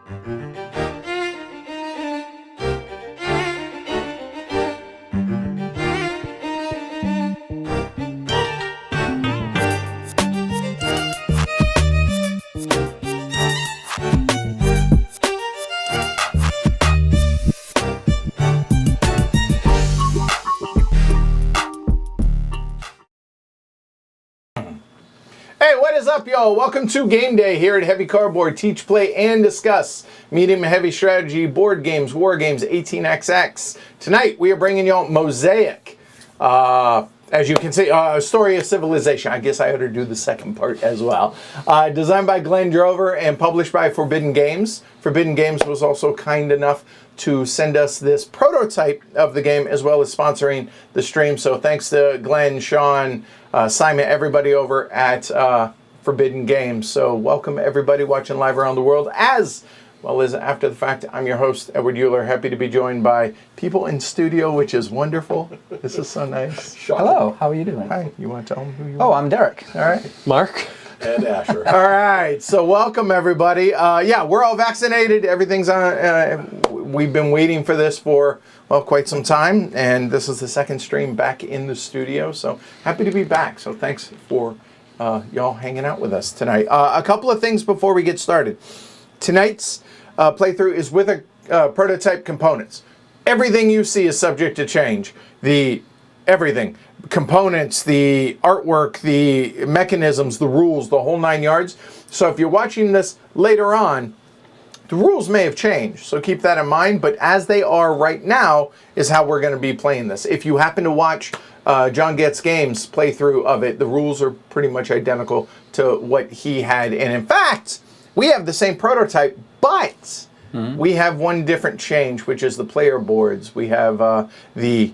Hey, what is up, y'all? Welcome to Game Day here at Heavy Cardboard. Teach, play, and discuss medium and heavy strategy, board games, war games, 18xx. Tonight, we are bringing y'all Mosaic. As you can see, Story of Civilization. I guess I ought to do the second part as well. Designed by Glenn Drover and published by Forbidden Games. Forbidden Games was also kind enough to send us this prototype of the game as well as sponsoring the stream. So thanks to Glenn, Sean, Simon, everybody over at Forbidden Games. So welcome everybody watching live around the world. As well as after the fact, I'm your host, Edward Euler. Happy to be joined by people in studio, which is wonderful. This is so nice. Hello, how are you doing? Hi, you want to tell them who you are? Oh, I'm Derek. All right. Mark. And Asher. All right, so welcome everybody. Yeah, we're all vaccinated. Everything's on. We've been waiting for this for, well, quite some time, and this is the second stream back in the studio, so happy to be back. So thanks for y'all hanging out with us tonight. A couple of things before we get started. Tonight's playthrough is with a prototype components. Everything you see is subject to change. Everything. Components, the artwork, the mechanisms, the rules, the whole 9 yards. So if you're watching this later on, the rules may have changed, so keep that in mind, but as they are right now is how we're going to be playing this. If you happen to watch John Gets Games playthrough of it, the rules are pretty much identical to what he had. And in fact, we have the same prototype, but we have one different change, which is the player boards. We have the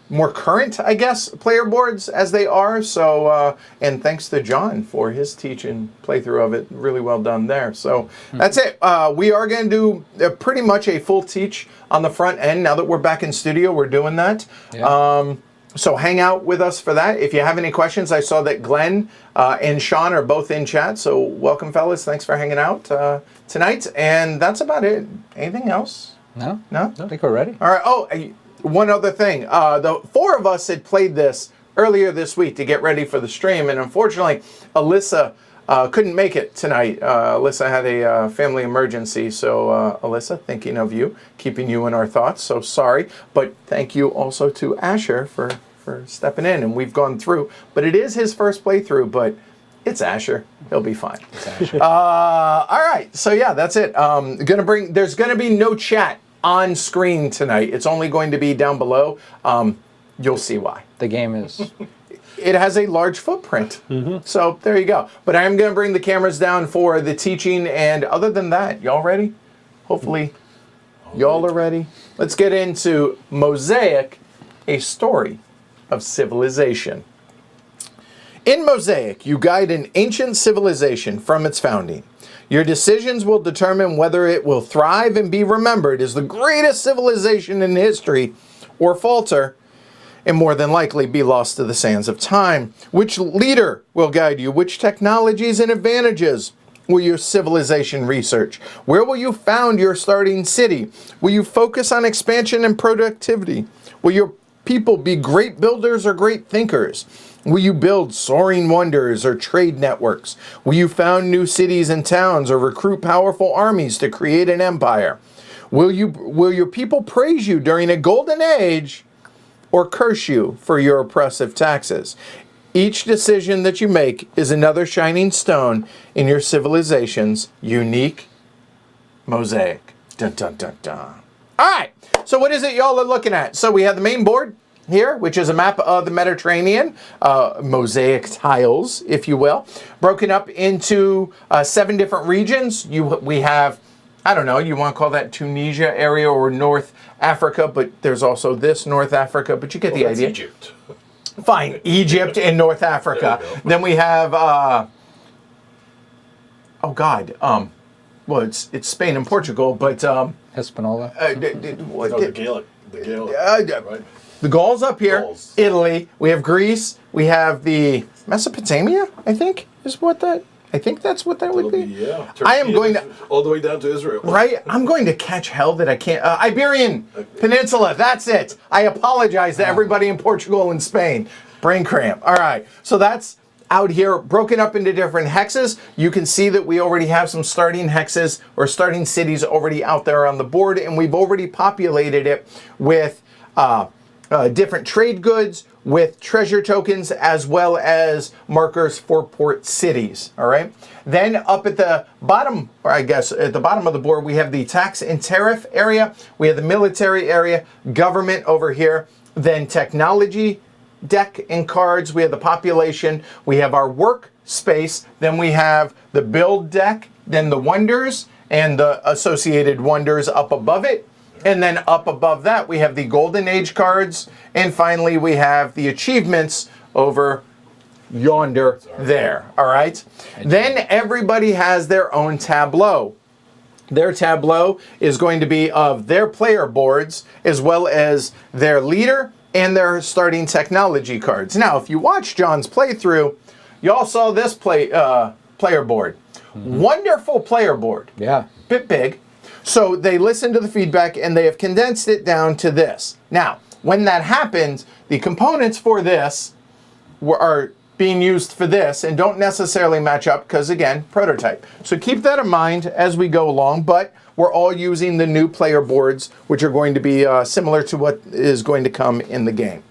more current, I guess, player boards as they are. So, and thanks to John for his teaching playthrough of it. Really well done there. So that's it. We are going to do pretty much a full teach on the front end. Now that we're back in studio, we're doing that. Yeah. So hang out with us for that. If you have any questions, I saw that Glenn and Sean are both in chat. So welcome, fellas. Thanks for hanging out tonight. And that's about it. Anything else? No. No? I think we're ready. All right. Oh, one other thing. The four of us had played this earlier this week to get ready for the stream, and unfortunately, Alyssa couldn't make it tonight. Alyssa had a family emergency, so Alyssa, thinking of you, keeping you in our thoughts, so sorry. But thank you also to Asher for stepping in, and we've gone through. But it is his first playthrough, but it's Asher. He'll be fine. All right, so yeah, that's it. There's gonna be no chat on screen tonight. It's only going to be down below. You'll see why. The game is... It has a large footprint. So there you go. But I am going to bring the cameras down for the teaching. And other than that, y'all ready? Hopefully y'all are ready. Let's get into Mosaic, a story of civilization. In Mosaic, you guide an ancient civilization from its founding. Your decisions will determine whether it will thrive and be remembered as the greatest civilization in history, or falter, and more than likely be lost to the sands of time. Which leader will guide you? Which technologies and advantages will your civilization research? Where will you found your starting city? Will you focus on expansion and productivity? Will your people be great builders or great thinkers? Will you build soaring wonders or trade networks? Will you found new cities and towns or recruit powerful armies to create an empire? Will your people praise you during a golden age or curse you for your oppressive taxes? Each decision that you make is another shining stone in your civilization's unique mosaic. Dun, dun, dun, dun. All right, so what is it y'all are looking at? So we have the main board here, which is a map of the Mediterranean, mosaic tiles, if you will, broken up into 7 different regions. We have, I don't know, you want to call that Tunisia area or North Africa, but there's also this North Africa, but you get the idea. Egypt. Fine, Egypt and North Africa. Then we have, well, it's Spain and Portugal, but Hispaniola. The Gaelic, right? The Gauls up here, Gauls. Italy. We have Greece. We have the Mesopotamia, I think, is what that. I think that's what that would be. Yeah. I am going to, all the way down to Israel. right? I'm going to catch hell that I can't. Iberian Peninsula, that's it. I apologize to everybody in Portugal and Spain. Brain cramp. All right. So that's out here broken up into different hexes. You can see that we already have some starting hexes or starting cities already out there on the board, and we've already populated it with different trade goods, with treasure tokens, as well as markers for port cities. All right. Then up at the bottom, or I guess at the bottom of the board, we have the tax and tariff area. We have the military area, government over here, then technology deck and cards. We have the population. We have our work space. Then we have the build deck, then the wonders and the associated wonders up above it. And then up above that, we have the Golden Age cards. And finally, we have the achievements over yonder there. All right. Then everybody has their own tableau. Their tableau is going to be of their player boards, as well as their leader and their starting technology cards. Now, if you watch John's playthrough, y'all saw this player board. Wonderful player board. Yeah. Bit big. So they listened to the feedback and they have condensed it down to this. Now, when that happens, the components for this are being used for this and don't necessarily match up because, again, prototype. So keep that in mind as we go along, but we're all using the new player boards, which are going to be similar to what is going to come in the game.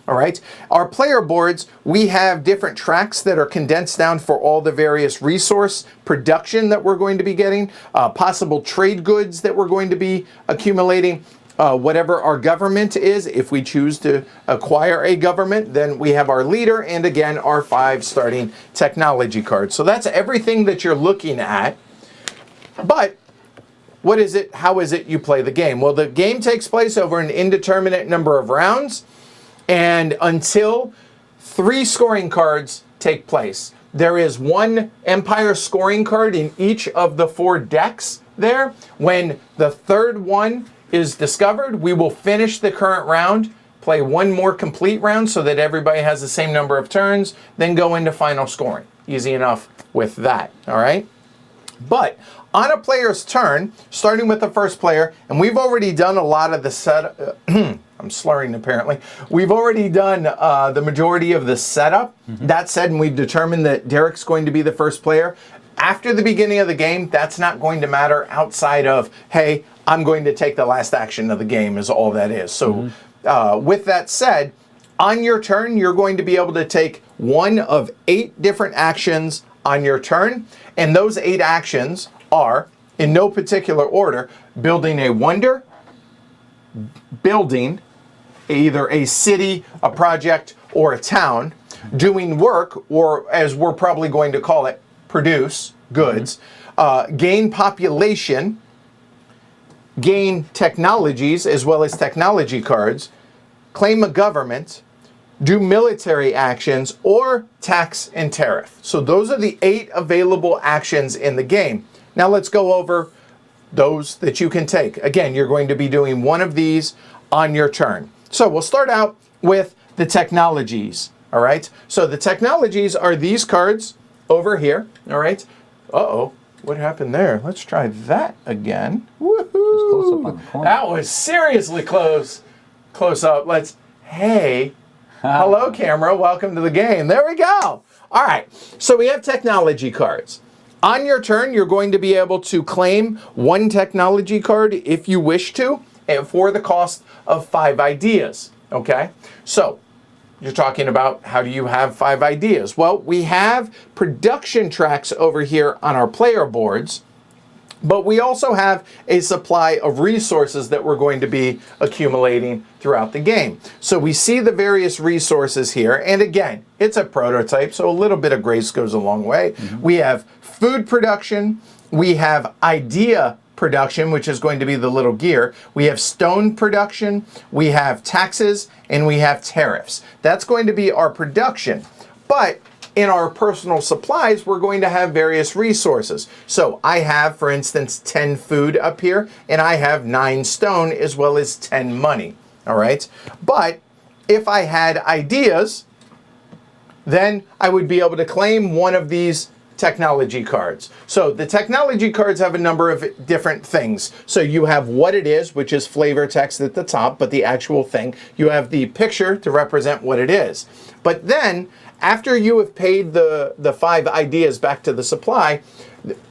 All right. Our player boards, we have different tracks that are condensed down for all the various resource production that we're going to be getting, possible trade goods that we're going to be accumulating, whatever our government is. If we choose to acquire a government, then we have our leader and, again, our 5 starting technology cards. So that's everything that you're looking at. But what is it? How is it you play the game? Well, the game takes place over an indeterminate number of rounds, and until 3 scoring cards take place. There is 1 Empire scoring card in each of the 4 decks there. When the 3rd one is discovered, we will finish the current round, play 1 more complete round so that everybody has the same number of turns, then go into final scoring. Easy enough with that, all right? But on a player's turn, starting with the first player, and we've already done a lot of the setup. I'm slurring apparently. We've already done the majority of the setup. That said, and we've determined that Derek's going to be the first player. After the beginning of the game, that's not going to matter outside of, hey, I'm going to take the last action of the game is all that is. So with that said, on your turn, you're going to be able to take 1 of 8 different actions on your turn. And those 8 actions are, in no particular order, building a wonder, building either a city, a project, or a town, doing work, or as we're probably going to call it, produce goods, gain population, gain technologies as well as technology cards, claim a government, do military actions, or tax and tariff. So those are the 8 available actions in the game. Now let's go over those that you can take. Again, you're going to be doing 1 of these on your turn. So we'll start out with the technologies, all right? So the technologies are these cards over here, all right? Uh-oh, what happened there? Let's try that again. Woohoo! Close up on the corner. That was seriously close up. Hey, hello camera, welcome to the game. There we go. All right, so we have technology cards. On your turn, you're going to be able to claim 1 technology card if you wish to, and for the cost of 5 ideas, okay? So, you're talking about how do you have 5 ideas? Well, we have production tracks over here on our player boards, but we also have a supply of resources that we're going to be accumulating throughout the game. So we see the various resources here, and again, it's a prototype, so a little bit of grace goes a long way. We have food production, we have idea production, which is going to be the little gear. We have stone production, we have taxes, and we have tariffs. That's going to be our production. But in our personal supplies, we're going to have various resources. So I have, for instance, 10 food up here, and I have 9 stone as well as 10 money. All right. But if I had ideas, then I would be able to claim 1 of these technology cards. So the technology cards have a number of different things. So you have what it is, which is flavor text at the top, but the actual thing. You have the picture to represent what it is. But then, after you have paid the 5 ideas back to the supply,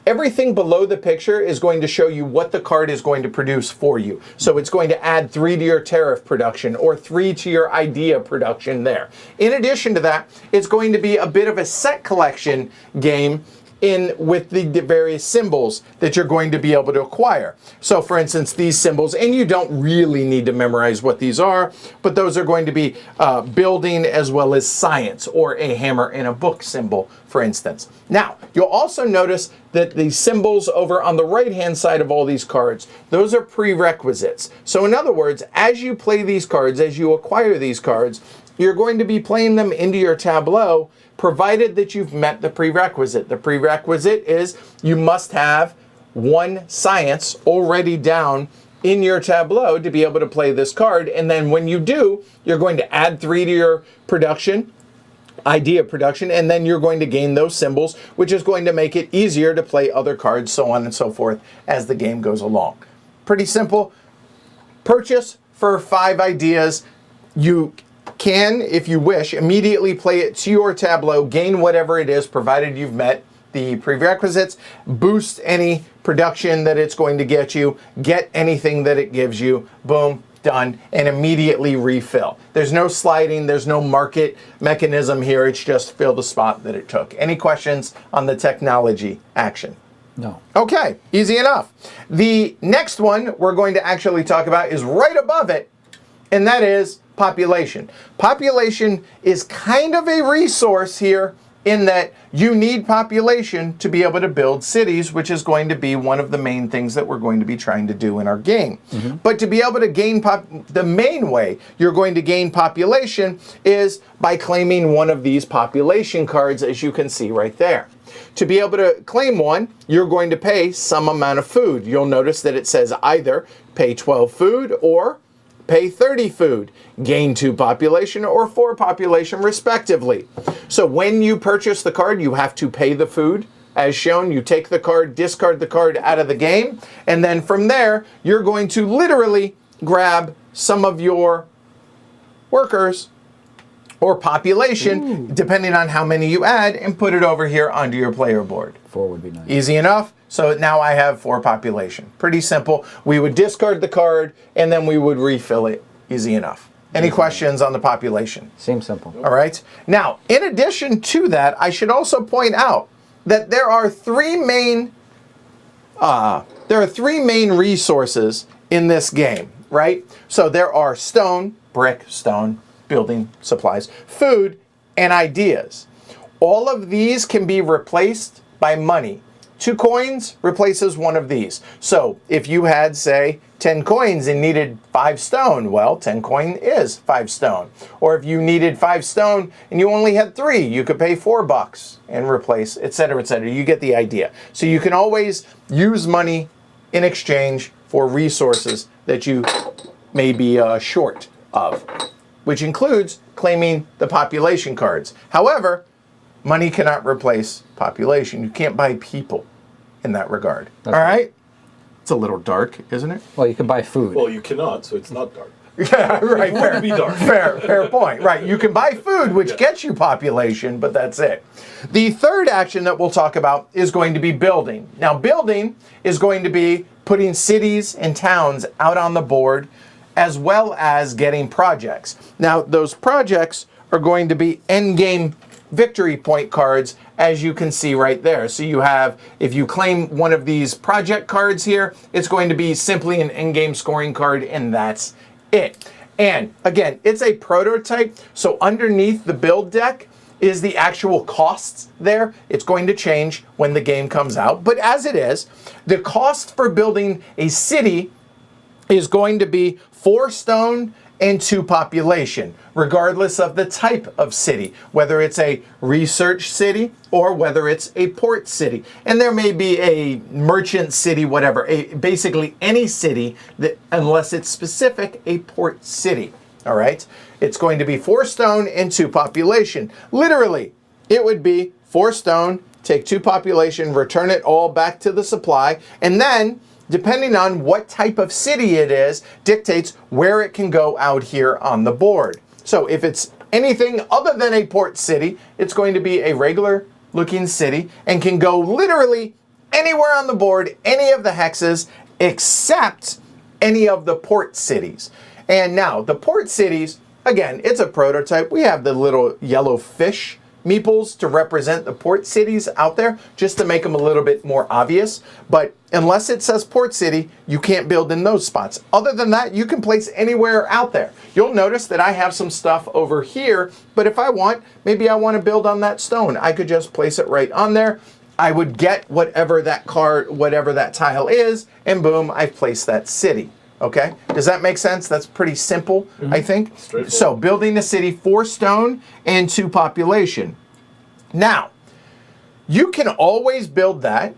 everything below the picture is going to show you what the card is going to produce for you. So it's going to add 3 to your tariff production or 3 to your idea production there. In addition to that, it's going to be a bit of a set collection game with the various symbols that you're going to be able to acquire. So for instance, these symbols, and you don't really need to memorize what these are, but those are going to be building as well as science, or a hammer and a book symbol, for instance. Now, you'll also notice that the symbols over on the right-hand side of all these cards, those are prerequisites. So in other words, as you play these cards, as you acquire these cards, you're going to be playing them into your tableau, provided that you've met the prerequisite. The prerequisite is you must have 1 science already down in your tableau to be able to play this card. And then when you do, you're going to add 3 to your production, idea production, and then you're going to gain those symbols, which is going to make it easier to play other cards, so on and so forth, as the game goes along. Pretty simple. Purchase for 5 ideas. You can, if you wish, immediately play it to your tableau, gain whatever it is, provided you've met the prerequisites, boost any production that it's going to get you, get anything that it gives you, boom, done, and immediately refill. There's no sliding, there's no market mechanism here, it's just fill the spot that it took. Any questions on the technology action? No. Okay, easy enough. The next one we're going to actually talk about is right above it, and that is population. Population is kind of a resource here in that you need population to be able to build cities, which is going to be one of the main things that we're going to be trying to do in our game. But to be able to gain the main way you're going to gain population is by claiming one of these population cards, as you can see right there. To be able to claim one, you're going to pay some amount of food. You'll notice that it says either pay 12 food or pay 30 food, gain 2 population or 4 population respectively. So when you purchase the card, you have to pay the food. As shown, you take the card, discard the card out of the game, and then from there, you're going to literally grab some of your workers or population, depending on how many you add, and put it over here onto your player board. 4 would be nice. Easy enough. So now I have 4 population. Pretty simple. We would discard the card and then we would refill it. Easy enough. Any questions on the population? Seems simple. All right. Now, in addition to that, I should also point out that there are 3 main resources in this game, right? So there are stone, brick, stone, building supplies, food, and ideas. All of these can be replaced by money. 2 coins replaces one of these. So if you had, say, 10 coins and needed 5 stone, well, 10 coin is 5 stone. Or if you needed 5 stone and you only had 3, you could pay $4 and replace, etc., etc. You get the idea. So you can always use money in exchange for resources that you may be short of, which includes claiming the population cards. However, money cannot replace population. You can't buy people in that regard. That's all right? It's a little dark, isn't it? Well, you can buy food. Well, you cannot, so it's not dark. Yeah, right. It would be dark. Fair point. Right. You can buy food, which gets you population, but that's it. The third action that we'll talk about is going to be building. Now, building is going to be putting cities and towns out on the board, as well as getting projects. Now, those projects are going to be endgame victory point cards, as you can see right there. So you have, if you claim one of these project cards here, it's going to be simply an endgame scoring card, and that's it. And again, it's a prototype, so underneath the build deck is the actual costs there. It's going to change when the game comes out, but as it is, the cost for building a city is going to be 4 stone and 2 population, regardless of the type of city, whether it's a research city or whether it's a port city. And there may be a merchant city, whatever, basically any city that, unless it's specific, a port city. All right, it's going to be 4 stone and 2 population. Literally, it would be 4 stone, take 2 population, return it all back to the supply, and then, depending on what type of city it is, dictates where it can go out here on the board. So if it's anything other than a port city, it's going to be a regular looking city and can go literally anywhere on the board, any of the hexes, except any of the port cities. And now, the port cities, again, it's a prototype. We have the little yellow fish meeples to represent the port cities out there, just to make them a little bit more obvious. But unless it says port city, you can't build in those spots. Other than that, you can place anywhere out there. You'll notice that I have some stuff over here, but if I want, maybe I want to build on that stone, I could just place it right on there. I would get whatever that card, whatever that tile is, and boom, I've placed that city. Okay, does that make sense? That's pretty simple, I think. So building a city 4 stone and 2 population. Now, you can always build that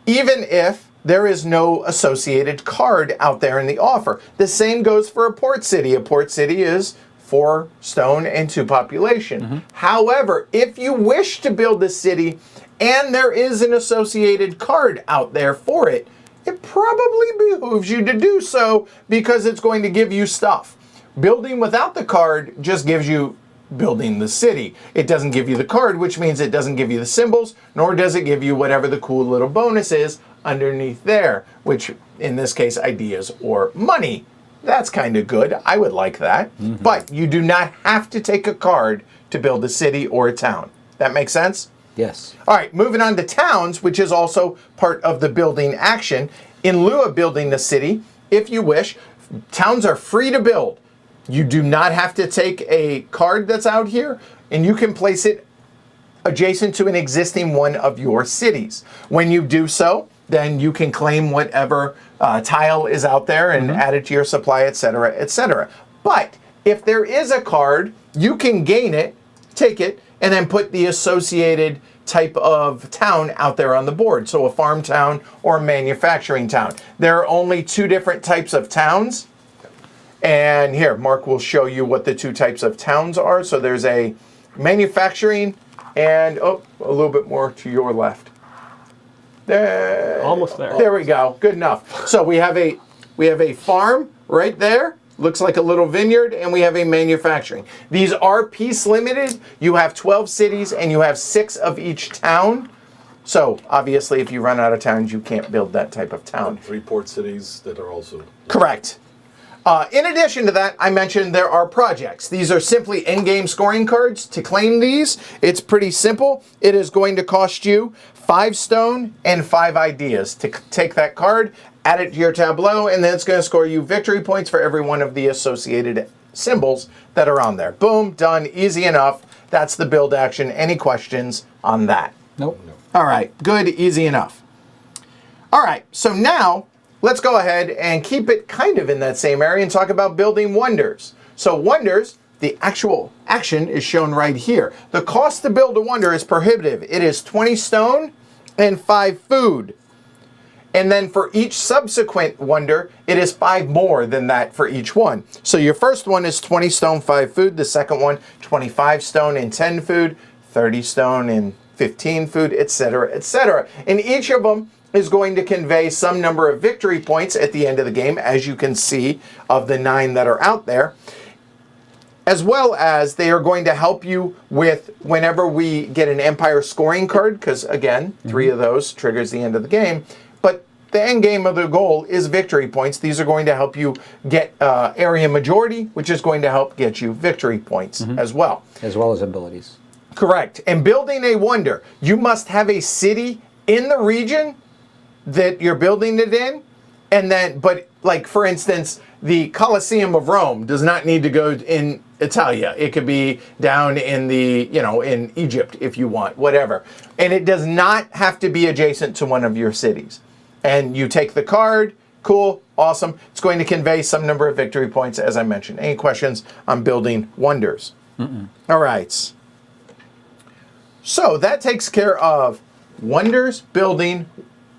even if there is no associated card out there in the offer. The same goes for a port city. A port city is 4 stone and 2 population. However, if you wish to build a city and there is an associated card out there for it, it probably behooves you to do so because it's going to give you stuff. Building without the card just gives you building the city. It doesn't give you the card, which means it doesn't give you the symbols, nor does it give you whatever the cool little bonus is underneath there, which in this case, ideas or money. That's kind of good. I would like that. But you do not have to take a card to build a city or a town. That makes sense? Yes. All right, moving on to towns, which is also part of the building action. In lieu of building the city, if you wish, towns are free to build. You do not have to take a card that's out here, and you can place it adjacent to an existing one of your cities. When you do so, then you can claim whatever tile is out there and add it to your supply, etc., etc. But if there is a card, you can gain it, take it, and then put the associated type of town out there on the board. So a farm town or a manufacturing town. There are only 2 different types of towns. And here, Mark will show you what the 2 types of towns are. So there's a manufacturing and, oh, a little bit more to your left. There. Almost there. There we go. Good enough. So we have a farm right there. Looks like a little vineyard, and we have a manufacturing. These are piece limited. You have 12 cities, and you have 6 of each town. So obviously, if you run out of towns, you can't build that type of town. And 3 port cities that are also... Correct. In addition to that, I mentioned there are projects. These are simply in-game scoring cards. To claim these, it's pretty simple. It is going to cost you 5 stone and 5 ideas to take that card, add it to your tableau, and then it's going to score you victory points for every one of the associated symbols that are on there. Boom, done, easy enough. That's the build action. Any questions on that? Nope. All right, good, easy enough. All right, so now let's go ahead and keep it kind of in that same area and talk about building wonders. So wonders, the actual action is shown right here. The cost to build a wonder is prohibitive. It is 20 stone and 5 food. And then for each subsequent wonder, it is 5 more than that for each one. So your first one is 20 stone, 5 food. The second one, 25 stone and 10 food, 30 stone and 15 food, etc., etc. And each of them is going to convey some number of victory points at the end of the game, as you can see of the 9 that are out there, as well as they are going to help you with whenever we get an Empire scoring card, because again, 3 of those triggers the end of the game. But the end game of the goal is victory points. These are going to help you get area majority, which is going to help get you victory points as well. As well as abilities. Correct. And building a wonder, you must have a city in the region that you're building it in, and then, but like for instance, the Colosseum of Rome does not need to go in Italia. It could be down in the, in Egypt if you want, whatever. And it does not have to be adjacent to one of your cities. And you take the card, cool, awesome. It's going to convey some number of victory points, as I mentioned. Any questions on building wonders? All right. So that takes care of wonders, building,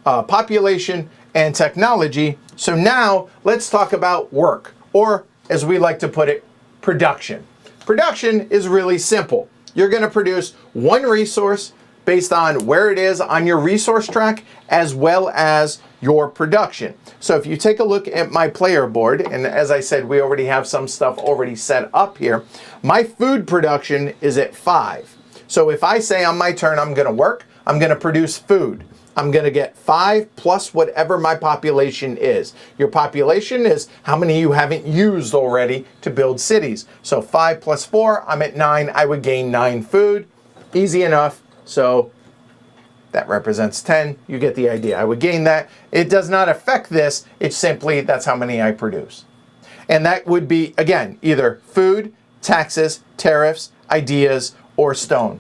population, and technology. So now let's talk about work, or as we like to put it, production. Production is really simple. You're going to produce 1 resource based on where it is on your resource track as well as your production. So if you take a look at my player board, and as I said, we already have some stuff already set up here, my food production is at 5. So if I say on my turn I'm going to work, I'm going to produce food. I'm going to get 5 plus whatever my population is. Your population is how many you haven't used already to build cities. So 5 plus 4, I'm at 9. I would gain 9 food. Easy enough. So that represents 10. You get the idea. I would gain that. It does not affect this. It's simply that's how many I produce. And that would be, again, either food, taxes, tariffs, ideas, or stone.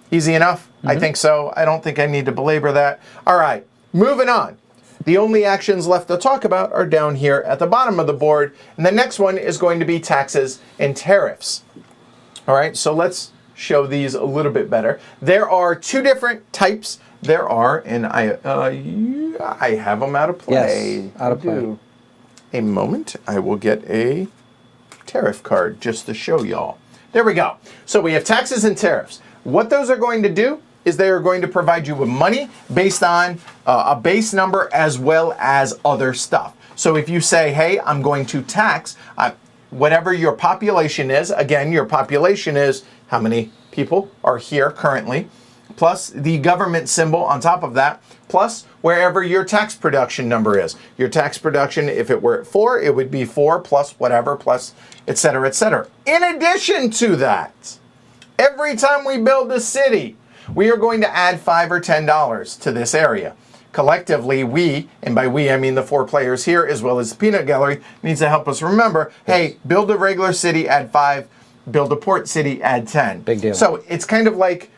Easy enough? I think so. I don't think I need to belabor that. All right, moving on. The only actions left to talk about are down here at the bottom of the board. And the next one is going to be taxes and tariffs. All right, so let's show these a little bit better. There are 2 different types. There are, and I have them out of play. Yes, out of play. I do. A moment. I will get a tariff card just to show y'all. There we go. So we have taxes and tariffs. What those are going to do is they are going to provide you with money based on a base number as well as other stuff. So if you say, hey, I'm going to tax whatever your population is, again, your population is how many people are here currently, plus the government symbol on top of that, plus wherever your tax production number is. Your tax production, if it were at 4, it would be 4 plus whatever, plus et cetera, et cetera. In addition to that, every time we build a city, we are going to add $5 or $10 to this area. Collectively, we, and by we I mean the 4 players here as well as the peanut gallery, needs to help us remember, hey, build a regular city, add 5, build a port city, add 10. Big deal. So it's kind of like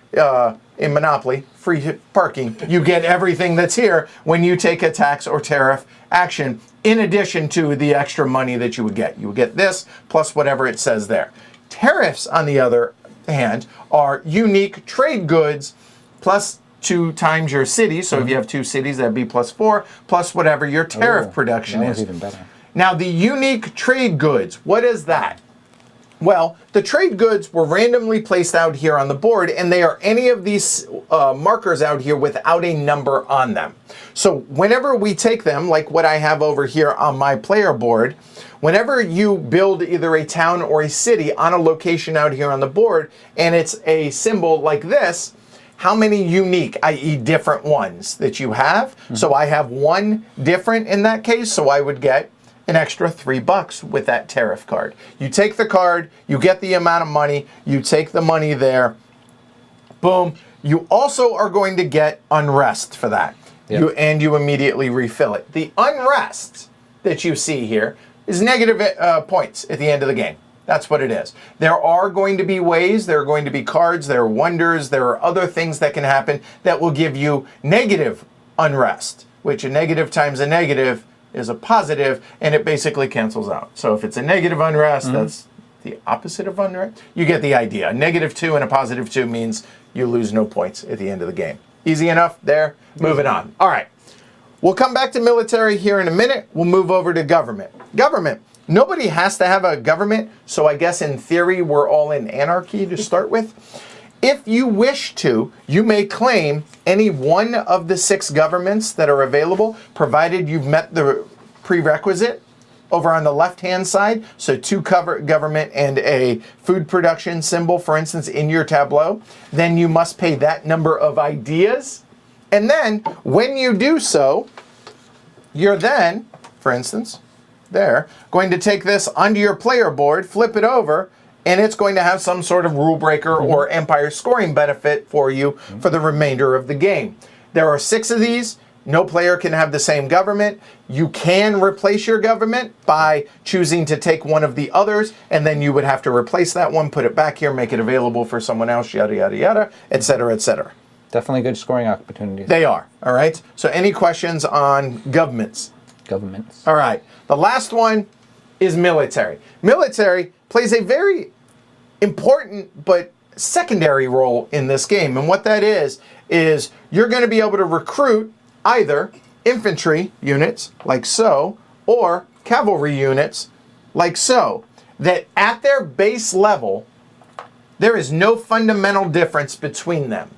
in Monopoly, free parking. You get everything that's here when you take a tax or tariff action in addition to the extra money that you would get. You would get this plus whatever it says there. Tariffs, on the other hand, are unique trade goods plus 2 times your city. So if you have 2 cities, that'd be plus 4, plus whatever your tariff production that was is. even better. Now, the unique trade goods, what is that? Well, the trade goods were randomly placed out here on the board, and they are any of these markers out here without a number on them. So whenever we take them, like what I have over here on my player board, whenever you build either a town or a city on a location out here on the board, and it's a symbol like this, how many unique, i.e. different ones that you have? So I have 1 different in that case, so I would get an extra $3 with that tariff card. You take the card, you get the amount of money, you take the money there, boom. You also are going to get unrest for that. Yep. And you immediately refill it. The unrest that you see here is negative points at the end of the game. That's what it is. There are going to be ways, there are going to be cards, there are wonders, there are other things that can happen that will give you negative unrest, which a negative times a negative is a positive, and it basically cancels out. So if it's a negative unrest, that's the opposite of unrest. You get the idea. A -2 and a +2 means you lose no points at the end of the game. Easy enough there? Moving on. All right. We'll come back to military here in a minute. We'll move over to government. Government. Nobody has to have a government, so I guess in theory we're all in anarchy to start with. If you wish to, you may claim any one of the 6 governments that are available, provided you've met the prerequisite over on the left-hand side. So 2 government and a food production symbol, for instance, in your tableau. Then you must pay that number of ideas. And then when you do so, you're then, for instance, there, going to take this onto your player board, flip it over, and it's going to have some sort of rule breaker or empire scoring benefit for you for the remainder of the game. There are 6 of these. No player can have the same government. You can replace your government by choosing to take one of the others, and then you would have to replace that one, put it back here, make it available for someone else, yada, yada, yada, et cetera, et cetera. Definitely good scoring opportunities. They are, all right? So any questions on governments? Governments. All right. The last one is military. Military plays a very important but secondary role in this game. And what that is you're going to be able to recruit either infantry units, like so, or cavalry units, like so, that at their base level, there is no fundamental difference between them.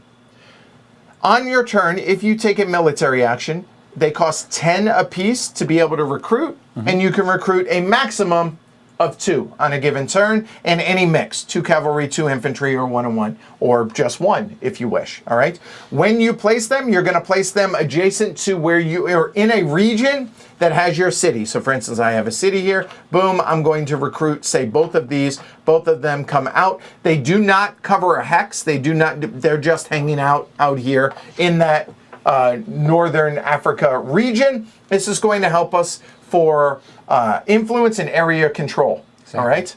On your turn, if you take a military action, they cost 10 apiece to be able to recruit, and you can recruit a maximum of 2 on a given turn, and any mix, 2 cavalry, 2 infantry, or 1 and 1, or just 1 if you wish, all right? When you place them, you're gonna place them adjacent to where you are in a region that has your city. So for instance, I have a city here, boom, I'm going to recruit, say, both of these, both of them come out. They do not cover a hex, they're just hanging out here in that Northern Africa region. This is going to help us for influence and area control, all right?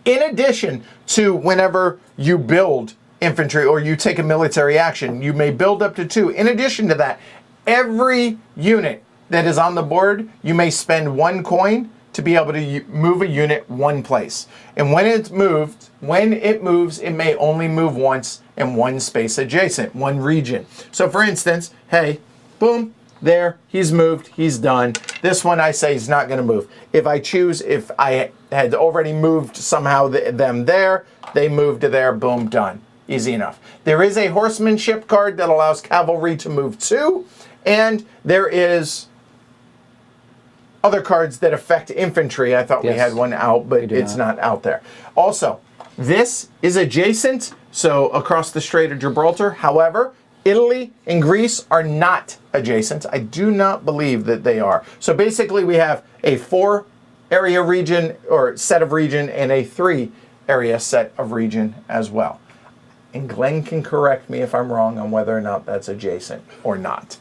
In addition to whenever you build infantry or you take a military action, you may build up to 2. In addition to that, every unit that is on the board, you may spend 1 coin to be able to move a unit 1 place. And when it moves, it may only move once in 1 space adjacent, 1 region. So for instance, hey, boom, there, he's moved, he's done. This one I say is not gonna move. If I had already moved somehow them there, they moved to there, boom, done. Easy enough. There is a horsemanship card that allows cavalry to move 2, and there is other cards that affect infantry. I thought we had one out, but it's not out there. Also, this is adjacent, so across the Strait of Gibraltar. However, Italy and Greece are not adjacent. I do not believe that they are. So basically we have a 4 area region or set of region and a 3 area set of region as well. And Glenn can correct me if I'm wrong on whether or not that's adjacent or not.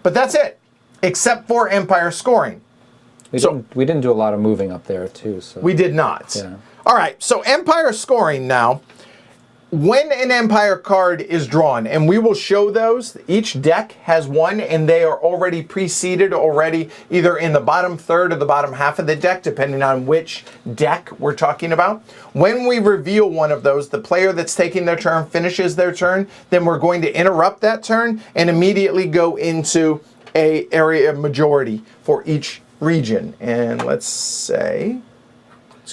But that's it, except for empire scoring. We didn't do a lot of moving up there too. So we did not. Yeah. All right, so empire scoring now. When an empire card is drawn, and we will show those, each deck has one, and they are already preceded either in the bottom third or the bottom half of the deck, depending on which deck we're talking about. When we reveal one of those, the player that's taking their turn finishes their turn, then we're going to interrupt that turn and immediately go into a area majority for each region. And let's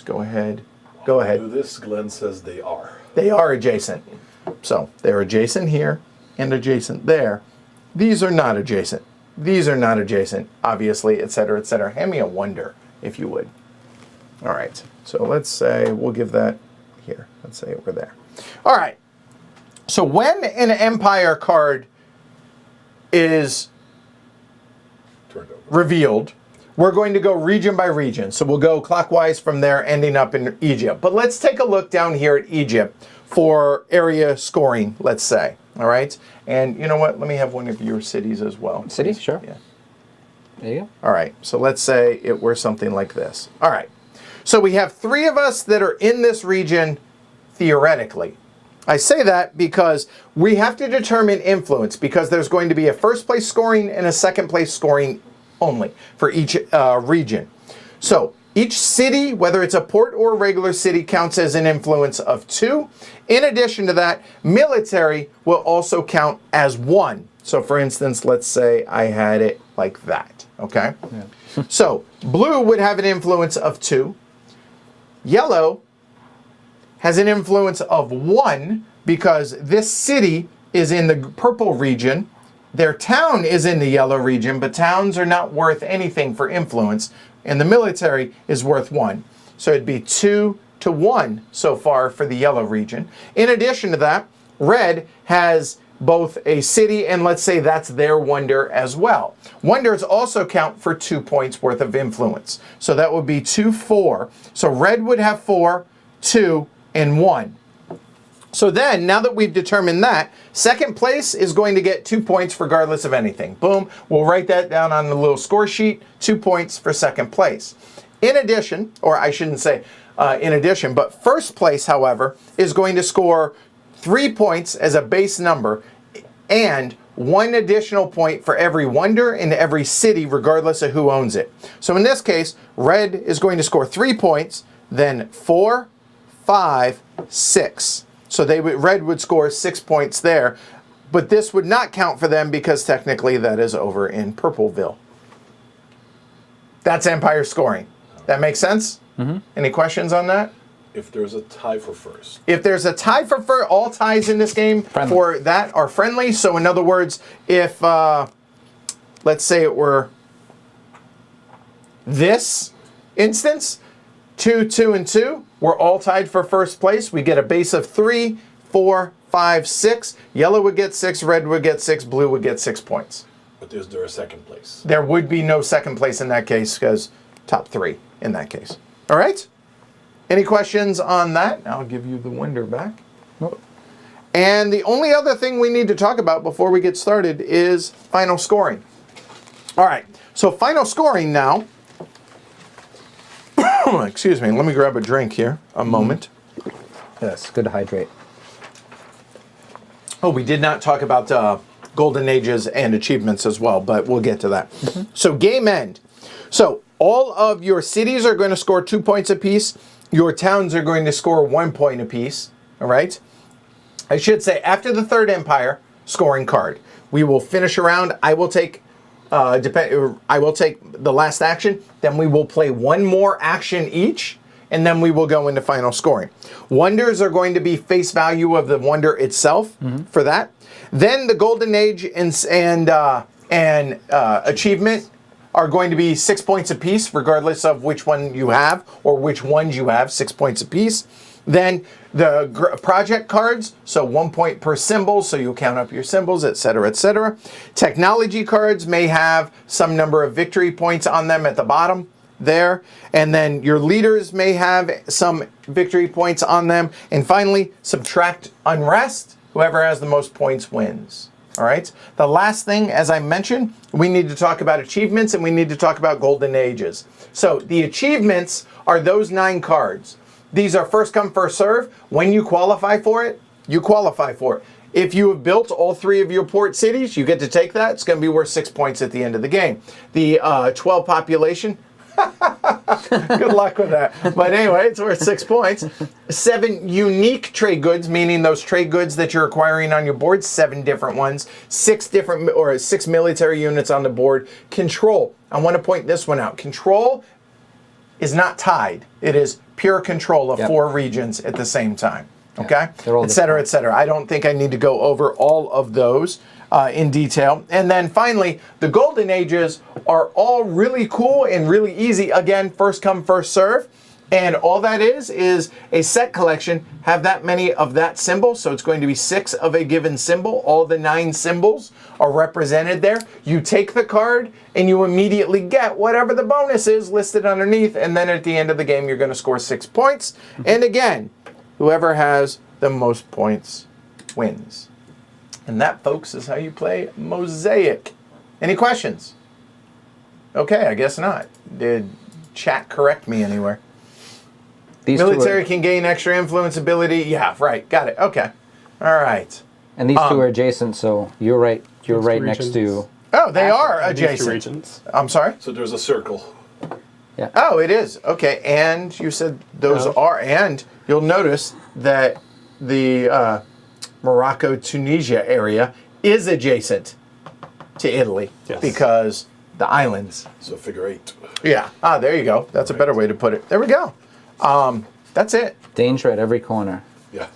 go ahead. Go ahead. Do this, Glenn says they are. They are adjacent. So they're adjacent here and adjacent there. These are not adjacent. These are not adjacent, obviously, et cetera, et cetera. Hand me a wonder, if you would. All right, so let's say we'll give that here. Let's say over there. All right, so when an empire card is revealed, we're going to go region by region. So we'll go clockwise from there, ending up in Egypt. But let's take a look down here at Egypt for area scoring, let's say. All right? And you know what? Let me have one of your cities as well. Cities, sure. Yeah. There you go. All right. So let's say it were something like this. All right. So we have 3 of us that are in this region theoretically. I say that because we have to determine influence, because there's going to be a first place scoring and a second place scoring only for each region. So each city, whether it's a port or a regular city, counts as an influence of 2. In addition to that, military will also count as 1. So for instance, let's say I had it like that, okay? Yeah. So blue would have an influence of 2. Yellow has an influence of 1 because this city is in the purple region. Their town is in the yellow region, but towns are not worth anything for influence, and the military is worth 1. So it'd be 2 to 1 so far for the yellow region. In addition to that, red has both a city and let's say that's their wonder as well. Wonders also count for 2 points worth of influence. So that would be 2, 4. So red would have 4, 2, and 1. So then, now that we've determined that, second place is going to get 2 points regardless of anything. Boom, we'll write that down on the little score sheet, 2 points for second place. In addition, or I shouldn't say in addition, but first place, however, is going to score 3 points as a base number and 1 additional point for every wonder in every city, regardless of who owns it. So in this case, red is going to score 3 points, then 4, 5, 6. So red would score 6 points there, but this would not count for them because technically that is over in Purpleville. That's empire scoring. That makes sense? Mm-hmm. Any questions on that? If there's a tie for first. If there's a tie for first, all ties in this game for that are friendly. So in other words, if, let's say it were this instance, 2, 2, and 2, we're all tied for first place. We get a base of 3, 4, 5, 6. Yellow would get 6, red would get 6, blue would get 6 points. But is there a second place? There would be no second place in that case because top 3 in that case. All right? Any questions on that? I'll give you the winder back. Nope. And the only other thing we need to talk about before we get started is final scoring. All right, so final scoring now. Excuse me, let me grab a drink here, a moment. Yes, good to hydrate. Oh, we did not talk about Golden Ages and achievements as well, but we'll get to that. So game end. So all of your cities are going to score 2 points apiece. Your towns are going to score 1 point apiece. All right. I should say after the third empire scoring card, we will finish around. I will take the last action. Then we will play one more action each, and then we will go into final scoring. Wonders are going to be face value of the wonder itself for that. Then the Golden Age and achievement are going to be 6 points apiece, regardless of which one you have or which ones you have, 6 points apiece. Then the project cards, so 1 point per symbol, so you count up your symbols, etc., etc. Technology cards may have some number of victory points on them at the bottom there. And then your leaders may have some victory points on them. And finally, subtract unrest. Whoever has the most points wins. All right. The last thing, as I mentioned, we need to talk about achievements and we need to talk about Golden Ages. So the achievements are those 9 cards. These are first come, first serve. When you qualify for it, you qualify for it. If you have built all 3 of your port cities, you get to take that. It's going to be worth 6 points at the end of the game. The 12 population, good luck with that. But anyway, it's worth 6 points. 7 unique trade goods, meaning those trade goods that you're acquiring on your board, 7 different ones, 6 military units on the board. Control. I want to point this one out. Control is not tied. It is pure control of 4 regions at the same time. Okay? Et cetera, et cetera. I don't think I need to go over all of those in detail. And then finally, the Golden Ages are all really cool and really easy. Again, first come, first serve. And all that is a set collection, have that many of that symbol. So it's going to be 6 of a given symbol. All the 9 symbols are represented there. You take the card and you immediately get whatever the bonus is listed underneath. And then at the end of the game, you're going to score 6 points. And again, whoever has the most points wins. And that, folks, is how you play Mosaic. Any questions? Okay, I guess not. Did chat correct me anywhere? These Military can gain extra influence ability. Yeah, right. Got it. Okay. All right. And these 2 are adjacent, so you're right. You're right next to. Oh, they are These 2 adjacent. regions. I'm sorry? So there's a circle. Yeah. Oh, it is. Okay. And you said those are. And you'll notice that the Morocco-Tunisia area is adjacent to Italy because the islands. So figure 8. Yeah. Ah, there you go. That's a better way to put it. There we go. That's it. Danger at every corner. Yeah.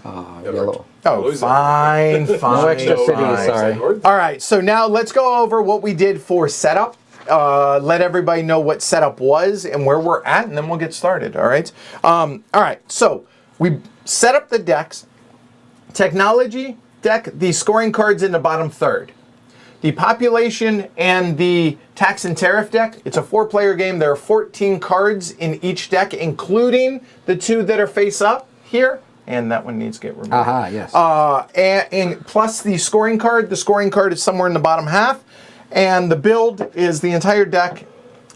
Yellow. Oh, fine, fine. No extra cities, sorry. All right, so now let's go over what we did for setup. Let everybody know what setup was and where we're at, and then we'll get started, all right? All right, so we set up the decks. Technology deck, the scoring cards in the bottom third. The population and the tax and tariff deck, it's a 4-player game. There are 14 cards in each deck, including the 2 that are face up here. And that one needs to get removed. Aha, yes. And plus the scoring card. The scoring card is somewhere in the bottom half. And the build is the entire deck,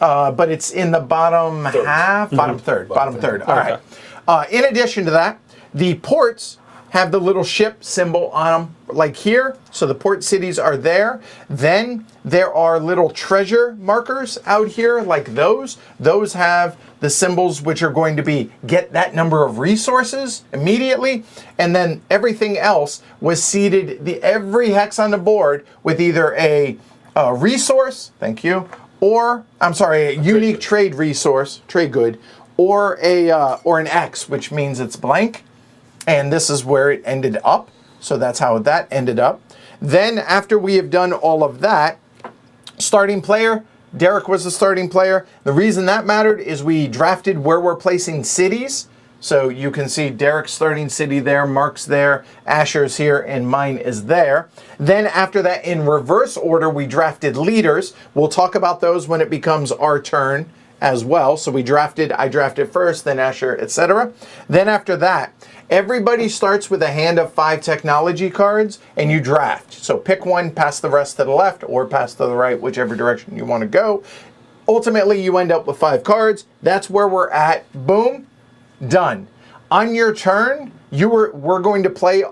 but it's in the bottom half, bottom third. All right. In addition to that, the ports have the little ship symbol on them, like here. So the port cities are there. Then there are little treasure markers out here, like those. Those have the symbols which are going to be get that number of resources immediately. And then everything else was seeded, every hex on the board with either a resource, thank you, or, I'm sorry, a unique trade resource, trade good, or an X, which means it's blank. And this is where it ended up. So that's how that ended up. Then after we have done all of that, starting player, Derek was the starting player. The reason that mattered is we drafted where we're placing cities. So you can see Derek's starting city there, Mark's there, Asher's here, and mine is there. Then after that, in reverse order, we drafted leaders. We'll talk about those when it becomes our turn as well. So I drafted first, then Asher, etc. Then after that, everybody starts with a hand of 5 technology cards and you draft. So pick one, pass the rest to the left or pass to the right, whichever direction you want to go. Ultimately, you end up with 5 cards. That's where we're at. Boom. Done. On your turn, we're going to play.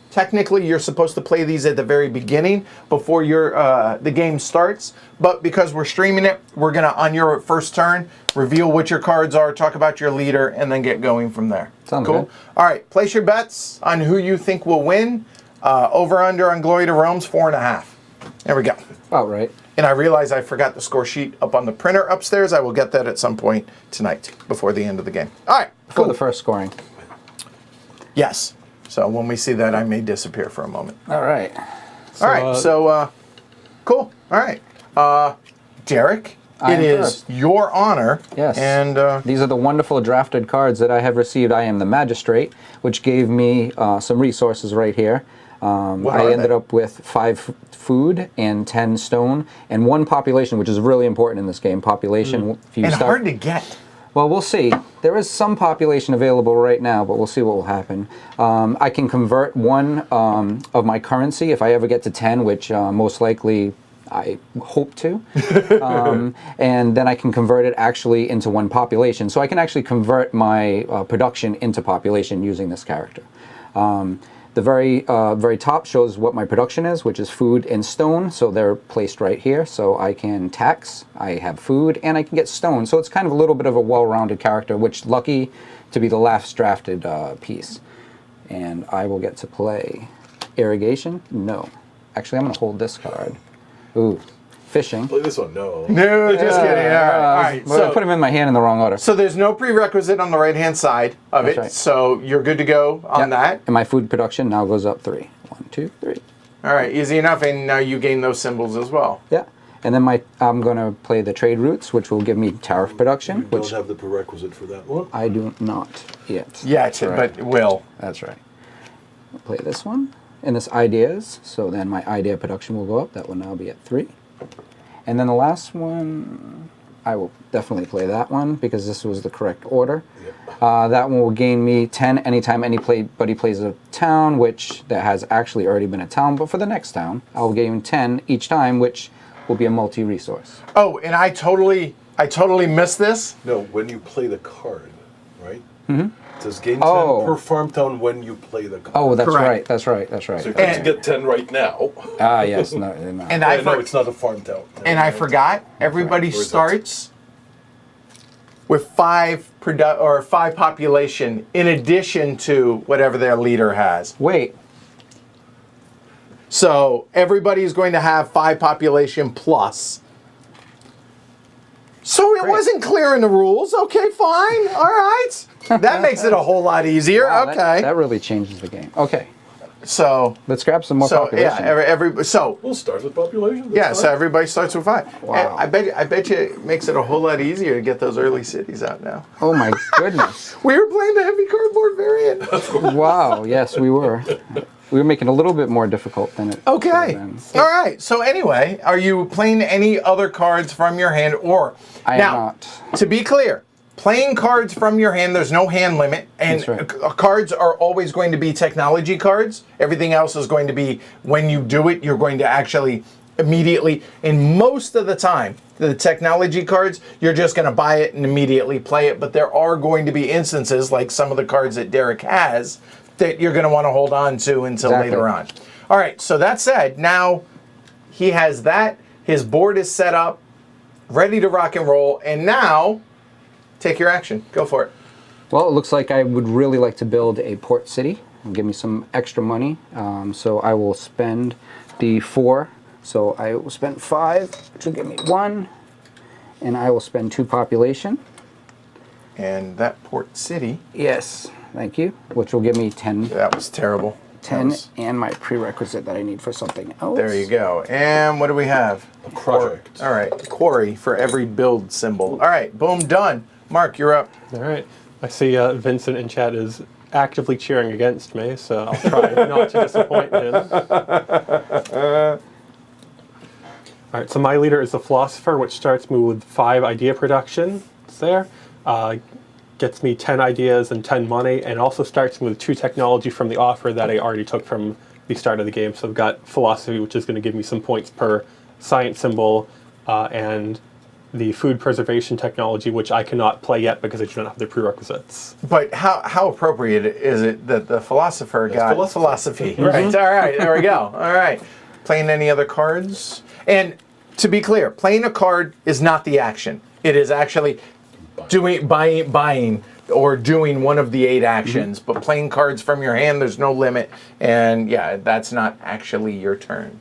Technically, you're supposed to play these at the very beginning before the game starts. But because we're streaming it, we're gonna on your first turn reveal what your cards are, talk about your leader, and then get going from there. Sounds cool. good. All right, place your bets on who you think will win. Over under on Glory to Rome's 4.5. There we go. About right. And I realize I forgot the score sheet up on the printer upstairs. I will get that at some point tonight before the end of the game. All right. For the first scoring. Yes. So when we see that, I may disappear for a moment. All right. All right. So, cool. All right. Derek, I it am is first. your honor. Yes. And these are the wonderful drafted cards that I have received. I am the Magistrate, which gave me some resources right here. What I are ended they? up with 5 food and 10 stone and 1 population, which is really important in this game. Population. If you and start, hard to get. well, we'll see. There is some population available right now, but we'll see what will happen. I can convert 1 of my currency if I ever get to 10, which most likely I hope to. And then I can convert it actually into 1 population. So I can actually convert my production into population using this character. The very top shows what my production is, which is food and stone. So they're placed right here. So I can tax, I have food, and I can get stone. So it's kind of a little bit of a well-rounded character, which lucky to be the last drafted piece. And I will get to play irrigation. No, actually I'm going to hold this card. Ooh, fishing. Play this one. No. No, just kidding. All right. Well, I put them in my hand in the wrong order. So there's no prerequisite on the right-hand side of That's it. right. So you're good to go on Yep. that. And my food production now goes up 3. 1, 2, 3. All right, easy enough. And now you gain those symbols as well. Yeah. And then I'm going to play the trade routes, which will give me tariff production, You don't which have the prerequisite for that one. I do not yet. Yet, That's right. but will. That's right. I'll play this one. And this ideas, so then my idea production will go up. That will now be at 3. And then the last one, I will definitely play that one because this was the correct order. That one will gain me 10 anytime anybody plays a town, which that has actually already been a town. But for the next town, I will gain 10 each time, which will be a multi-resource. Oh, and I totally missed this. No, when you play the card, right? Mm-hmm. It says gain 10 Oh. per farm town when you play the card. Oh, that's Correct. right. That's right. That's right. So you're going to get 10 right now. Ah, yes. No, they're not. And No, it's not a farm town. And I forgot. Everybody Where is it? starts with 5 population in addition to whatever their leader has. Wait. So everybody's going to have 5 population plus. So it wasn't clear in the rules. Okay, fine. All right. That makes it a whole lot easier. Wow, okay. That really changes the game. Okay. So Let's grab some more population. yeah, so We'll start with population. that's yeah, so fine. everybody starts with 5. Wow. I bet you it makes it a whole lot easier to get those early cities out now. Oh my goodness. We were playing the heavy cardboard variant. Wow. Yes, we were. We were making it a little bit more difficult than it should Okay. have been. All right. So anyway, are you playing any other cards from your hand or I am now, not. to be clear, playing cards from your hand, there's no hand limit, and That's right. cards are always going to be technology cards. Everything else is going to be, when you do it, you're going to actually immediately, and most of the time, the technology cards, you're just going to buy it and immediately play it, but there are going to be instances, like some of the cards that Derek has, that you're going to want to hold on to until Exactly. later on. All right, so that said, now he has that, his board is set up, ready to rock and roll, and now take your action. Go for it. Well, it looks like I would really like to build a port city and give me some extra money. So I will spend the 4. So I will spend 5, which will give me 1. And I will spend 2 population. And that port city, Yes, thank you. Which will give me 10, that was terrible. 10 and my prerequisite that I need for something else. There you go. And what do we have? A project. All right, quarry for every build symbol. All right, boom, done. Mark, you're up. All right. I see Vincent in chat is actively cheering against me, so I'll try not to disappoint him. All right, so my leader is the philosopher, which starts me with 5 idea production. It's there. Gets me 10 ideas and 10 money, and also starts me with 2 technology from the offer that I already took from the start of the game. So I've got philosophy, which is going to give me some points per science symbol, and the food preservation technology, which I cannot play yet because I do not have the prerequisites. But how appropriate is it that the philosopher got philosophy? Right, all right, there we go. All right. Playing any other cards? And to be clear, playing a card is not the action. It is actually buying or doing one of the 8 actions, but playing cards from your hand, there's no limit, and yeah, that's not actually your turn.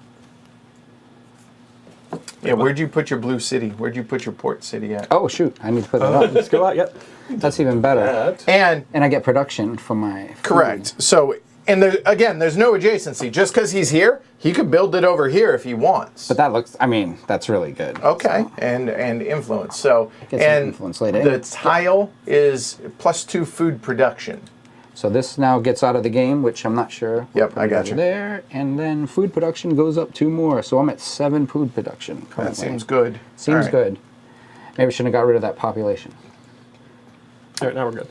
Yeah, where'd you put your blue city? Where'd you put your port city at? Oh, shoot. I need to put that up. Let's go out, yep. That's even better. And And I get production for my food. correct. So, and again, there's no adjacency. Just because he's here, he could build it over here if he wants. But that looks, I mean, that's really good. Okay, and influence. So, Get some and influence later. the tile is +2 food production. So this now gets out of the game, which I'm not sure. Yep, I got Over you. There, and then food production goes up 2 more. So I'm at 7 food production currently. That seems good. Seems All right. good. Maybe we shouldn't have got rid of that population. All right, now we're good.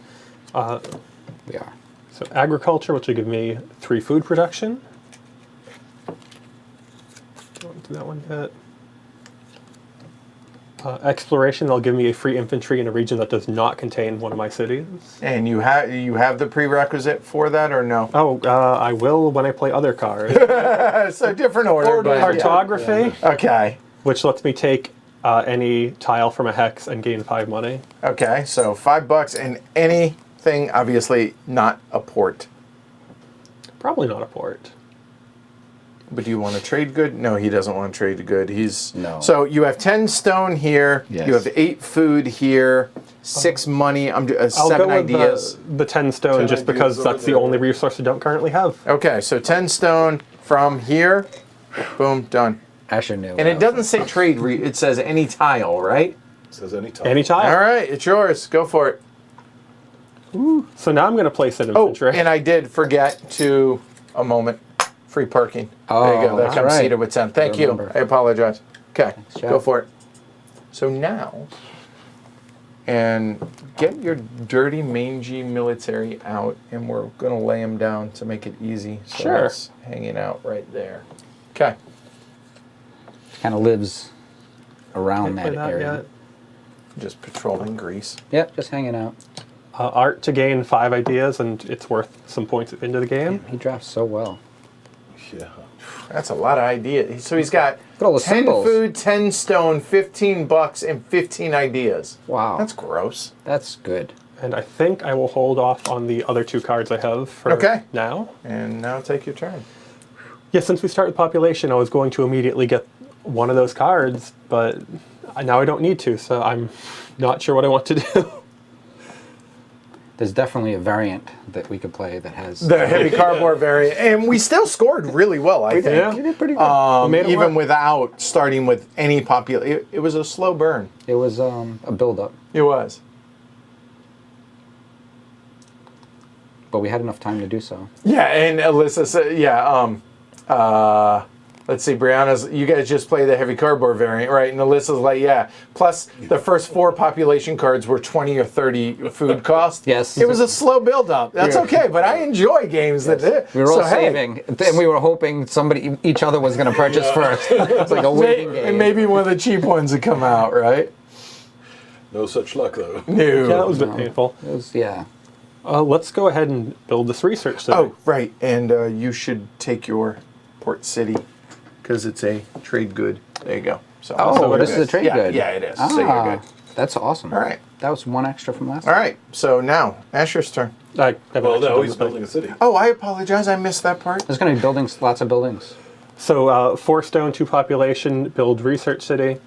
We are. So agriculture, which will give me 3 food production. Don't do that one yet. Exploration, they'll give me a free infantry in a region that does not contain one of my cities. And you have the prerequisite for that or no? Oh, I will when I play other cards. So different order. But Cartography, Okay. which lets me take any tile from a hex and gain 5 money. Okay. So $5 and anything, obviously not a port. Probably not a port. But do you want to trade good? No, he doesn't want to trade good. No. So you have 10 stone here. Yes. You have 8 food here. 6 money. I'm I'll 7 go with ideas. the 10 stone 10 just because ideas that's the over only there. resource I don't currently have. Okay, so 10 stone from here. Boom, done. Asher knew. And it doesn't say trade. It says any tile, right? It says any time. Any tile. All right, it's yours. Go for it. So now I'm going to place an Oh, infantry. and I did forget to a moment. Free parking. There you go. Oh, That that's comes right. seated with 10. Thank you. Remember. I apologize. Okay, job. go for it. So now, and get your dirty, mangy military out, and we're going to lay him down to make it easy. So Sure. it's hanging out right there. Okay. Kind of lives around Can't play that that area. yet. Just patrolling Greece. Yep, just hanging out. Art to gain 5 ideas, and it's worth some points at the end of the game. He drafts so well. Yeah. That's a lot of ideas. So he's got Look at all the 10 symbols. food, 10 stone, $15, and 15 ideas. Wow. That's gross. That's good. And I think I will hold off on the other 2 cards I have for Okay. now. And now take your turn. Yeah, since we start with population, I was going to immediately get one of those cards, but now I don't need to, so I'm not sure what I want to do. There's definitely a variant that we could play that has. The heavy cardboard variant. And we still scored really well, I think. Yeah. You did pretty good. Made it Even work. without starting with any population. It was a slow burn. It was a build-up, It was. but we had enough time to do so. Yeah, and Alyssa said, let's see, Brianna's, you guys just play the heavy cardboard variant, right? And Alyssa's like, yeah. Plus, the first 4 population cards were 20 or 30 food cost. Yes. It was a slow build-up. That's Yeah. okay, but I enjoy games that did. We were all So, hey, saving, and we were hoping each other was going to purchase first. It's like a waiting game. and maybe one of the cheap ones would come out, right? No such luck, though. No. Yeah, that was a bit painful. It was, yeah. Let's go ahead and build this research city. Oh, right. And you should take your port city because it's a trade good. There you go. So Oh, we're this is good. a trade yeah, good. Yeah, it is. Ah, So you're good. that's awesome. All right. That was 1 extra from last All right. So now, Asher's turn. I haven't Well, actually no, done he's the thing. building a city. Oh, I apologize. I missed that part. There's going to be buildings, lots of buildings. So 4 stone, 2 population, build research city.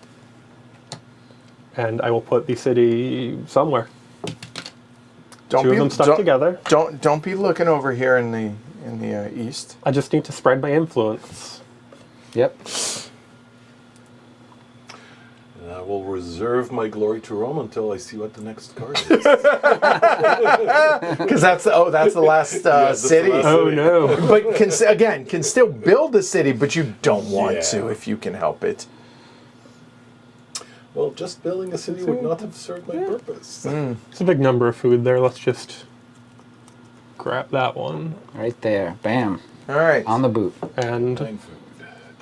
And I will put the city somewhere. Don't Two of them stuck together. Don't be looking over here in the east. I just need to spread my influence. Yep. And I will reserve my glory to Rome until I see what the next card is. Because that's the last that's the city. last Oh city. no. But can still build the city, but you don't want to if you can help it. Well, just building a city would not have served my purpose. It's a big number of food there. Let's just grab that one. Right there. Bam. All right. On the boot. And 9 food.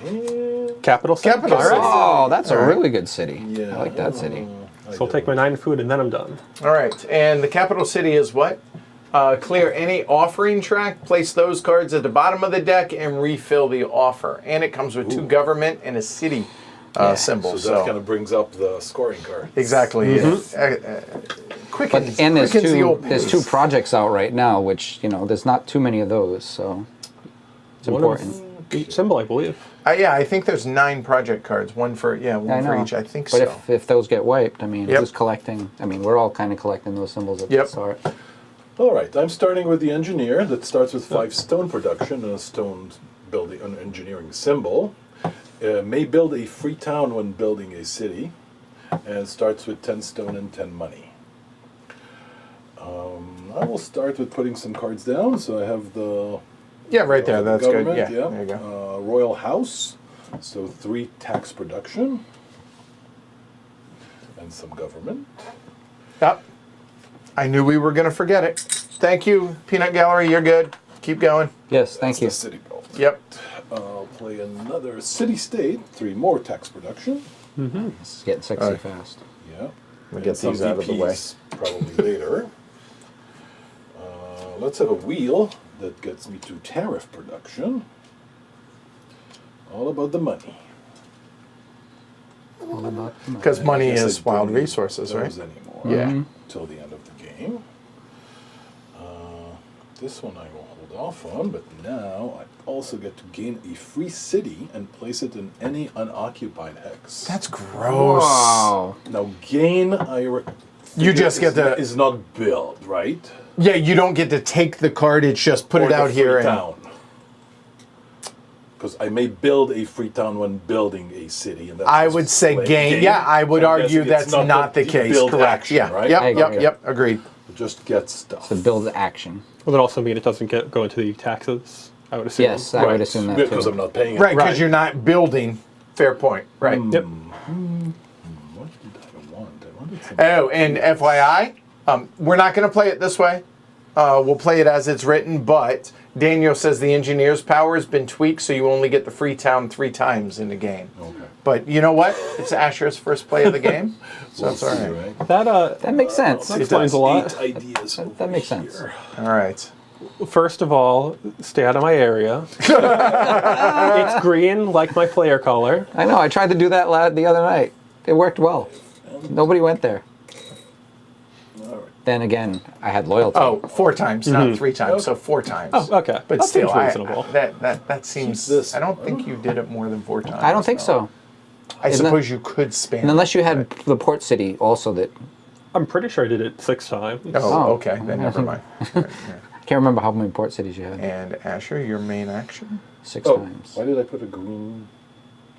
And capital city. Capital All right. city. Oh, that's a All right. really good city. yeah, I like that city. So I'll take my 9 food and then I'm done. All right. And the capital city is what? Clear any offering track, place those cards at the bottom of the deck, and refill the offer. And it comes with 2 government and a city symbols. So that kind of brings up the scoring card. Exactly. But and there's quickens the two old there's 2 projects out right now, which there's not too many of those, so it's One important. of each symbol, I believe. Yeah, I think there's 9 project cards. One for one for each. I think but so. if those get wiped, I mean, Yep. who's collecting? I mean, we're all kind of collecting those symbols at Yep. the start. All right, I'm starting with the engineer that starts with 5 stone production and a stone building, an engineering symbol. May build a free town when building a city, and starts with 10 stone and 10 money. I will start with putting some cards down. So I have the right there. That's good. government, Yeah, there you go. Royal House, so 3 tax production, and some government. Yep. I knew we were going to forget it. Thank you, Peanut Gallery. You're good. Keep going. Yes, thank That's you. the city build. Yep. I'll play another city-state, 3 more tax production. This is getting sexy fast. Yeah. Let me get some these out of the way. VPs probably later. Let's have a wheel that gets me to tariff production. All about the money. All about the money. Because And money I guess is I don't wild need resources, right? those anymore. Yeah. Till the end of the game. This one I will hold off on, but now I also get to gain a free city and place it in any unoccupied hex. That's gross. Wow. Now gain, You just get to. is not build, right? Yeah, you don't get to take the card. It's just put Or it the out here. free And, town. Because I may build a free town when building a city, and that's I just would say like gain. Yeah, I would I'm argue guessing it's that's not the case. build Correct. action, Yeah. right? Yep. I Yep. agree. Yep. Agreed. It just gets stuff. The build action. Would it also mean it doesn't go into the taxes? I would assume. Yes, I would assume that Because too. I'm not paying it. Right, because you're not building. Fair point. Right. Yep. What did I want? I wanted some. Oh, and FYI, we're not going to play it this way. We'll play it as it's written, but Daniel says the engineer's power has been tweaked, so you only get the free town 3 times in the game. Okay. But you know what? It's Asher's first play of the game, so We'll that's all see, right. That makes sense. that explains a lot. 8 ideas That over makes sense. here. All right. First of all, stay out of my area. It's green, like my player color. I know. I tried to do that the other night. It worked well. Nobody went there. All right. Then again, I had loyalty. Oh, 4 times, not 3 times, so 4 times. Oh, okay. But That still, seems reasonable. that seems. Keep this. I don't think you did it more than 4 times. I don't think no. so. I Isn't suppose you could span. And unless you had but- the port city also that. I'm pretty sure I did it 6 times. Oh, okay. Then never mind. Right, I can't remember how many port cities you had. yeah. And Asher, your main action. 6 Oh, times. why did I put a green?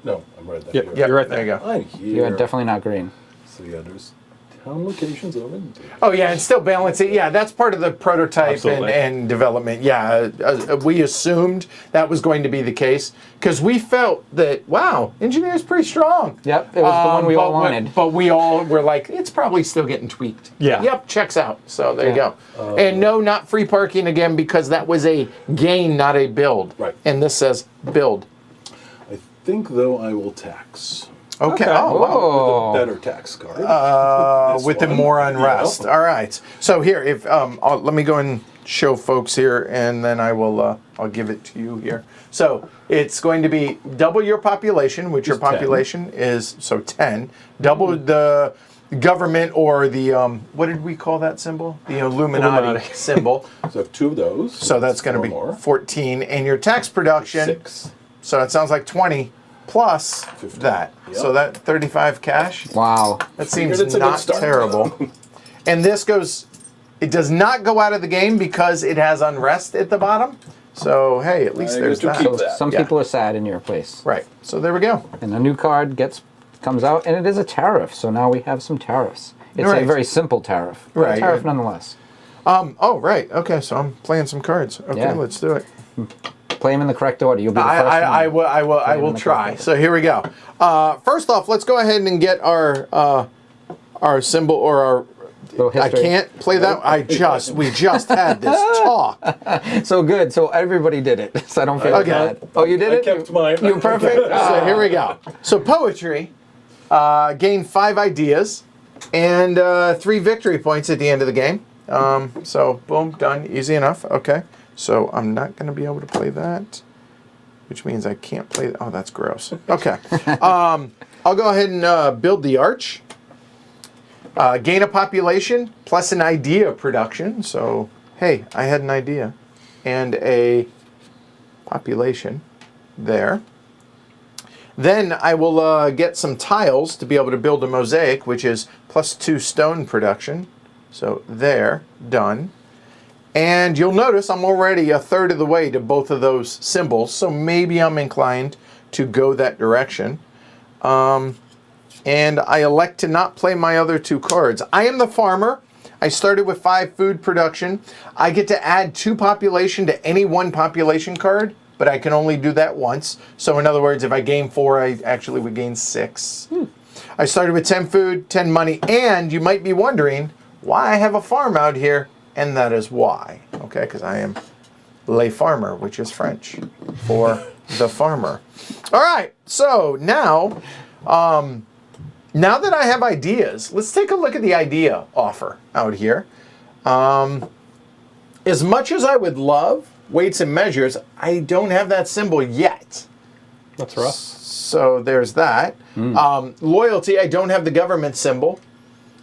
No, I'm right there. Yep. Here. Yep, You're right there you go. I'm here. You are definitely not green. So yeah, there's town locations over. Oh yeah, and still balance it. Yeah, that's part of the prototype and, Absolutely. and development. Yeah, we assumed that was going to be the case because we felt that engineer's pretty strong. Yep, it was the one we all but wanted. But we all were like, it's probably still getting tweaked. Yeah. Yep, checks out. So there Yeah. you go. And no, not free parking again because that was a gain, not a build. Right. And this says build. I think though I will tax. Okay. Okay. Oh, wow. Oh. With a better tax card. This With the one. more unrest. Yeah. All right. So here, if let me go and show folks here, and then I will I'll give it to you here. So it's going to be double your population, which your Is 10. population is 10. Double the government or the what did we call that symbol? The Illuminati, Illuminati. symbol. So I have 2 of those. So that's going to be 4 more. 14, and your tax production. 6. So it sounds like 20 plus 15. that. Yep. So that 35 cash. Wow. That Figured seems it's a good not start. terrible. And this goes It does not go out of the game because it has unrest at the bottom. So, hey, at least I there's get to that. keep So that. some Yeah. people are sad in your place. Right. So there we go. And a new card comes out, and it is a tariff. So now we have some tariffs. It's Right. a very simple tariff, but Right. a tariff nonetheless. Oh, right. Okay, so I'm playing some cards. Okay, Yeah. let's do it. Play them in the correct order. You'll be the first one. I will in the try. correct So here we go. First off, let's go ahead and get our symbol or our. Little I history. can't play that. We just had this talk. So good. So everybody did it. So I don't feel Okay. bad. Oh, you did I it? kept mine. You're perfect. So here we go. So poetry gained 5 ideas and 3 victory points at the end of the game. So boom, done, easy enough. Okay. So I'm not going to be able to play that, which means I can't play. Oh, that's gross. Okay. I'll go ahead and build the arch. Gain a population plus an idea production. So, hey, I had an idea and a population there. Then I will get some tiles to be able to build a mosaic, which is plus 2 stone production. So there, done. And you'll notice I'm already a third of the way to both of those symbols, so maybe I'm inclined to go that direction. And I elect to not play my other 2 cards. I am the farmer. I started with 5 food production. I get to add 2 population to any 1 population card, but I can only do that once. So in other words, if I gain 4, I actually would gain 6. I started with 10 food, 10 money, and you might be wondering why I have a farm out here, and that is why. Okay, because I am le farmer, which is French for the farmer. All right, so now that I have ideas, let's take a look at the idea offer out here. As much as I would love weights and measures, I don't have that symbol yet. That's rough. So there's that. Loyalty, I don't have the government symbol.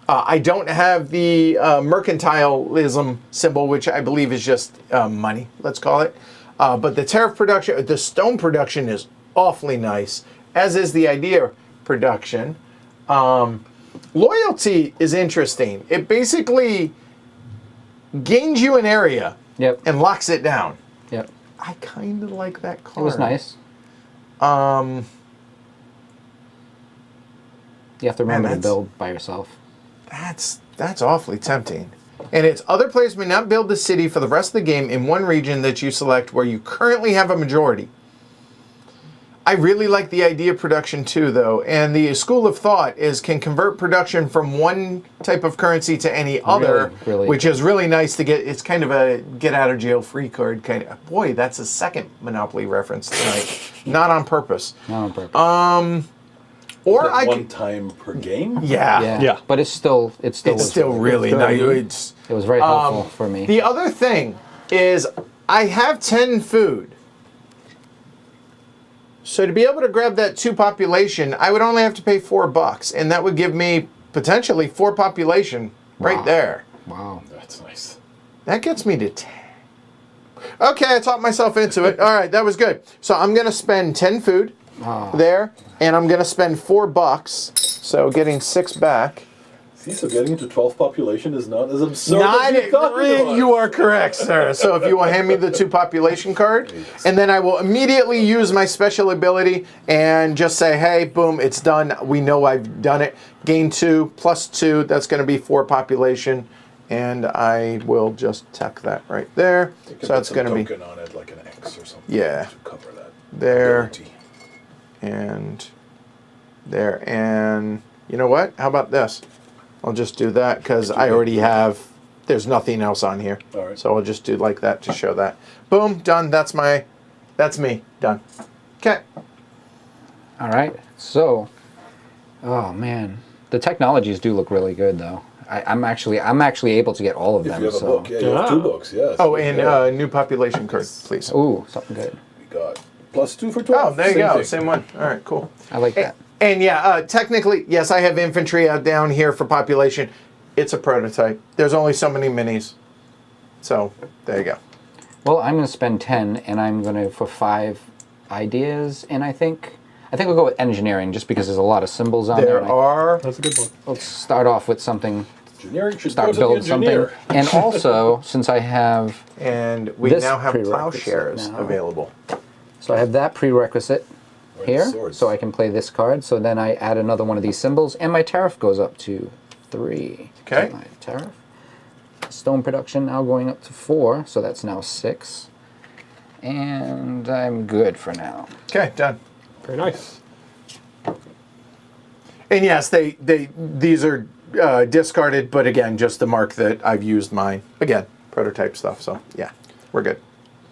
I don't have the mercantilism symbol, which I believe is just money, let's call it. But the tariff production, the stone production is awfully nice, as is the idea production. Loyalty is interesting. It basically gains you an area Yep. and locks it down. Yep. I kind of like that card. It was nice. You have to remember to that's- build by yourself. That's awfully tempting. And it's other players may not build the city for the rest of the game in one region that you select where you currently have a majority. I really like the idea of production too, though. And the school of thought is can convert production from one type of currency to any other, really. which is really nice to get. It's kind of a get out of jail free card kind of. Boy, that's a second Monopoly reference tonight. Not on purpose. Not on purpose. Or I One could. time per game? Yeah. Yeah. But it's still It's still really nice. It was very helpful for me. The other thing is I have 10 food. So to be able to grab that 2 population, I would only have to pay $4, and that would give me potentially 4 population right Wow. there. Wow. That's nice. That gets me to 10. Okay, I talked myself into it. All right, that was good. So I'm going to spend 10 food there, and I'm going to spend $4. So getting 6 back. See, so getting into 12 population is not as absurd Not as you thought it was. you are correct, sir. So if you will hand me the 2 population card, and then I will immediately use my special ability and just say, hey, boom, it's done. We know I've done it. Gain 2 plus 2. That's going to be 4 population, and I will just tuck that right there. You can So put that's some going to be token on it, like an X or something. Yeah. To cover that. there ability. and there. And you know what? How about this? I'll just do that because I already have, there's nothing else on here. All right. So I'll just do like that to show that. Boom, done. That's me, done. Okay. All right. So, oh man, the technologies do look really good though. I'm actually able to get all of If them. you have a so. book, yeah, you have 2 books, yes. Oh, and Yeah. new population card, please. Ooh, something good. We got plus 2 for 12. Oh, there you Same go. thing. Same one. All right, cool. I like that. And yeah, technically, yes, I have infantry out down here for population. It's a prototype. There's only so many minis. So there you go. Well, I'm going to spend 10, and I'm going to for 5 ideas, and I think we'll go with engineering just because there's a lot of symbols on there. There and are. That's a good one. let's start off with something Engineering should start go to the building something. engineer. And also, since I have, And we This now have prerequisite plowshares now. available. so I have that prerequisite Or the here, swords. so I can play this card. So then I add another one of these symbols, and my tariff goes up to 3. Okay. So my tariff. Stone production now going up to 4, so that's now 6. And I'm good for now. Okay, done. Very nice. And yes, these are discarded, but again, just the mark that I've used mine. Again, prototype stuff, so yeah, we're good.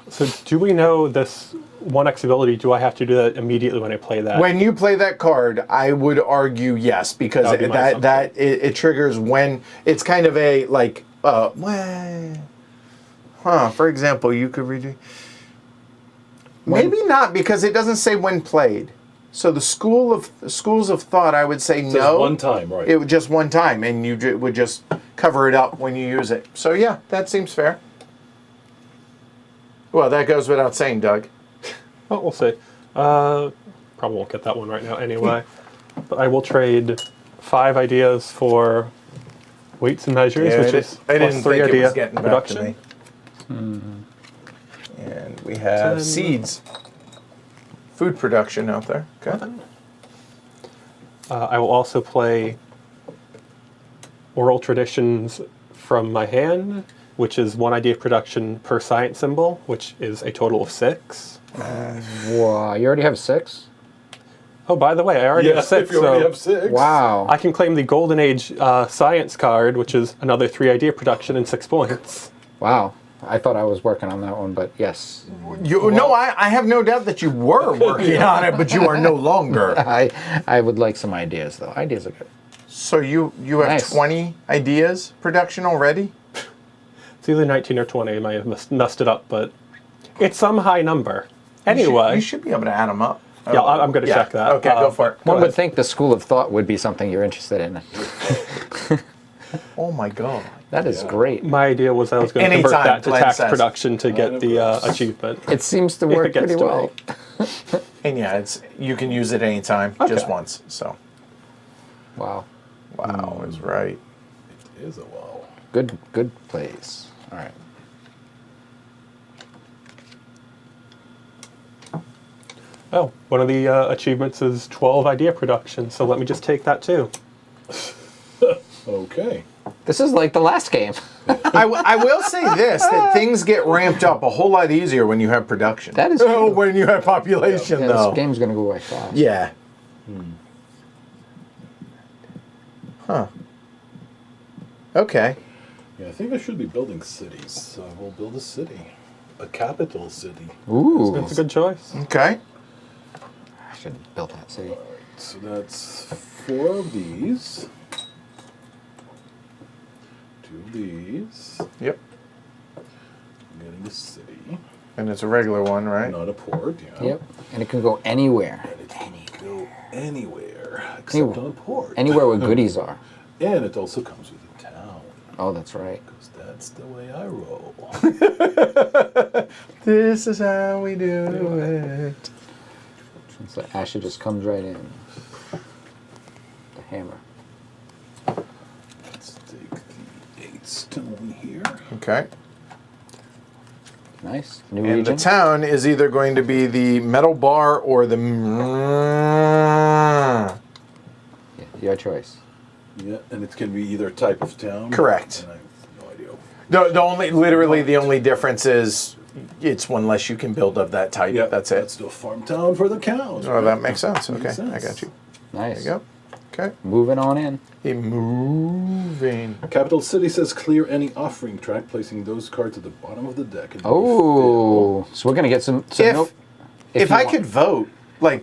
So do we know this 1x ability? Do I have to do that immediately when I play that? When you play that card, I would argue yes, because That would be my it triggers when it's kind of a like for example, you could redo. Maybe not, because it doesn't say when played. So the schools of thought, I would say Just no. one time, right? It would just one time, and you would just cover it up when you use it. So yeah, that seems fair. Well, that goes without saying, Doug. Oh, we'll see. Probably won't get that one right now anyway. But I will trade 5 ideas for weights and measures, which is I plus didn't 3 think it idea was getting back to production. me. And we have 10. seeds. Food production out there. Okay. I will also play oral traditions from my hand, which is 1 idea of production per science symbol, which is a total of 6. Wow, you already have 6? Oh, by the way, I already have 6, if you already so have 6. Wow. I can claim the Golden Age science card, which is another 3 idea production and 6 points. Wow. I thought I was working on that one, but yes. No, I have no doubt that you were working on it, but you are no longer. I would like some ideas, though. Ideas are good. So you have Nice. 20 ideas production already? It's either 19 or 20. I might have messed it up, but it's some high number. Anyway, You should be able to add them up. yeah, I'm going to check that. Okay, go for it. Go One would ahead. think the school of thought would be something you're interested in. Oh my God. That is great. My idea was I was going to convert Anytime, that to Glenn tax says. production to get the achievement. It seems to If work it gets pretty to well. me. And yeah, you can use it anytime, just Okay. once. So Wow. wow is right. It is a wow. Good plays. All right. Oh, one of the achievements is 12 idea production, so let me just take that too. Okay. This is like the last game. I will say this, that things get ramped up a whole lot easier when you have production. That is Oh, true. when you have population, Yeah, though. this game's going to go by fast. Yeah. Huh. Okay. Yeah, I think I should be building cities. So we'll build a city. A capital city. Ooh. That's a good choice. Okay. I should build that city. So that's 4 of these. 2 of these. Yep. I'm getting a city. And it's a regular one, right? Not a port, yeah. Yep. And it can go anywhere. And it can go anywhere except on port. Anywhere where goodies are. And it also comes with a town. Oh, that's right. Because that's the way I roll. This is how we do it. So Asher just comes right in. The hammer. Let's take the 8 stone here. Okay. Nice. New And region. the town is either going to be the metal bar or the... Yeah, your choice. Yeah, and it can be either type of town. Correct. And I have no idea. The only difference is it's one less you can build of that type. Yeah, That's it. Let's do a farm town for the cows. Oh, that makes sense. Okay, Makes sense. I got you. Nice. There you go. Okay. Moving on in. Moving. Capital City says clear any offering track, placing those cards at the bottom of the deck. And Oh, so we're gonna get some. If you I want. could vote, I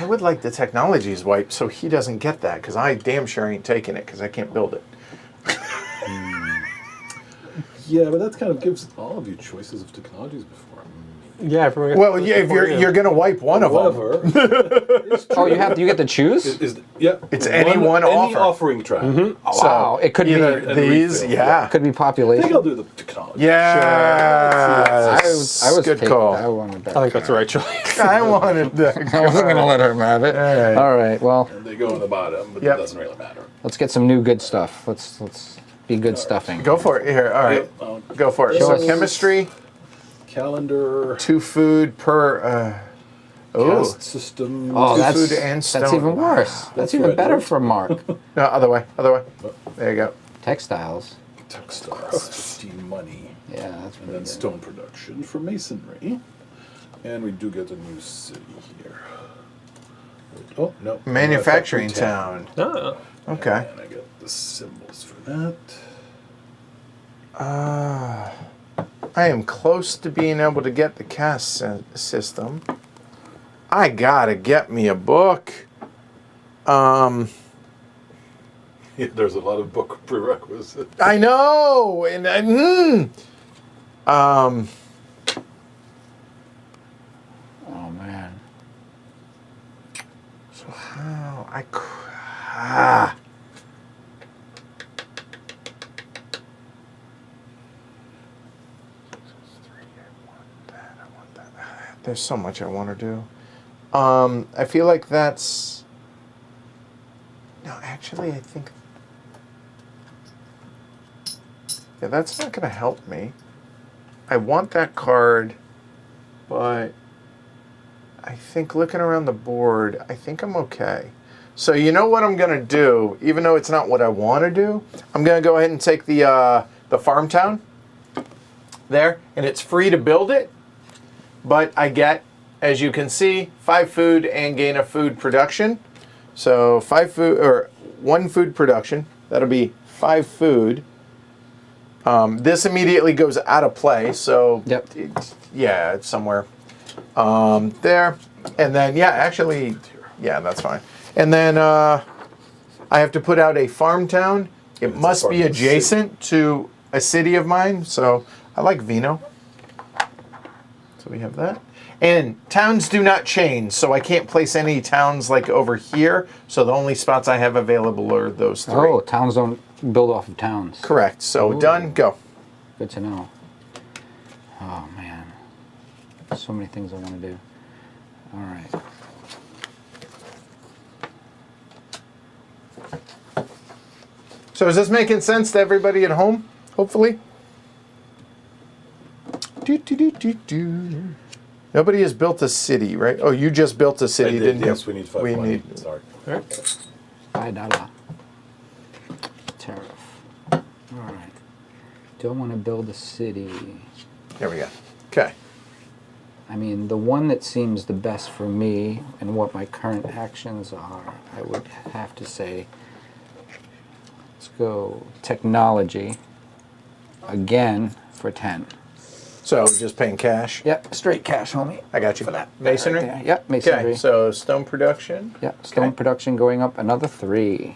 would like the technologies wiped so he doesn't get that, because I damn sure ain't taking it because I can't build it. Yeah, but that kind of gives all of you choices of technologies before. Yeah, everyone. Well, yeah, if you're gonna wipe one of them, However, it's Oh, true. you get to choose. Yeah, It's any one any offer. offering track. Oh, wow, it could either be. And these, refill, yeah, Could be I think population. I'll do the technology. yeah. I was good taking- call. I wanted that. I think that's the right choice. I wanted that. I wasn't gonna let her have it. All right. All right. Well, And they go on the bottom, but Yep. it doesn't really matter. Let's get some new good stuff. Let's be good stuffing. Go for it. Here, all right. Go for it. Show So us. chemistry, Calendar, 2 food per. cast system. Oh, Two that's food and stone. that's even worse. That's even right, better right. for Mark. No, other way. There you go. Textiles. Textiles, 15 money. Yeah, that's And pretty then good. stone production for masonry. And we do get a new city here. Oh, no. Manufacturing Factory town. Ah, Okay. And I get the symbols for that. I am close to being able to get the caste system. I gotta get me a book. Yeah, there's a lot of book prerequisites. I know, and Oh man. So how There's so much I want to do. I feel like that's. No, actually, I think. Yeah, that's not going to help me. I want that card, but I think looking around the board, I think I'm okay. So you know what I'm going to do, even though it's not what I want to do, I'm going to go ahead and take the farm town there, and it's free to build it, but I get, as you can see, 5 food and gain a food production. So 5 food, or 1 food production, that'll be 5 food. This immediately goes out of play, so Yep. yeah, it's somewhere there. And then, yeah, actually, yeah, that's fine. And then I have to put out a farm town. It It's a must be farming adjacent to a city of mine, so I like Vino. So we have that. And towns do not change, so I can't place any towns like over here. So the only spots I have available are those 3. Oh, towns don't build off of towns. Correct. So done, go. Good to know. Oh man. So many things I want to do. All right. So is this making sense to everybody at home? Hopefully. Nobody has built a city, right? Oh, you just built a city, didn't you? Yes, we need 5 We money. need. Sorry. $5 tariff. All right. Do I want to build a city? There we go. Okay. I mean, the one that seems the best for me and what my current actions are, I would have to say, let's go technology again for 10. So just paying cash. Yep, straight cash, homie. I got you. For that. Masonry. Right there. Yep, masonry. Okay. So stone production. Yep, stone Okay. production going up another 3.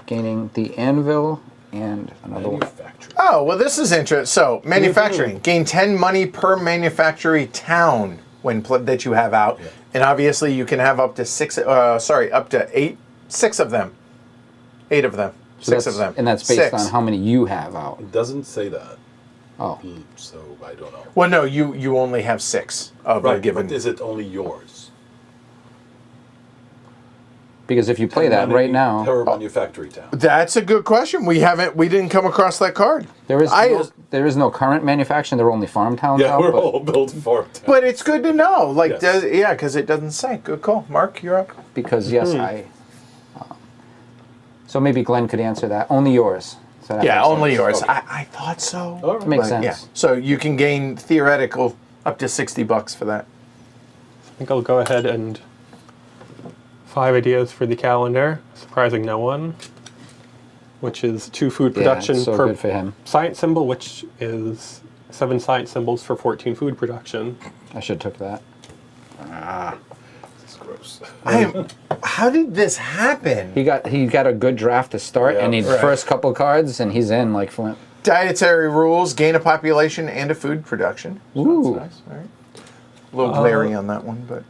Gaining the anvil and another one. Manufacturing. Oh well, this is interesting. So manufacturing, gain 10 money per manufacturing town when that you have out, and obviously you can have up to 6. Up to 8, 6 of them, 8 of them, So 6 that's- of them, And that's based 6. on how many you have out. It doesn't say that, Oh, so I don't know. Well, no, you only have 6 of a Right, given. but is it only yours? because if you play that right now, Per manufacturing town. That's a good question. We didn't come across that card. there is I- no, there is no current manufacturing. There are only farm towns Yeah, out. we're but all built farm town. But it's good to know. Like, Yes. yeah, because it doesn't say. Good call, Mark. You're up. because yes, so maybe Glenn could answer that. Only yours. So that Yeah, makes only sense. yours. Okay. I thought so. All right. Makes But, sense. yeah. So you can gain theoretical up to $60 for that. I think I'll go ahead and 5 ideas for the calendar, surprising no one, which is 2 food Yeah, production it's so per good for him. science symbol, which is 7 science symbols for 14 food production. I should have took that. It's gross. How did this happen? He got a good draft to start, Yeah. and he Right. first couple cards, and he's in like Flint. Dietary rules, gain a population and a food production. So Ooh. that's nice. All right. A little glary on that one, but.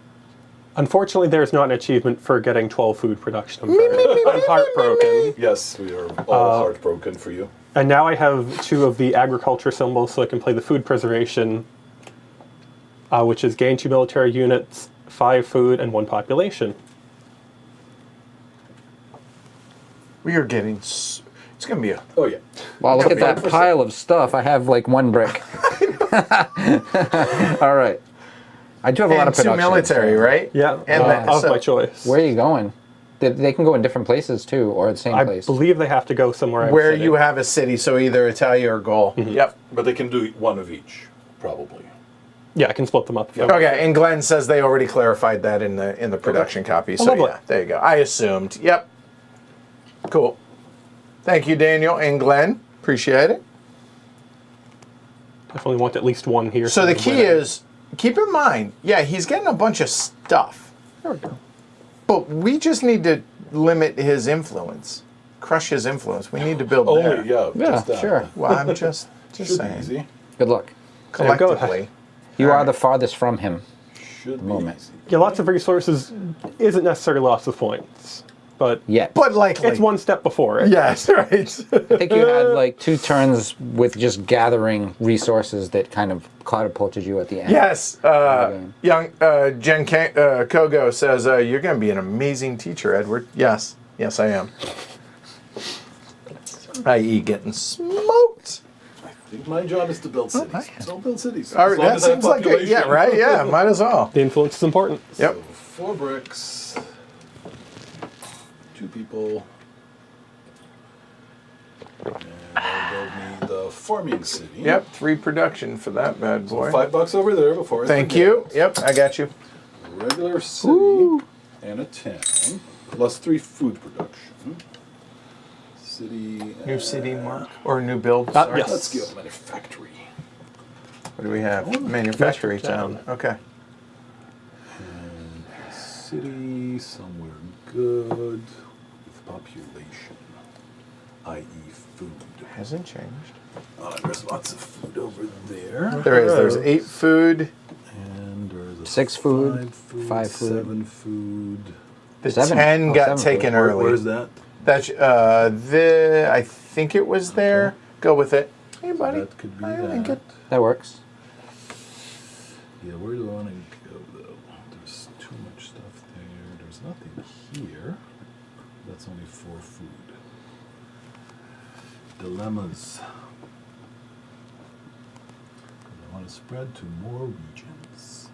Unfortunately, there's not an achievement for getting 12 food production. I'm heartbroken. Yes, we are all heartbroken for you. And now I have 2 of the agriculture symbols, so I can play the food preservation, which is gain 2 military units, 5 food, and 1 population. We are getting. It's gonna be a. Oh yeah. Wow, look at that 100%. pile of stuff. I have like 1 brick. All right. I do have a lot And of 2 production. military, right? Yeah, And of my choice. Where are you going? They can go in different places too, or the same I place. believe they have to go somewhere. where outside. you have a city, so either Italia or Gaul. Yep. But they can do one of each, probably. Yeah, I can split them up. Okay, and Glenn says they already clarified that in the production copy. So lovely. yeah, there you go. I assumed. Yep. Cool. Thank you, Daniel and Glenn. Appreciate it. Definitely want at least one here. So the somewhere key where- is, keep in mind, yeah, he's getting a bunch of stuff, There we go. but we just need to limit his influence, crush his influence. We need to build there. Only, yeah. Yeah, just that. sure. Well, I'm just Should saying. be easy. Good luck. Yeah, go ahead. Collectively. You All are right. the farthest from him. Should be moment. easy. Yeah, lots of resources isn't necessarily lots of points, but Yet. But likely. it's one step before it. Yes, right. I think you had like 2 turns with just gathering resources that kind of catapulted you at the end. Yes, Okay. young Jen Kogo says you're going to be an amazing teacher, Edward. Yes, yes, I am. I.e., getting smoked. I think my job is to build cities. man. So I'll build cities. All right, As long that as I have seems like it. Yeah, population. right. Yeah, might as well. The influence is important. Yep. So 4 bricks. 2 people. And I'll build me the farming city. Yep, 3 production for that bad boy. $5 over there before I Thank forget. you. Yep, I got you. Regular city and a town, plus 3 food production. City. New city, Mark, or new build. Uh, Sorry. yes. Let's go manufactory. What do we have? Manufactory town. Okay. And city somewhere good with population, i.e. food. Hasn't changed. There's lots of food over there. There is. There's 8 food. And there's a 6 food, 5 food. 7 food. The 7. 10 Oh, got 7 taken food. early. Where's that? That's I think it was there. Go with it. Hey, buddy. That could be I that. think it. That works. Yeah, where do I want to go though? There's too much stuff there. There's nothing here. That's only 4 food. Dilemmas. I want to spread to more regions.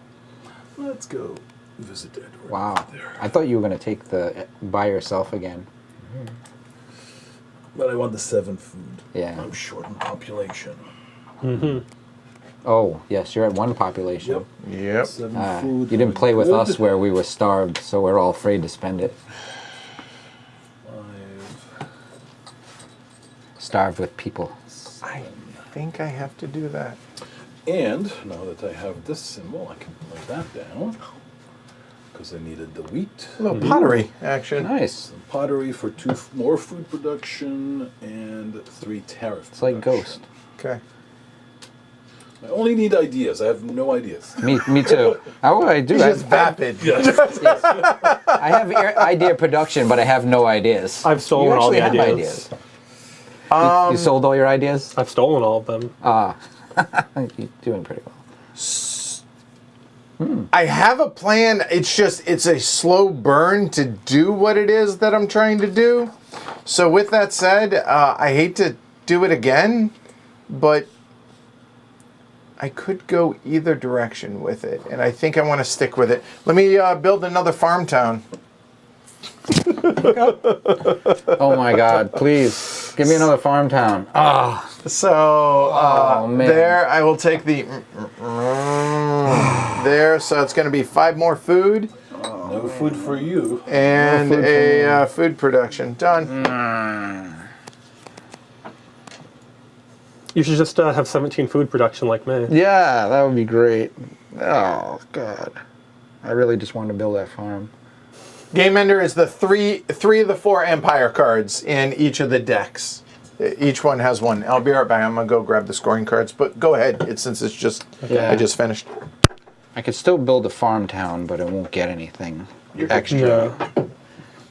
Let's go visit Edward. Wow. There. I thought you were going to take the by yourself again. But I want the 7 food. Yeah. I'm short on population. Oh, yes, you're at 1 population. Yep. 7 food. You didn't play with good. us where we were starved, so we're all afraid to spend it. 5. Starved with people. I think I have to do that. And now that I have this symbol, I can lay that down. Because I needed the wheat. A little pottery action. Nice. Some pottery for 2 more food production and 3 tariff. It's like production. Ghost. Okay. I only need ideas. I have no ideas. Me too. How would I do He's that? just vapid. I have idea production, but I have no ideas. I've stolen You all the actually have ideas. You sold all your ideas? I've stolen all of them. You're doing pretty well. I have a plan. It's a slow burn to do what it is that I'm trying to do. So with that said, I hate to do it again, but I could go either direction with it, and I think I want to stick with it. Let me build another farm town. Oh my God! Please give me another farm town. So Oh, man. there, I will take the there. So it's going to be 5 more food No food for you. and No food for a food production done. You should just have 17 food production like me. Yeah, that would be great. Oh God, I really just wanted to build that farm. Game Ender is the three of the 4 Empire cards in each of the decks. Each one has 1. I'll be right back. I'm gonna go grab the scoring cards, but go ahead. Since it's just Yeah. I just finished. I could still build a farm town, but it won't get anything You're extra. No.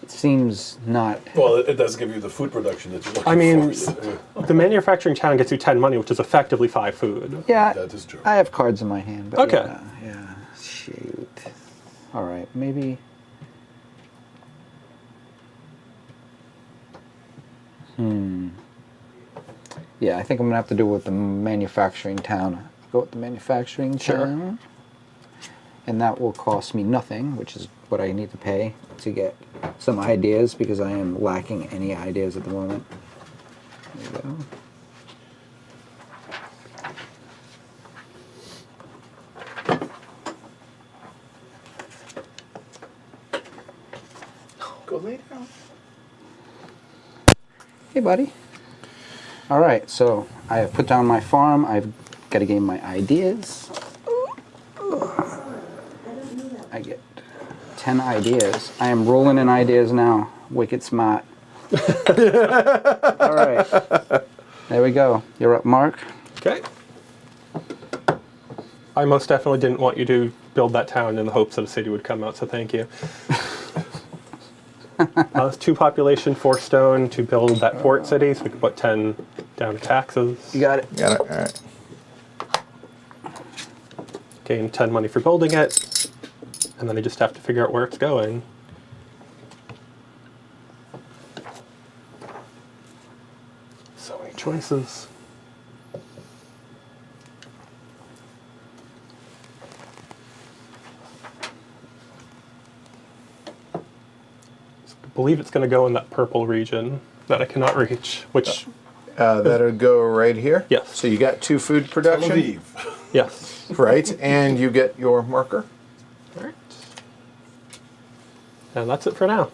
It seems not. Well, it does give you the food production that you're looking I mean, for. the manufacturing town gets you 10 money, which is effectively 5 food. Yeah, That is true. I have cards in my hand. But Okay. Yeah. Shoot. All right, maybe. Yeah, I think I'm gonna have to do it with the manufacturing town. Go with the manufacturing town. And that will cost me nothing, which is what I need to pay to get some ideas because I am lacking any ideas at the moment. There you go. Go lay down. Hey, buddy. All right, so I have put down my farm. I've got to gain my ideas. I get 10 ideas. I am rolling in ideas now. Wicked smart. All right. There we go. You're up, Mark. Okay. I most definitely didn't want you to build that town in the hopes that a city would come out, so thank you. It's 2 population, 4 stone to build that port city, so we can put 10 down to taxes. You got it. Got it. All right. Gain 10 money for building it, and then I just have to figure out where it's going. So many choices. I believe it's going to go in that purple region that I cannot reach, which, That'll go right here. Yes. So you got 2 food Tel production, Aviv. yes. right? And you get your marker. All right. And that's it for now.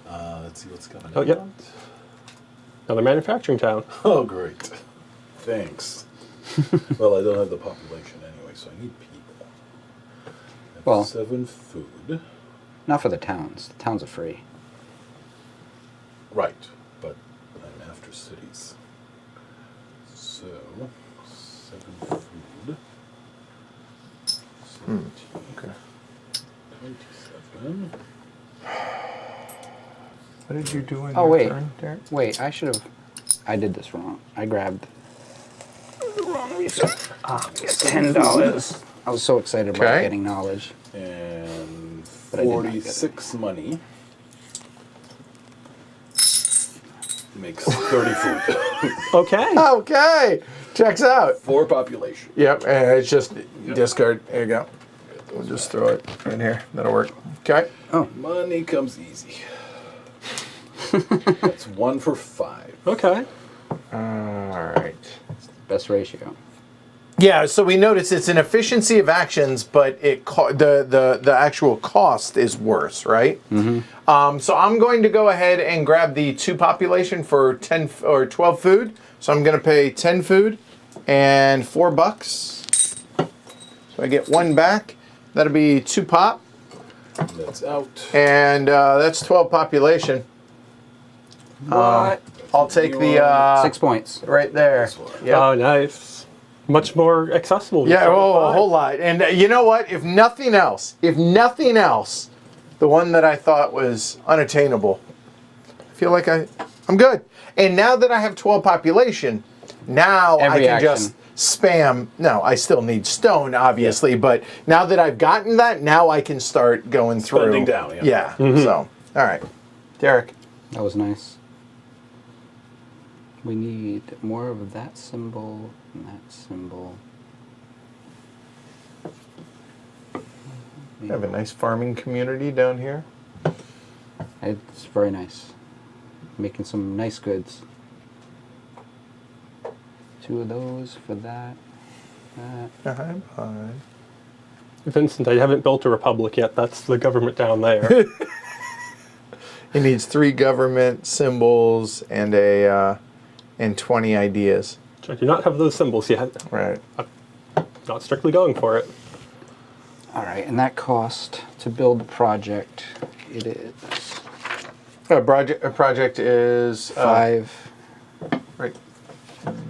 Let's see what's coming Oh, out. yep. Another manufacturing town. Oh, great. Thanks. Well, I don't have the population anyway, so I need people. I have Well- 7 food. Not for the towns. The towns are free. Right, but I'm after cities. So, 7 food. 17. Okay. 27. What did you do in Oh, your wait. turn, Derek? Wait, I should have. I did this wrong. I grabbed the wrong resource. $10. I was so excited about Okay. getting knowledge. And But I did not get it. 46 money. Makes 30 food. Okay. Okay. Checks out. 4 population. Yep. And it's just discard. There you go. We'll just throw it in here. That'll work. Okay. Money comes easy. That's 1 for 5. Okay. All right. Best ratio. Yeah, so we notice it's an efficiency of actions, but the actual cost is worse, right? Mm-hmm. So I'm going to go ahead and grab the 2 population for 10 or 12 food. So I'm going to pay 10 food and $4. So I get 1 back. That'll be 2 pop, That's out. and that's 12 population. What? I'll take the 6 points. right there. This one. Yep. Oh, nice. Much more accessible. to Yeah, start with oh, a 5. whole lot. And you know what? If nothing else, the one that I thought was unattainable, I feel like I'm good. And now that I have 12 population, now Every I can action. just spam. No, I still need stone, obviously, but now that I've gotten that, now I can start going through. Spending down, yeah. So, all right. Derek. That was nice. We need more of that symbol and that symbol. We have a nice farming community down here. It's very nice. Making some nice goods. 2 of those for that. That. Bye. Vincent, I haven't built a republic yet. That's the government down there. He needs 3 government symbols and and 20 ideas. I do not have those symbols yet. Right. Not strictly going for it. All right, and that cost to build the project, it is A project is 5. right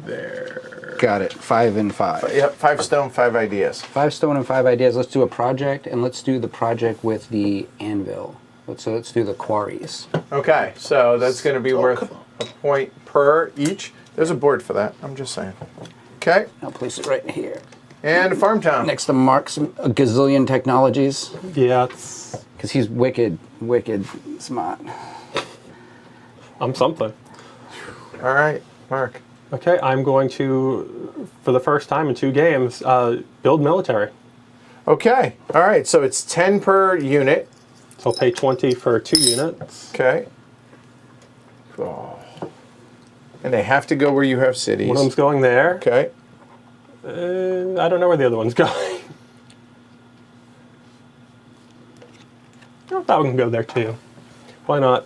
there. Got it. 5 and 5. Yep, 5 stone, 5 ideas. 5 stone and 5 ideas. Let's do a project, and let's do the project with the anvil. Let's do the quarries. Okay, so that's going to be Oh, worth come on. a point per each. There's a board for that. I'm just saying. Okay, I'll place it right here. and Farm Town. Next to Mark's a gazillion technologies, Yeah, it's because he's wicked, wicked smart. I'm something. All right, Mark. Okay, I'm going to, for the first time in 2 games, build military. Okay. All right. So it's 10 per unit. So I'll pay 20 for 2 units. Okay. Oh. And they have to go where you have cities. One of them's going there. Okay. I don't know where the other one's going. Oh, that one can go there too. Why not?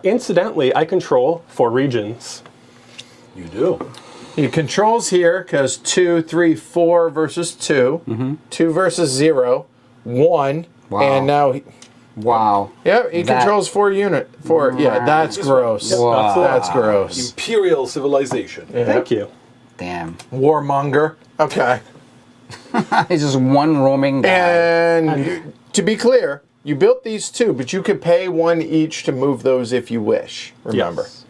Incidentally, I control 4 regions. You do. He controls here because 2, 3, 4 versus 2. 2 versus 0. 1. Wow. And now, Wow. yeah, he That- controls 4 unit. 4. Yeah, that's gross. Wow. That's gross. Imperial civilization. Thank you. Damn. Warmonger. Okay. He's just one roaming guy. And to be clear, you built these 2, but you could pay 1 each to move those if you wish. Remember. Yes.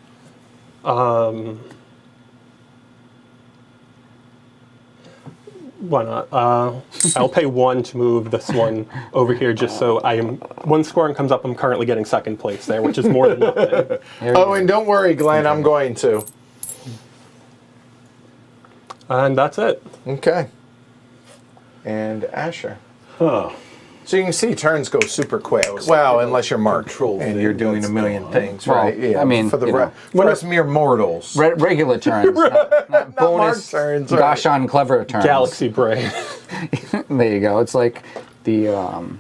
Why not? I'll pay 1 to move this one over here, just so I am. 1 scoring comes up. I'm currently getting 2nd place there, which is more than nothing. There you Oh, go. and don't worry, Glenn, I'm going to. And that's it. Okay. And Asher. Huh. So you can see turns go super quick. Well, unless you're Mark Control and thing, you're doing a that's million not- things, Well, right? Yeah. I mean, for the you know. for us mere mortals. Regular turns, not bonus turns, right. gosh on clever turns. Galaxy brain. There you go. It's like the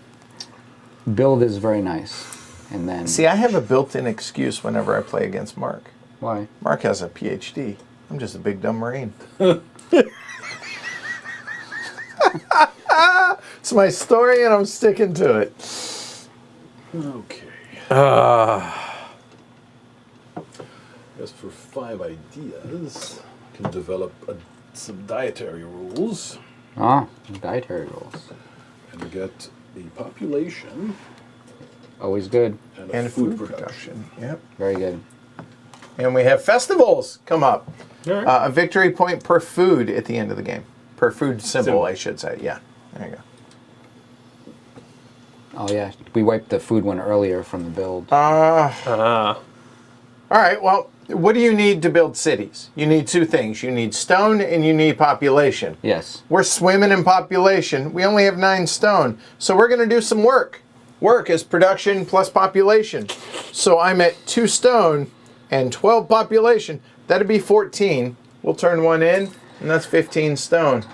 build is very nice. And then... See, I have a built-in excuse whenever I play against Mark. Why? Mark has a PhD. I'm just a big dumb Marine. It's my story, and I'm sticking to it. Okay. As for 5 ideas, can develop some dietary rules Ah, dietary rules. and get the population Always good. And food production. Yep. Very good. And we have festivals come up. All right. A victory point per food at the end of the game. Per food symbol, Symbol. I should say. Yeah. There you go. Oh yeah, we wiped the food one earlier from the build. All right. Well, what do you need to build cities? You need 2 things. You need stone and you need population. Yes. We're swimming in population. We only have 9 stone. So we're going to do some work. Work is production plus population. So I'm at 2 stone and 12 population. That'd be 14. We'll turn 1 in, and that's 15 stone.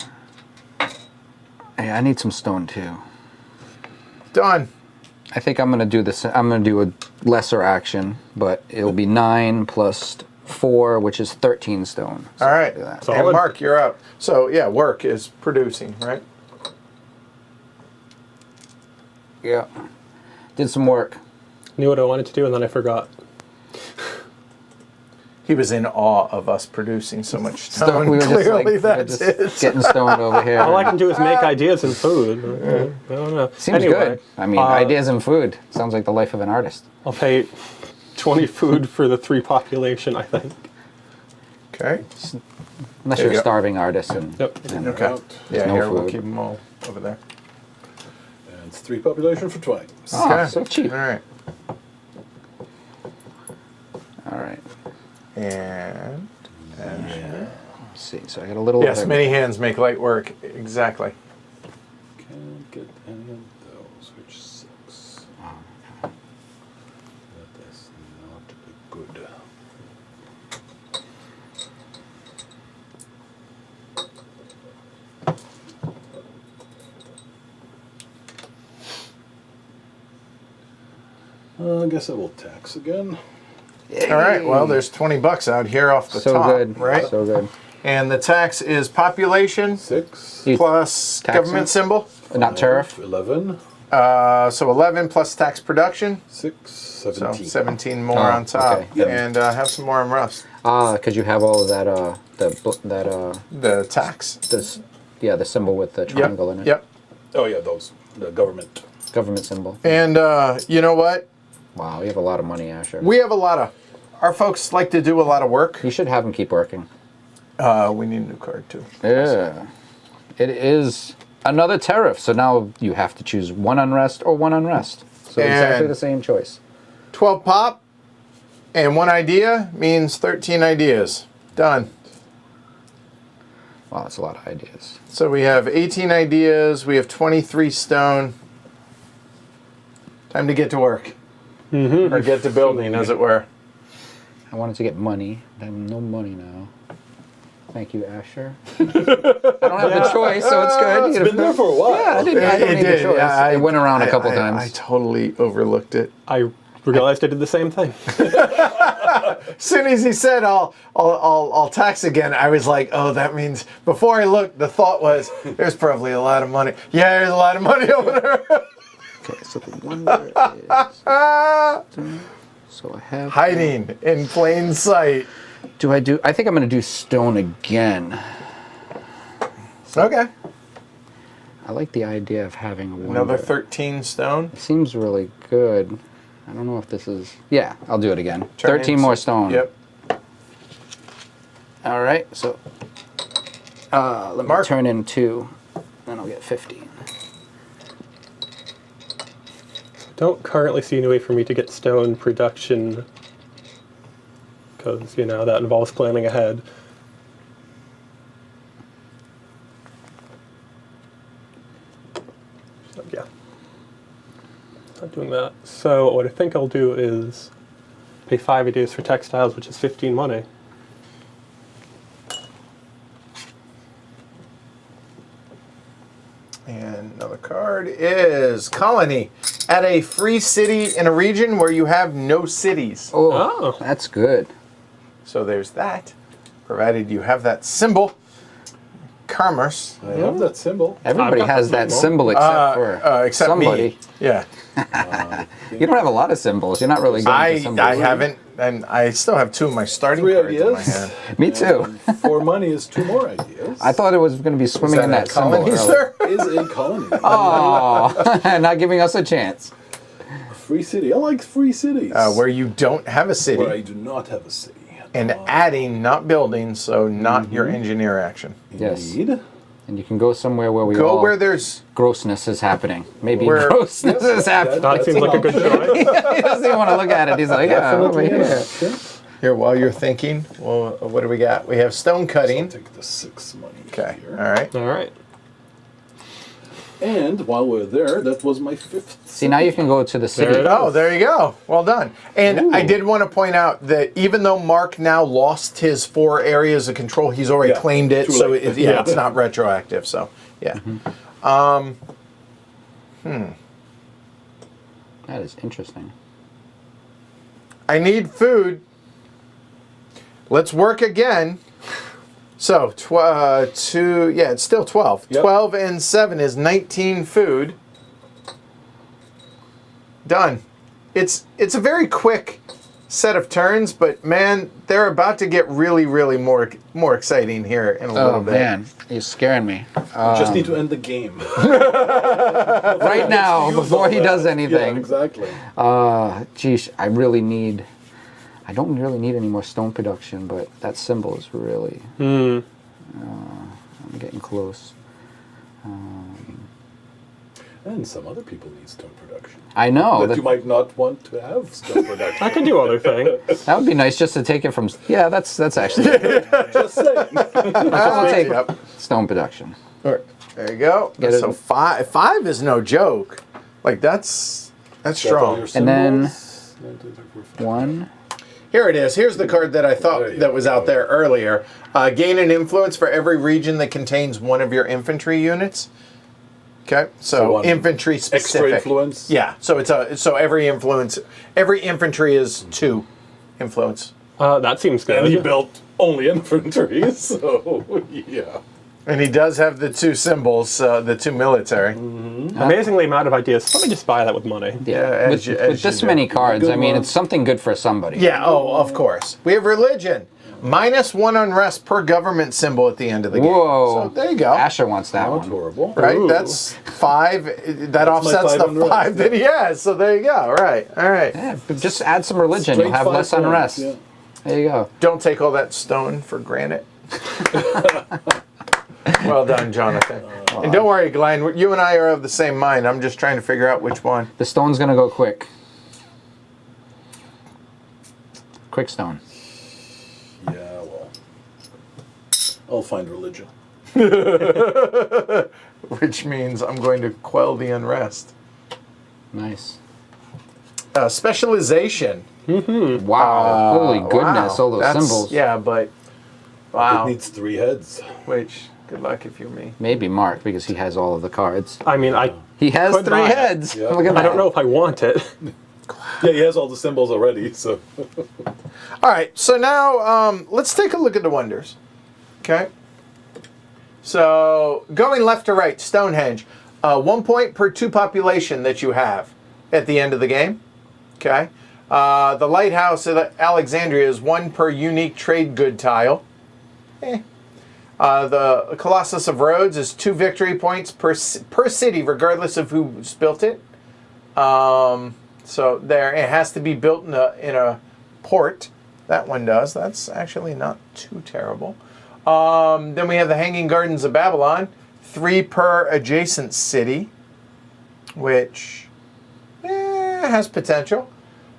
Hey, I need some stone too. Done. I think I'm gonna do this. I'm gonna do a lesser action, but it'll be 9 plus 4, which is 13 stone. So All right. do that. Solid. And Mark, you're up. So yeah, work is producing, right? Yeah. Did some work. Knew what I wanted to do, and then I forgot. He was in awe of us producing so much stone. We were just, Clearly, like, we were that's just it. getting stoned over here. All I can do is make ideas and food. I don't know. Seems Anyway, good. I mean, ideas and food sounds like the life of an artist. I'll pay 20 food for the 3 population, I think. Okay. Unless There you're you a go. starving artist and, Yep. and Okay. Out. Yeah, no here we'll food. keep them all over there. And it's 3 population for 20. Oh, Okay. so cheap. All right. All right. And Let's see. So I got a little. yes, bit- many hands make light work. Exactly. Can't get any of those, which sucks. That is not good. I guess I will tax again. All right. Well, there's $20 out here off the so top, good. right? So good. And the tax is population 6. You- plus Taxing? government symbol. Not turf. 11. So 11 plus tax production. 6. So 17. 17 more Oh, on top. okay. Yep. And have some more on rust. Because you have all of that. The tax. This. Yeah, the symbol with the triangle in it. Yep. Oh, yeah, those. The government. Government symbol. And you know what? Wow, you have a lot of money, Asher. We have a lot of. Our folks like to do a lot of work. You should have them keep working. We need a new card too. Yeah. It is another tariff. So now you have to choose 1 unrest or 1 unrest. So exactly And- the same choice. 12 pop. And one idea means 13 ideas. Done. Wow, that's a lot of ideas. So we have 18 ideas. We have 23 stone. Time to get to work. Or get to building, as it were. I wanted to get money. I have no money now. Thank you, Asher. I don't have the choice, so it's good. It's been there for a while. Yeah, I don't need the choice. Yeah, it went around a couple I times. totally overlooked it. I realized I did the same thing. As soon as he said I'll tax again, I was like, oh, that means before I looked, the thought was there's probably a lot of money. Yeah, there's a lot of money over there. Okay, so the wonder is... So I have... Hiding in plain sight. I think I'm going to do stone again. Okay. I like the idea of having a wonder. Another 13 stone. It seems really good. I don't know if this is... Yeah, I'll do it again. Turn 13 in- more stone. Yep. All right, so... let me Mark. turn in 2. Then I'll get 15. Don't currently see any way for me to get stone production because, that involves planning ahead. So, yeah. Not doing that. So what I think I'll do is pay 5 ideas for textiles, which is 15 money. And another card is Colony. At a free city in a region where you have no cities. Oh, that's good. So there's that. Provided you have that symbol. Commerce. I have that symbol. Everybody I've got has the that symbol. symbol except for Except somebody. me. Yeah. You don't have a lot of symbols. You're not really good at symbols. I haven't, and I still have 2 of my starting 3 cards in my ideas. hand. Me too. 4 money is 2 more ideas. I thought it was going to be swimming in that symbol Colony, earlier. sir? Is a colony. Oh, not giving us a chance. A free city. I like free cities. Where you don't have a city. Where I do not have a city. And adding, not building, so not your engineer action. Yes. Indeed. And you can go somewhere where we Go all where there's... grossness is happening. Maybe Where- grossness is happening. That seems like a good choice. He doesn't even want to look at it. He's like, yeah, over Definitely an here. option. Here, while you're thinking, well, what do we got? We have stone I'll cutting. take the 6 money Okay, here. all right. All right. And while we're there, that was my 5th. See, now you can go to the city. There it is. Oh, there you go. Well done. And I did want to point out that even though Mark now lost his 4 areas of control, he's already Yeah, claimed it. too So late. it's not retroactive. So yeah. That is interesting. I need food. Let's work again. So, it's still 12. Yep. 12 and 7 is 19 food. Done. It's a very quick set of turns, but man, they're about to get really, really more exciting here in a little Oh, bit. man. You're scaring me. Just need to end the game. Right now, before he does Yeah, anything. exactly. Geez, I don't really need any more stone production, but that symbol is really... I'm getting close. And some other people need stone production. I know. That you might not want to have stone production. I can do other things. That would be nice just to take it from... Yeah, that's actually... Just saying. I'll take Yep. stone production. There you go. Get it. So five is no joke. Like that's strong. And then- 1, 2, 3, 4, 5. 1. Here it is. Here's the card that I There thought you that was go. out there earlier. Gain an influence for every region that contains one of your infantry units. Okay, so one infantry Extra specific. influence. Yeah, so every infantry is 2 influence. That seems good. And he built only infantry, so yeah. And he does have the 2 symbols, the 2 military. Amazingly amount of ideas. Let me just buy that with money. Yeah, as with you this do. many cards, Good I mean, one. it's something good for somebody. Yeah, of course. We have religion. -1 unrest per government symbol at the end of the game. Whoa. So there you go. Asher wants that Not one. horrible. Right, Ooh. that's 5. That offsets the 5 unrest. 5 that he has. So there you go. Right, all right. Yeah, but just add some religion. Straight You'll have 5 less points, unrest. yeah. There you go. Don't take all that stone for granted. Well done, Jonathan. And don't worry, Glenn. You and I are of the same mind. I'm just trying to figure out which one. The stone's going to go quick. Quick stone. Yeah, well, I'll find religion. Which means I'm going to quell the unrest. Nice. Specialization. Wow. Holy goodness, Wow. all those That's- symbols. Yeah, but wow. It needs 3 heads. Which, good luck if you're me. Maybe Mark, because he has all of the cards. I mean, He has Could 3 buy it. heads. Yeah. Look at that. I don't know if I want it. Yeah, he has all the symbols already, so. All right, so now let's take a look at the wonders. Okay. So going left to right, Stonehenge, 1 point per 2 population that you have at the end of the game. Okay. The lighthouse at Alexandria is 1 per unique trade good tile. The Colossus of Rhodes is 2 victory points per city, regardless of who's built it. So there, it has to be built in a port. That one does. That's actually not too terrible. Then we have the Hanging Gardens of Babylon, 3 per adjacent city, which has potential.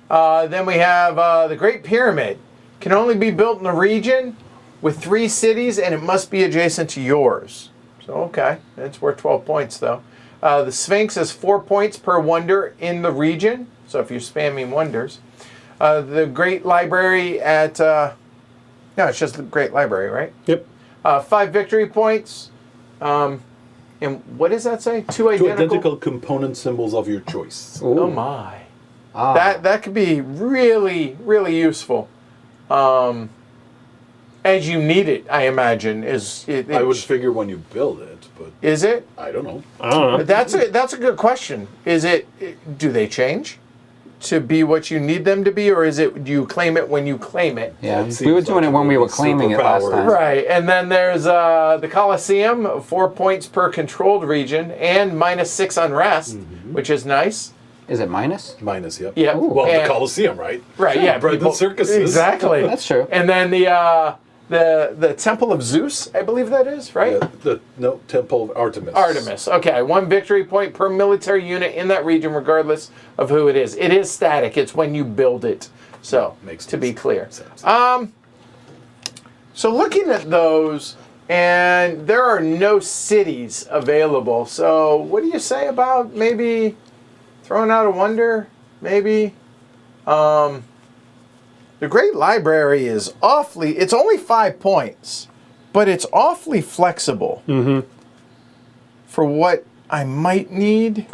Then we have the Great Pyramid. Can only be built in a region with 3 cities, and it must be adjacent to yours. So, okay, it's worth 12 points, though. The Sphinx is 4 points per wonder in the region, so if you're spamming wonders. The Great Library at... no, it's just the Great Library, right? Yep. 5 victory points. And what does that say? 2 2 identical... identical component symbols of your choice. Oh, my. Ah. That could be really, really useful. As you need it, I imagine. I would figure when you build it, but Is it? I don't know. I don't know. That's a good question. Is it? Do they change to be what you need them to be, or is it? Do you claim it when you claim it? Yeah, It we seems were doing like it when it we would were be claiming it last superpowered. time. Right, and then there's the Colosseum, 4 points per controlled region, and -6 unrest, which is nice. Is it minus? Minus, yep. Yeah. Well, and- the Colosseum, right? Right, yeah. Brendan circuses. Exactly. That's true. And then the Temple of Zeus, I believe that is, right? No, Temple of Artemis. Artemis. Okay, 1 victory point per military unit in that region, regardless of who it is. It is static. It's when you build it. So, Makes to be sense. clear. Sense. So looking at those, and there are no cities available. So what do you say about maybe throwing out a wonder? Maybe. The Great Library is awfully, it's only 5 points, but it's awfully flexible for what I might need.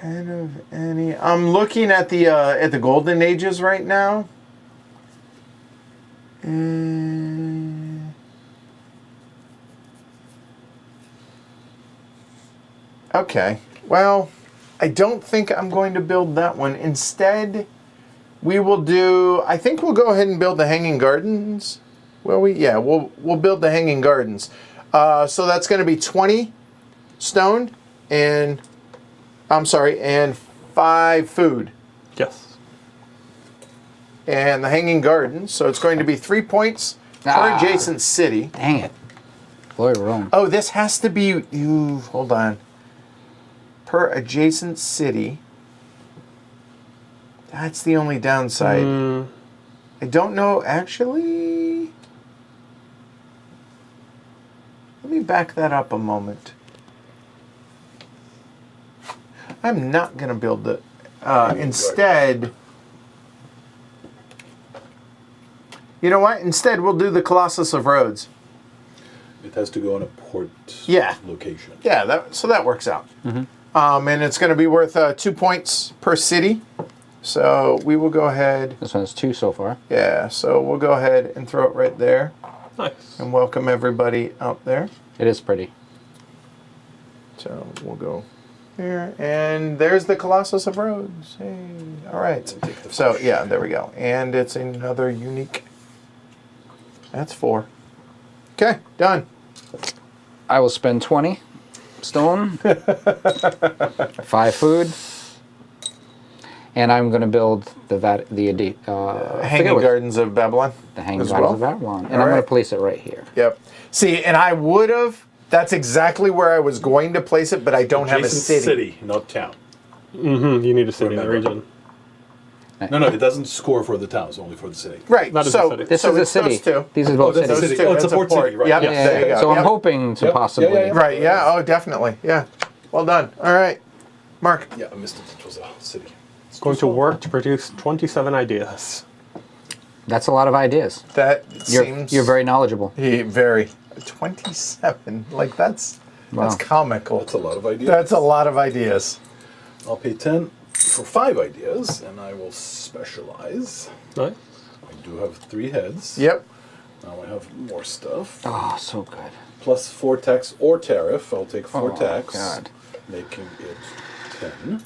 Ten of any. I'm looking at the Golden Ages right now. Okay. Well, I don't think I'm going to build that one. Instead, we will do. I think we'll go ahead and build the Hanging Gardens. Will we? Yeah, we'll build the Hanging Gardens. So that's going to be 20 stone and and 5 food. Yes. And the Hanging Gardens. So it's going to be 3 points per adjacent city. Dang it. Glory Rome. Oh, this has to be. Hold on. Per adjacent city. That's the only downside. I don't know, actually. Let me back that up a moment. I'm not going to build it. Instead, you know what? Instead, we'll do the Colossus of Rhodes. It has to go on a port location. Yeah, so that works out. And it's going to be worth 2 points per city. So we will go ahead. This one's 2 so far. Yeah, so we'll go ahead and throw it right there. Nice. And welcome everybody out there. It is pretty. So we'll go here. And there's the Colossus of Rhodes. Hey, all right. So, yeah, there we go. And it's another unique. That's 4. Okay, done. I will spend 20 stone, 5 food, And I'm going to build the Hanging Gardens of Babylon. the Hanging as Gardens well? of Babylon, and All I'm going right. to place it right here. Yep. See, and I would have. That's exactly where I was going to place it, but I don't have a Adjacent city. not town. You need a city in the Remember. region. No, it doesn't score for the towns, only for the city. Right. That is so a city. This so is a it's city. those two. These are both that's a cities. city. Two. Oh, it's a It's a port port. city, right? Yep. Yes. There you go. So I'm Yep. hoping to Yep. possibly. Yeah. Right. Yeah. Oh, definitely. Yeah. Well done. All right, Mark. Yeah, I missed it. It was a city. It's Going too to small. work to produce 27 ideas. That's a lot of ideas. That seems. You're very knowledgeable. very 27. Like that's Wow. comical. That's a lot of ideas. That's a lot of ideas. I'll pay 10 for 5 ideas, and I will specialize. Right? I do have 3 heads. Yep. Now I have more stuff. Oh, so good. Plus 4 tax or tariff. I'll take 4 Oh, tax, God. making it 10.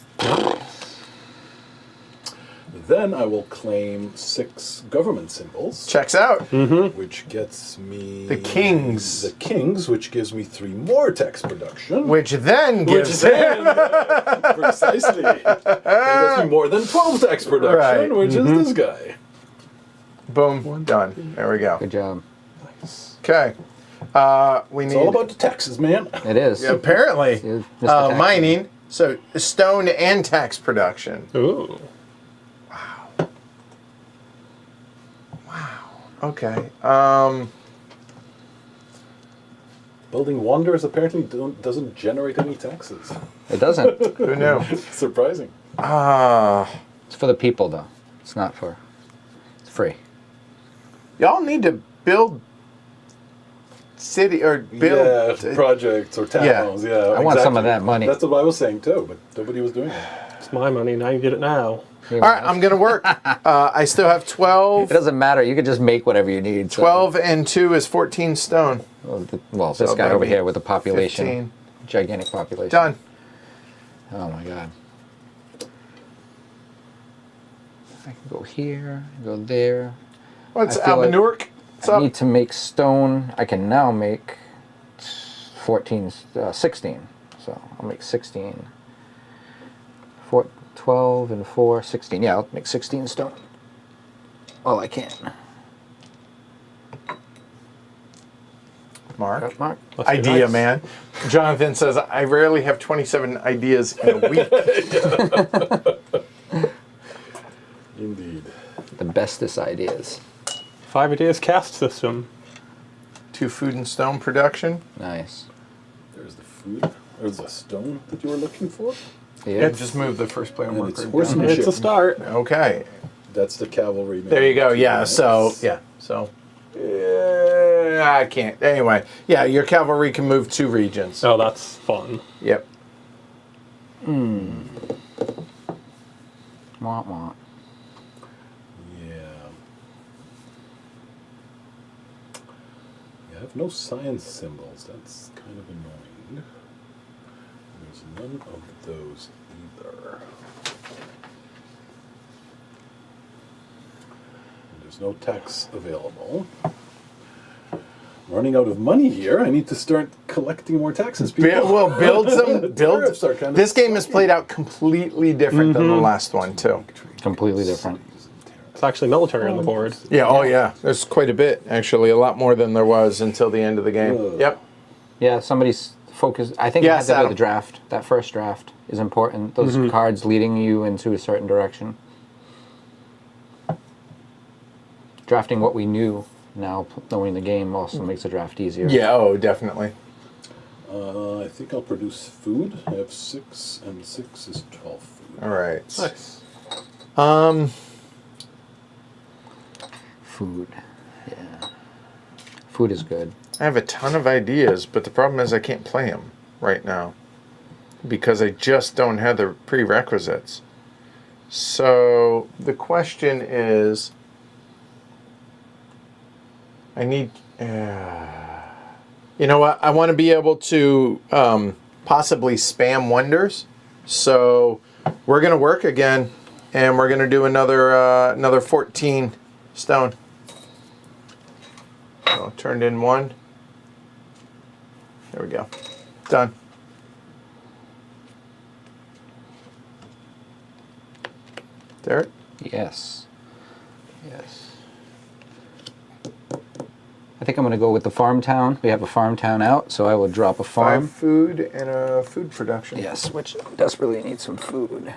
Then I will claim 6 government symbols, Checks out. which gets me The kings. The kings, which gives me 3 more tax production. Which then Which gives then, precisely, that gets me more than 12 tax production, Right. which is this guy. boom done. There we go. Good job. Okay. We need It's all about the taxes, man. It is. apparently Mr. Tax. mining. So stone and tax production. Ooh. Okay. Building wonders apparently doesn't generate any taxes. It doesn't. Who knew? Surprising. It's for the people, though. It's not for. It's free. Y'all need to build city or build. Projects or towns. Yeah, I want some of that money. That's what I was saying too, but nobody was doing it. It's my money. Now you get it now. All right, I'm gonna work. I still have 12. It doesn't matter. You can just make whatever you need. So. 12 and 2 is 14 stone. Well, this So guy that'd over be here with the population, 15. gigantic population. Done. Oh my god. I can go here, go there. What's I feel like Albanurk? What's I up? need to make stone. I can now make 16. So I'll make 16. 12 and 4, 16. Yeah, I'll make 16 stone. Well, I can. Mark. Mark. Must be Idea, nice. man. Jonathan says, I rarely have 27 ideas in a week. Indeed. The bestest ideas. 5 ideas cast system. 2 food and stone production. Nice. There's the food. There's the stone that you were looking for. Yeah. Just move the first player And marker it's down. horsemanship. It's a start. Okay. That's the cavalry. There you go. Yeah. So, yeah. So, I can't. Anyway. Yeah, your cavalry can move 2 regions. Oh, that's fun. Yep. Wah, wah. Yeah. I have no science symbols. That's kind of annoying. There's none of those either. And there's no tax available. I'm running out of money here. I need to start collecting more taxes. People. Well, build some. Tariffs are kind of This game is sucky. played out completely different than the last one, too. Completely different. It's actually military on the board. Yeah, oh yeah. There's quite a bit, actually. A lot more than there was until the end of the game. Ugh. Yep. Yeah, somebody's focused. I think Yes, it had to do Adam. with the draft. That first draft is important. Those cards leading you into a certain direction. Drafting what we knew now, knowing the game, also makes the draft easier. Yeah, oh, definitely. I think I'll produce food. I have 6, and 6 is 12 food. All right. Nice. Food. Yeah. Food is good. I have a ton of ideas, but the problem is I can't play them right now because I just don't have the prerequisites. So the question is, I need, you know what? I want to be able to possibly spam wonders. So we're going to work again, and we're going to do another 14 stone. So turned in 1. There we go. Done. Derek? Yes. Yes. I think I'm going to go with the farm town. We have a farm town out, so I will drop a farm. 5 food and a food production. Yes, which desperately needs some food.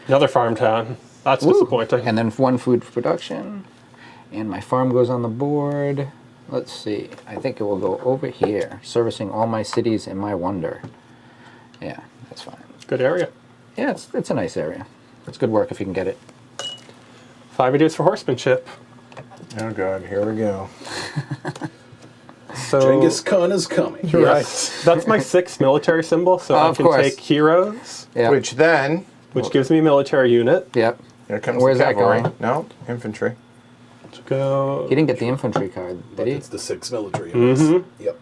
Another farm town. That's disappointing. And then 1 food production. And my farm goes on the board. Let's see. I think it will go over here, servicing all my cities in my wonder. Yeah, that's fine. Good area. Yeah, it's a nice area. It's good work if you can get it. 5 ideas for horsemanship. Oh God, here we go. So Genghis Khan is coming. yes, that's my 6th military symbol. So I Of can course. take heroes, Yeah. Which then, which gives me a military unit. Yep. here comes Where's the that cavalry. going? No, infantry. To go. He didn't get the infantry card, But did he? it's the 6 military units. Yep.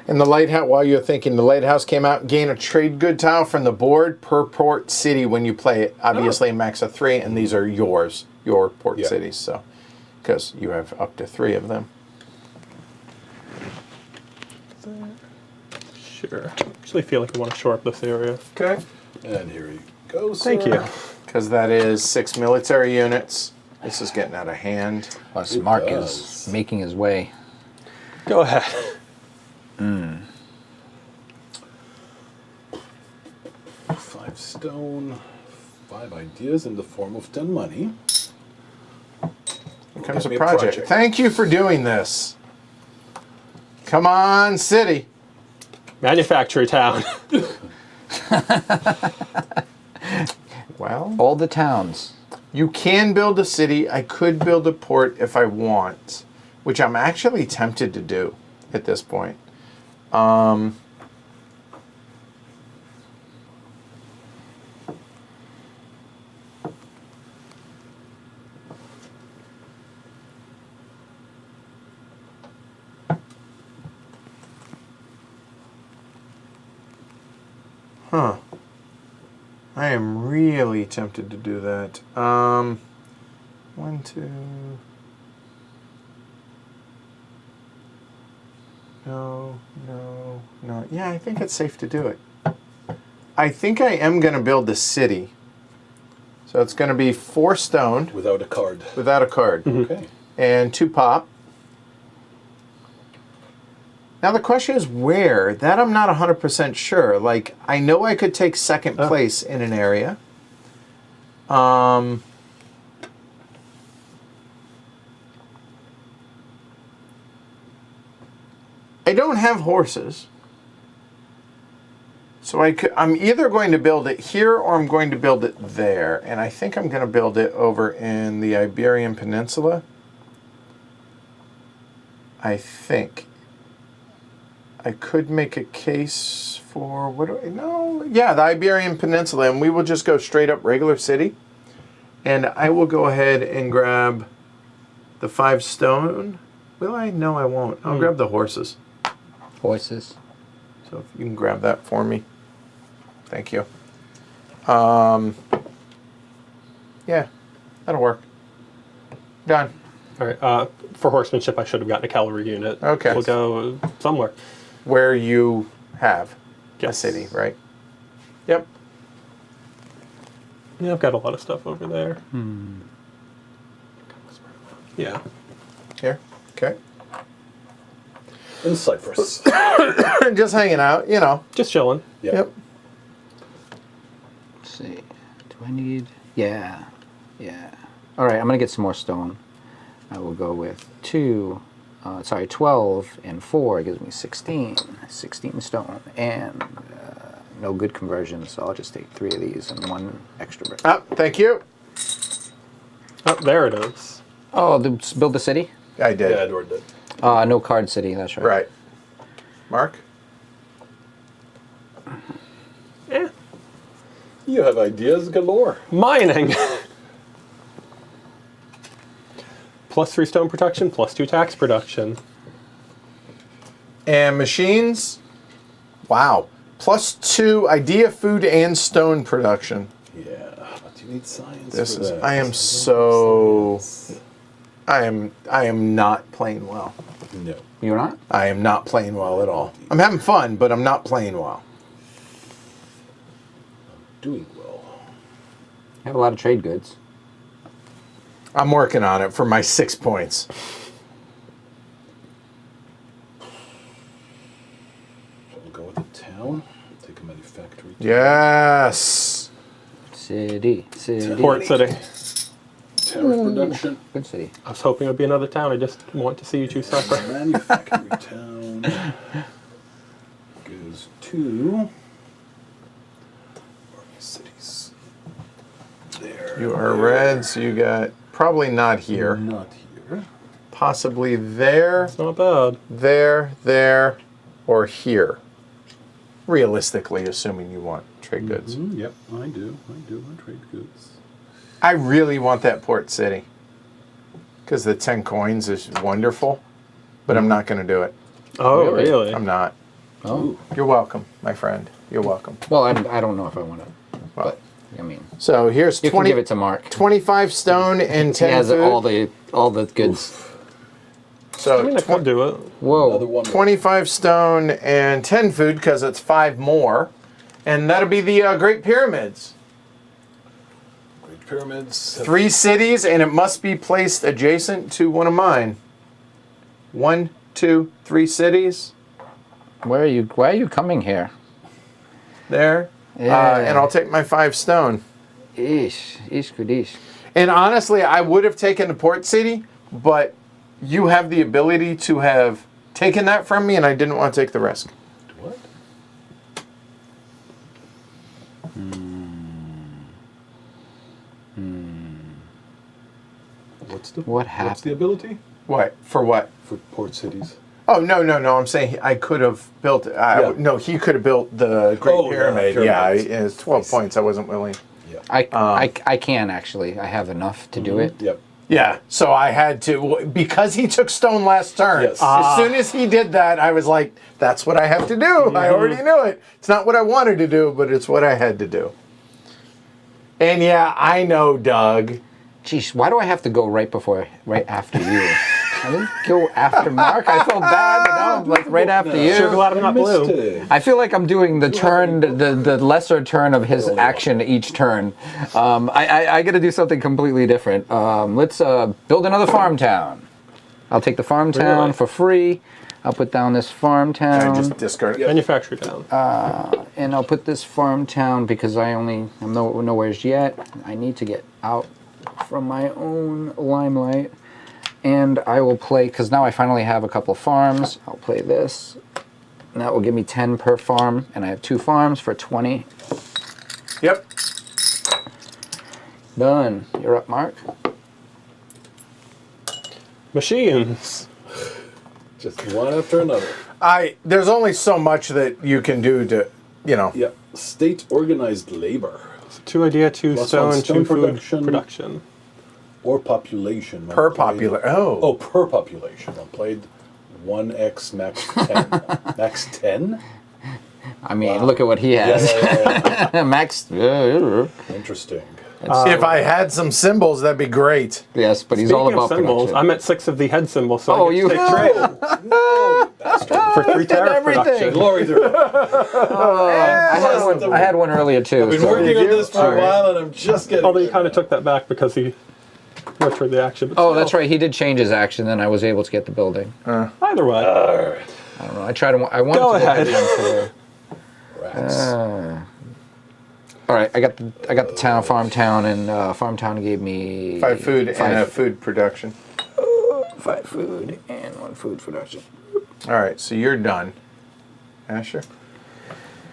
And the lighthouse, while you're thinking, the lighthouse came out, gain a trade good tile from the board per port city when you play it. Obviously, a max of 3, and these are yours, your port Yeah. cities. So, because you have up to 3 of them. Sure. Actually, feel like I want to shore up this area. Okay. And here he goes. Thank sir. you. Because that is 6 military units. This is getting out of hand. Plus, Mark does. is making his way. Go ahead. 5 stone, 5 ideas in the form of 10 money. Here comes Get me a project. Thank you for doing this. Come on, city. Manufacturing town. Well, All the towns. you can build a city. I could build a port if I want, which I'm actually tempted to do at this point. Huh. I am really tempted to do that. 1, 2. No, no, no. Yeah, I think it's safe to do it. I think I am going to build the city. So it's going to be 4 stone Without a card. without a card Okay. and 2 pop. Now the question is where? That I'm not 100% sure. Like, I know I could take 2nd place in an area. I don't have horses. So I'm either going to build it here or I'm going to build it there. And I think I'm going to build it over in the Iberian Peninsula. I think. I could make a case for, yeah, the Iberian Peninsula, and we will just go straight up regular city. And I will go ahead and grab the 5 stone. Will I? No, I won't. I'll grab the horses. Voices. So if you can grab that for me. Thank you. Yeah, that'll work. Done. All right. For horsemanship, I should have gotten a cavalry unit. Okay. We'll go somewhere. Where you have a Yes. city, right? Yep. Yeah, I've got a lot of stuff over there. Yeah. Here. Okay. In Cyprus. Just hanging out, you know. Just chilling. Yeah. Yep. Let's see. Do I need... Yeah. Yeah. All right, I'm going to get some more stone. I will go with 12 and 4 gives me 16. 16 stone. And no good conversion, so I'll just take 3 of these and 1 extra brick. Oh, thank you. Oh, there it is. Oh, build the city? I did. Yeah, Edward did. No card city, that's right. Right. Mark? Eh. You have ideas galore. Mining. +3 stone production, +2 tax production. And machines? Wow. +2 idea, food, and stone production. Yeah, but you need science This for is, that. I am so, I am not playing well. No. You're not? I am not playing well at all. I'm having fun, but I'm not playing well. Doing well. have a lot of trade goods. I'm working on it for my 6 points. I'll go with a town. Take a manufactory. Town. Yes. City. Port City. Town of production. Good city. I was hoping it would be another town. I just want to see you two suffer. Manufactory town goes to cities. There. You are red, so you got probably not here. Not here. Possibly there, It's not bad. there, or here. Realistically, assuming you want trade goods. Yep, I do. I do want trade goods. I really want that port city. Because the 10 coins is wonderful. But I'm not going to do it. Oh, Really? really? I'm not. Oh. You're welcome, my friend. You're welcome. Well, I don't know if I want to, Well, but I mean, So here's you 20, can give it to Mark. 25 stone and 10 He has food. all the goods. So I mean, I could do it. Whoa. Another one. 25 stone and 10 food because it's 5 more. And that'll be the Great Pyramids. Great pyramids. 3 cities, and it must be placed adjacent to one of mine. 1, 2, 3 cities. Why are you coming here? There. Yeah. And I'll take my 5 stone. Ish kudish. And honestly, I would have taken the port city, but you have the ability to have taken that from me, and I didn't want to take the risk. What? What's the What What's the happened? ability What? For what? for port cities? Oh, no. I'm saying I could have built... Yeah. No, he could have built the Great Oh, the Pyramid. pyramids. Yeah, it's 12 points. I wasn't willing. Yeah. I can actually. I have enough to do it. Yep. Yeah, so I had to... Because he took stone last turn. Yes. As soon as he did that, I was like, that's what I have to do. I already knew it. It's not what I wanted to do, but it's what I had to do. And yeah, I know, Doug. Jeez, why do I have to go right after you? I didn't go after Mark. I felt bad, but now I'm like right after Sure you. glad I'm not blue. Mistake. I feel like I'm doing the turn, the lesser turn of his action each turn. I got to do something completely different. Let's build another farm town. I'll take the farm town Really? for free. I'll put down this farm I town, just discard it. Manufacturer town. and I'll put this farm town because I'm nowhere's yet. I need to get out from my own limelight. And I will play, because now I finally have a couple farms. I'll play this. And that will give me 10 per farm. And I have 2 farms for 20. Yep. Done. You're up, Mark. Machines. Just one after another. There's only so much that you can do to, Yep. State organized labor 2 idea, 2 Plus stone, one 2 stone food production. production. or population. per I'll play popular. the- Oh. Oh, per population. I played 1x max 10. Max 10? I mean, look at what he has. Yeah. Max. Interesting. If I had some symbols, that'd be great. Yes, but he's Speaking all about of symbols, production. I'm at 6 of the head symbol, so Oh, I get you- to take trade No, bastard. for 3 tariff everything. production. Glory to God. I had one earlier too. I've been so- working on this for All a right. while and I'm just getting. Although you kind of took that back because he worked for the action. But Oh, still, that's right. He did change his action, then I was able to get the building. Either way. I don't know. I wanted Go to ahead. ahead. Rats. All right, I got the town, farm town, and farm town gave me 5 food and a food production. 5 food and 1 food production. All right, so you're done. Asher?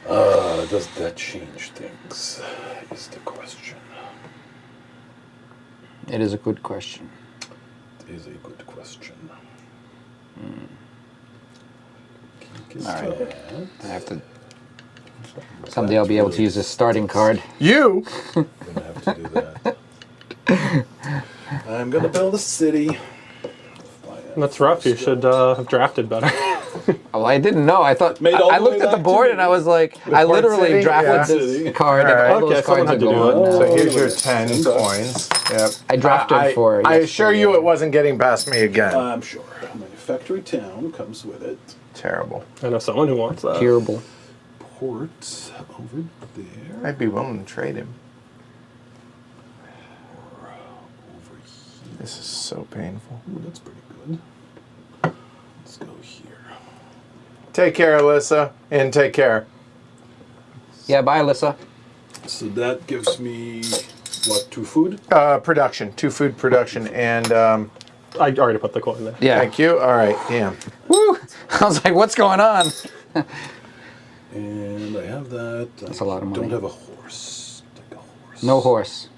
Does that change things? Is the question. It is a good question. It is a good question. All right. I have to. Someday I'll be able to use this starting card. You? I'm gonna have to do that. I'm gonna build a city. That's rough. You should have drafted better. Oh, I didn't know. I thought Made all I the looked way at the back to board me. and I was like, I Port literally City? drafted Yeah. this card, All right. and all Okay, those someone cards are had to do gone it. now. So here's your 10 coins. Yep. I drafted for I assure you yesterday. it wasn't getting past me again. I'm sure. My factory town comes with it. Terrible. I know someone who wants that. Curable. Port over there. I'd be willing to trade him. This is so painful. Ooh, that's pretty good. Let's go here. Take care, Alyssa, and take care. Yeah, bye, Alyssa. So that gives me, what, 2 food? Production, 2 food production, and I already put the coin there. Yeah. thank you. All right, damn. Woo! I was like, what's going on? And I have that. That's a lot of I don't money. have a horse. Take a horse. No horse.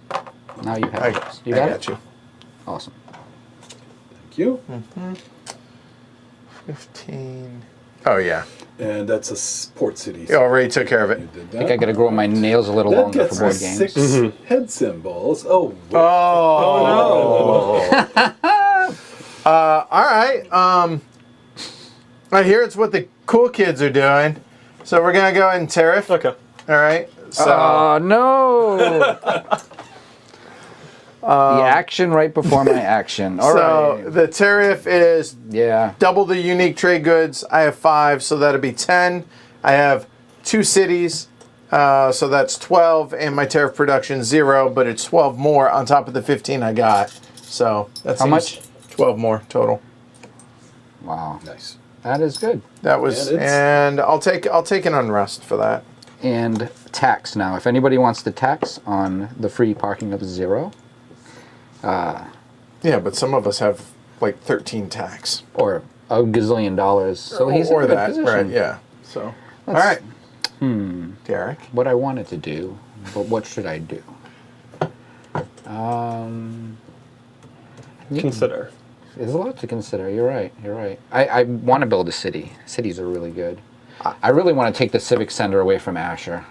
Now you have I, a horse. You I got got it? you. Awesome. Thank you. 15. Oh, yeah. And that's a port city. You already took care of You it. did I that. think I got to grow my nails a little That longer gets for board us games. 6 head symbols. Oh, wait. Oh, all right. I hear it's what the cool kids are doing. So we're going to go ahead and tariff. Okay. All right. So, Oh, no! The action right before my action. All so right. the tariff is Yeah. double the unique trade goods. I have 5, so that'll be 10. I have 2 cities, so that's 12, and my tariff production 0, but it's 12 more on top of the 15 I got. So that's How much? 12 more total. Wow. Nice. That is good. That was, And it's- and I'll take an unrest for that. And tax now. If anybody wants to tax on the free parking of 0, Yeah, but some of us have like 13 tax. or a gazillion dollars, so he's in or a good that, position. right? Yeah. So, all Let's- right. Derek. What I wanted to do, but what should I do? Consider. There's a lot to consider. You're right. You're right. I want to build a city. Cities are really good. I really want to take the Civic Center away from Asher,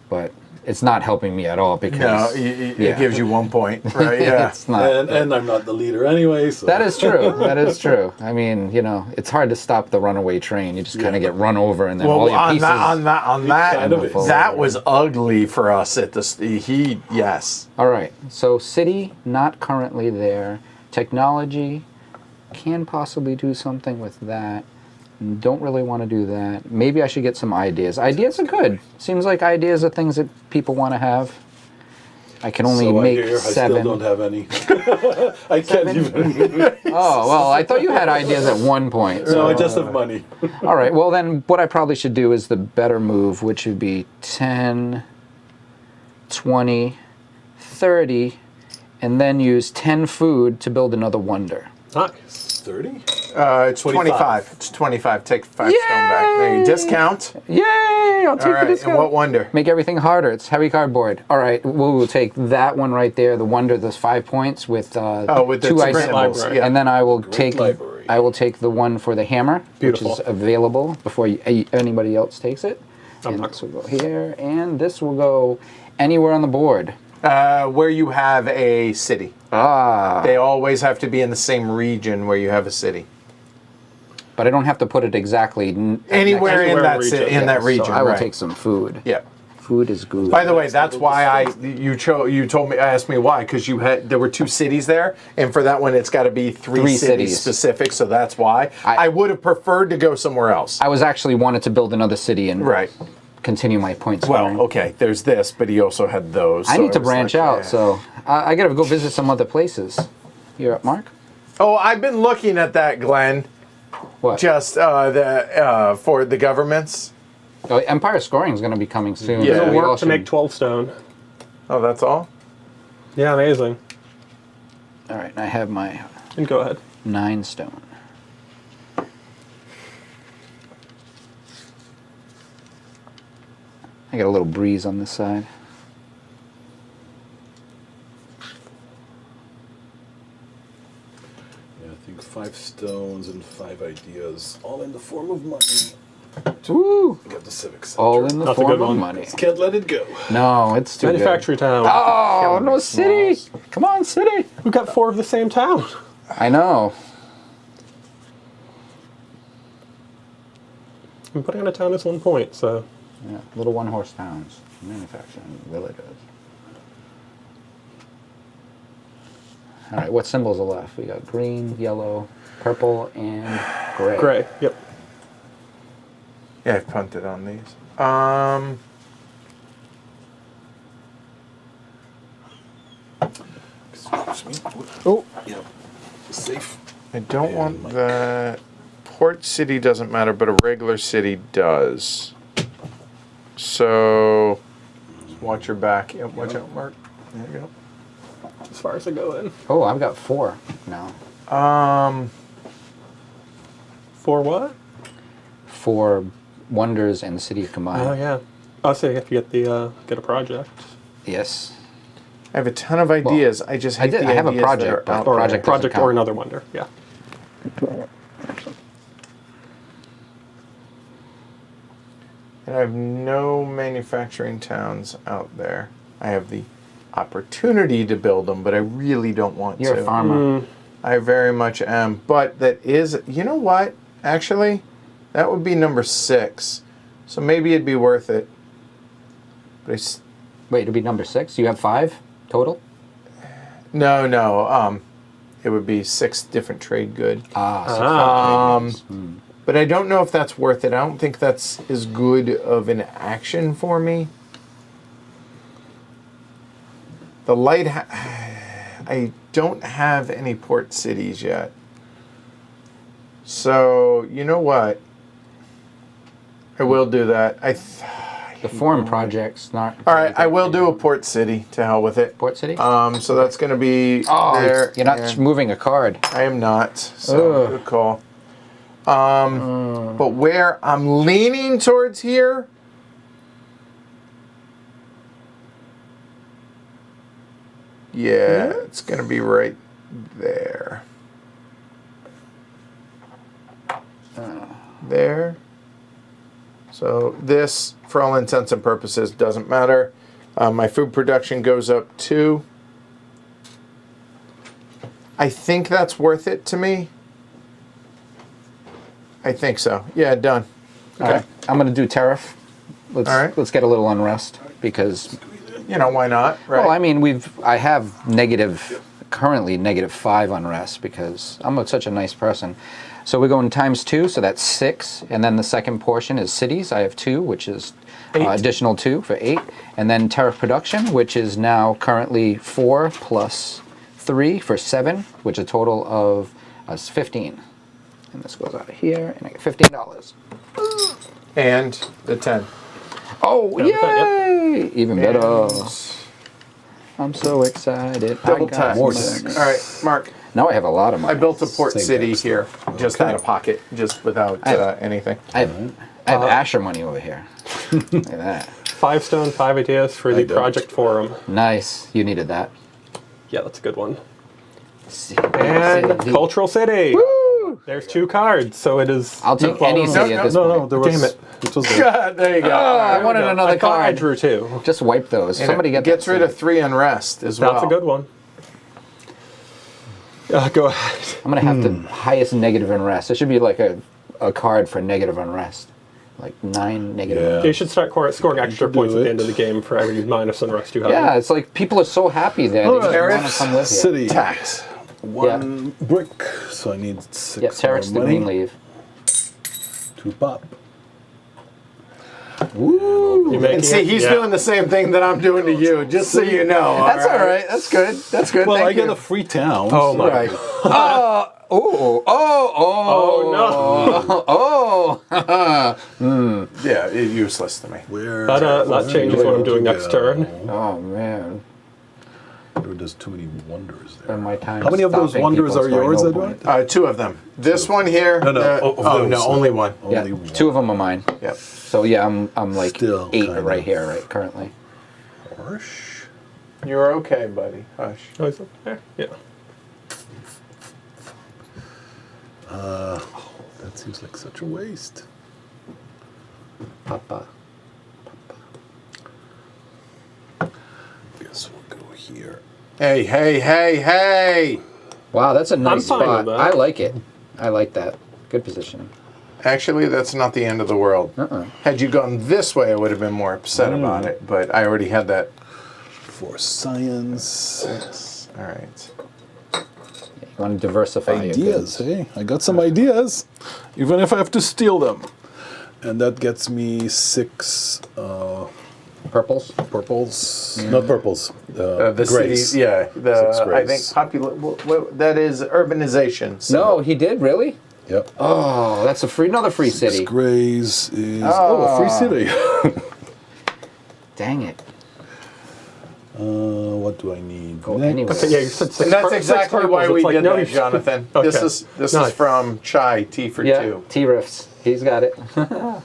but it's not helping me at all because No, yeah. it gives you 1 point, right? Yeah. it's not. And I'm not the leader anyway, so. That is true. That is true. I mean, it's hard to stop the runaway train. You just kind of get run over, and then all Well, your on pieces. that, kind of is. that was ugly for us at the. Yes. All right. So city not currently there. Technology can possibly do something with that. Don't really want to do that. Maybe I should get some ideas. Ideas are good. Seems like ideas are things that people want to have. I can only So make I hear 7. I still don't have any. I can't even. Oh, well, I thought you had ideas at one point. No, So. I just have money. All right. Well, then what I probably should do is the better move, which would be 10, 20, 30, and then use 10 food to build another wonder. Nice. 30? It's 25. It's 25. Take 5 stone back. There you discount. Yay! I'll take All the right. discount. And what wonder? Make everything harder. It's heavy cardboard. All right, we'll take that one right there. The wonder, those 5 points with with the 2 ice great symbols, library. Yeah. and then I will Great take library. I will take the one for the hammer, Beautiful. which is available before anybody else takes it. I'm And not- this will go here, and this will go anywhere on the board. Where you have a city. Ah, They always have to be in the same region where you have a city. but I don't have to put it exactly Anywhere in Anywhere that region. in that region. So I will right. take some food. Yeah. Food is good. By the way, that's why you told me, asked me why, because there were 2 cities there, and for that one it's got to be 3 3 cities cities. specific, so that's why. I would have preferred to go somewhere else. I was actually wanted to build another city and Right. continue my point scoring. Well, okay, there's this, but he also had those. I so need to it was branch like, out, yeah. so I got to go visit some other places. You're up, Mark? Oh, I've been looking at that, Glenn. What? Just for the governments. Oh, Empire Scoring is going to be coming soon. Yeah. so It'll we all work to should- make 12 stone. Oh, that's all. Yeah, amazing. All right, I have my And go ahead. 9 stone. I got a little breeze on this side. Yeah, I think 5 stones and 5 ideas, all in the form of money. Woo! Get the Civic Center. All in the That's a form good of one. money. Can't let it go. No, it's too Manufacturing town. good. Oh, no city! Come on, city! We've got 4 of the same town. I know. I'm putting on a town as 1 point, so. Yeah, little 1-horse towns, manufacturing villages. All right, what symbols are left? We got green, yellow, purple, and gray. Gray. Yep. Yeah, I've punted on these. Excuse me. Oh, Yeah. Safe. I don't want that. Port city doesn't matter, but a regular city does. So, watch your back. Yep, watch out, Mark. There you As far as I go in. oh, I've got 4 now. go. For what? 4 wonders and the city combined. Oh yeah. Oh, so you have to get the get a project. Yes. I have a ton of ideas. I just hate the I have a ideas that are project, but out Or there. project project doesn't or count. another wonder. Yeah. And I have no manufacturing towns out there. I have the opportunity to build them, but I really don't want You're to. a farmer. I very much am. But that is, you know what? Actually, that would be number 6. So maybe it'd be worth it. But Wait, it'll be number 6? You have 5 total? no. It would be 6 different trade good. Ah, 6 But I don't know if that's worth it. I don't think that's as good of an action for me. The light, I don't have any port cities yet. So, you know what? I will do that. the foreign project's not. All right, I will do a port city. To hell with it. Port city? So that's going to be oh, there. you're not and moving a card. I am not. So Ugh. good call. But where I'm leaning towards here, yeah, it's going to be right there. There. So this, for all intents and purposes, doesn't matter. My food production goes up 2. I think that's worth it to me. I think so. Yeah, done. All right, I'm going to do tariff. Let's All right. let's get a little unrest because You know, why not? Right. well, I mean, I have currently -5 unrest because I'm such a nice person. So we're going ×2, so that's 6, and then the second portion is cities. I have 2, which is 8. Additional 2 for 8, and then tariff production, which is now currently 4 plus 3 for 7, which is a total of 15. And this goes out of here, and I get $15. And the 10. Oh, Yeah, yay! Even better. And I'm so excited. double I got tax. more money. tax. All right, Mark. Now I have a lot of money. I built a port Same city tax. here, just out of pocket, just without anything. I have Asher money over here. Look at that. 5 stone, 5 ideas for the don't. project forum. Nice. You needed that. Yeah, that's a good one. And Cultural city. Woo! There's 2 cards, so it is. I'll take any city at this point. there was. Damn it. It was there. there you go. I wanted another I thought I card. drew 2. Just wipe those. And Somebody it get gets that rid city. of 3 unrest as well. That's a good one. Go ahead. I'm gonna have the highest negative unrest. It should be like a card for negative unrest, like 9 negative. Yeah. unrest. You should start scoring extra could do points at the it. end of the game for every minus unrest you have. Yeah, it's like people are so happy there. They just want to Tariffs, come live here. City. Tax. 1 brick, so I need 6 Yeah, tariffs the more money green leave. to pop. Woo! You making And see, it? he's Yeah. doing the same thing that I'm doing to you, just so you know. That's all right. That's good. That's good. Well, Thank I get you. a free town. Oh, so- my. Right. Oh, Yeah, useless to me. Where? That changes what I'm doing next turn. Oh man. There's too many wonders there. And my time. How many of those stopping wonders people are is going yours, no Edward? point. 2 of them. This one here. No, no. Of no, those. only one. Yeah, Only one. 2 of them are mine. Yep. So yeah, I'm like Still 8 kind right of. here, right currently. Harsh. You're okay, buddy. Hush. Oh, is it there? Yeah. That seems like such a waste. Papa. Guess we'll go here. Hey, hey, hey, hey! Wow, that's a nice fine spot. with that. I like it. I like that. Good positioning. Actually, that's not the end of the world. Had you gone this way, I would have been more upset about it, but I already had that. For science. All right. You want to diversify your Ideas, goods. hey? I got some ideas, even if I have to steal them. And that gets me 6 Purples. Purples, not purples. The grays. cities, yeah. Six I think grays. that is urbanization. So. No, he did really. Yep. Oh, that's another free Six city. grays is Ah. free city. Dang it. What do I need? Go next? anywhere. Okay, yeah, you said six. And that's six exactly purples. why It's we like, did no, that, you- Jonathan. Okay. This is Nice. from Chai, T for Yeah, 2. T riffs. He's got it. No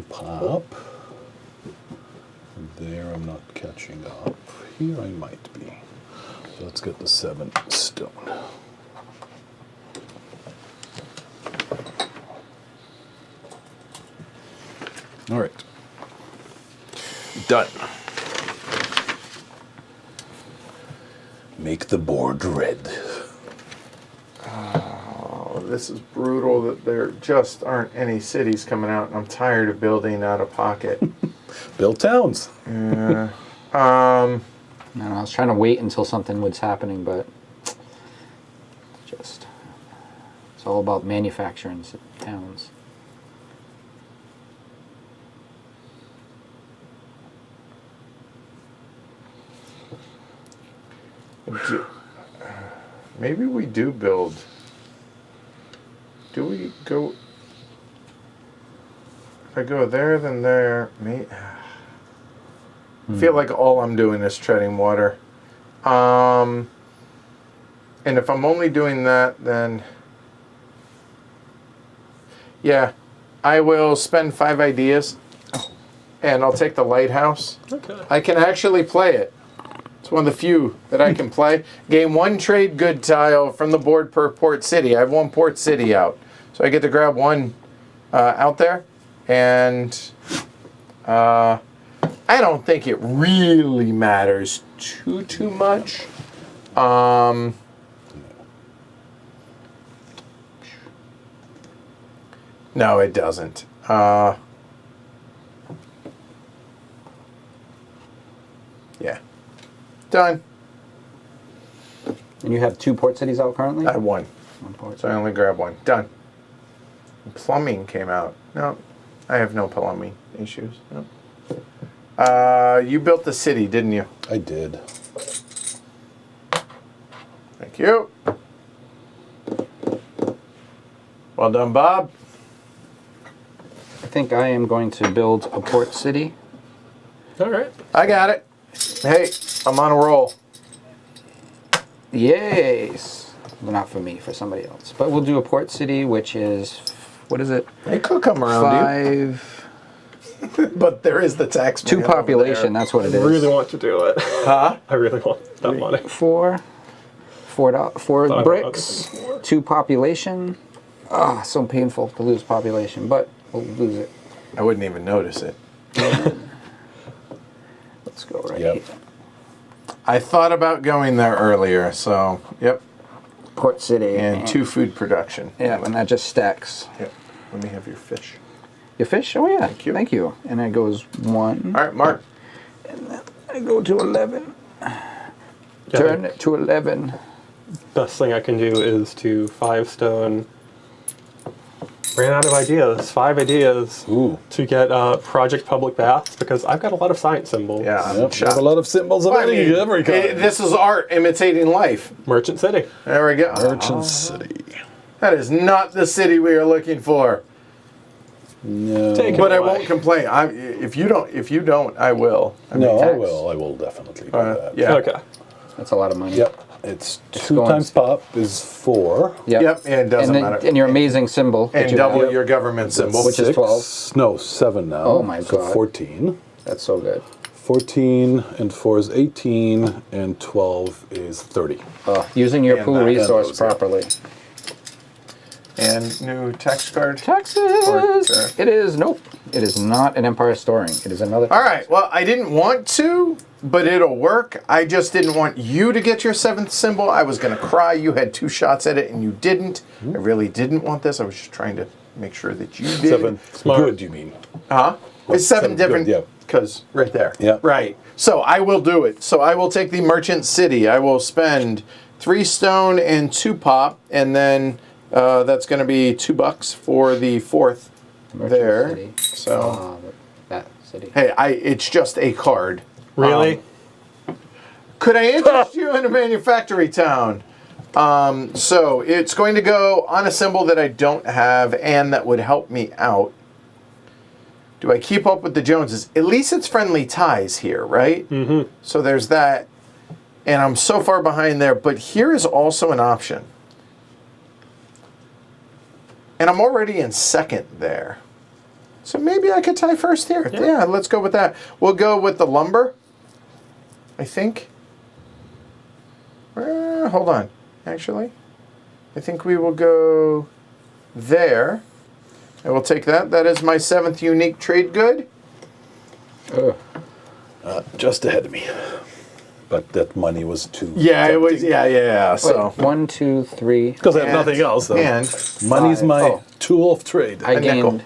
pop. There, I'm not catching up. Here, I might be. So let's get the 7 stone. All right. Done. Make the board red. Oh, this is brutal that there just aren't any cities coming out, and I'm tired of building out of pocket. Build towns. No, I was trying to wait until something was happening, but just it's all about manufacturing towns. Maybe we do build. Do we go? If I go there, then there. I feel like all I'm doing is treading water. And if I'm only doing that, then yeah, I will spend 5 ideas, and I'll take the lighthouse. Okay. I can actually play it. It's one of the few that I can play. Gain 1 trade good tile from the board per port city. I have 1 port city out, so I get to grab 1 out there, and I don't think it really matters too much. No, it doesn't. Yeah. Done. And you have 2 port cities out currently? I have 1, 1 port. so I only grab 1. Done. Plumbing came out. No, I have no plumbing issues. No. You built the city, didn't you? I did. Thank you. Well done, Bob. I think I am going to build a port city. All right. I got it. Hey, I'm on a roll. Yes. Well, not for me, for somebody else. But we'll do a port city, which is, what is it? It could come around 5, you, but there is the tax. 2 man over population, there. that's what it I is. really want to do it. Huh? I really want that money. 4 Thought bricks, about it. 2 population. Ah, so painful to lose population, but we'll lose it. I wouldn't even notice it. Let's go right Yep. here. I thought about going there earlier, so yep. Port city. And 2 food production. Yeah, and that just stacks. Yep. Let me have your fish. Your fish? Oh yeah. Thank you. Thank you. And that goes 1. All right, Mark. I go to 11. Yeah, Turn it to 11. Best thing I can do is to 5 stone. Ran out of ideas. 5 ideas Ooh. to get project public baths because I've got a lot of science symbols. Yeah, I'm Yep, we shocked. have a lot of symbols of Well, I mean, every kind. this is art imitating life. Merchant City. There we go. Merchant City. That is not the city we are looking for. No. Take it. But I away. won't complain. If you don't, I will. I mean, No, I tax. will. I will definitely do that. Yeah. Okay. That's a lot of money. Yep. It's 2 going- times pop is 4. Yep, and it doesn't and, matter. and your amazing symbol. that And you double have. your government symbol. Which is 6. 12. No, 7 now. Oh my so God. 14. That's so good. 14 and 4 is 18 and 12 is 30. Using your And pool that resource goes properly. And new tax card. Texas! Or- It is, nope. It is not an Empire Storing. It is another. All right. Well, I didn't want to, but it'll work. I just didn't want you to get your 7th symbol. I was going to cry. You had 2 shots at it, and you didn't. I really didn't want this. I was just trying to make sure that you did. 7 Smart. good, you mean? Huh? It's 7 7 different. good, yeah. Because right there. Yeah. Right. So I will do it. So I will take the Merchant City. I will spend 3 stone and 2 pop, and then that's going to be $2 for the 4th Merchant there. City. So That's city. Hey, it's just a card. Really? Could I interest you in a manufactory town? So it's going to go on a symbol that I don't have and that would help me out. Do I keep up with the Joneses? At least it's friendly ties here, right? Mm-hmm. So there's that. And I'm so far behind there. But here is also an option. And I'm already in second there. So maybe I could tie first here. Yeah, let's go with that. We'll go with the lumber, I think. Hold on. Actually, I think we will go there. And we'll take that. That is my 7th unique trade good. Just ahead of me. But that money was too. Yeah, it was. Yeah. Wait, So 1, 2, 3. Because I have nothing else. So. And money's my Oh. tool of trade. I nickel. gained.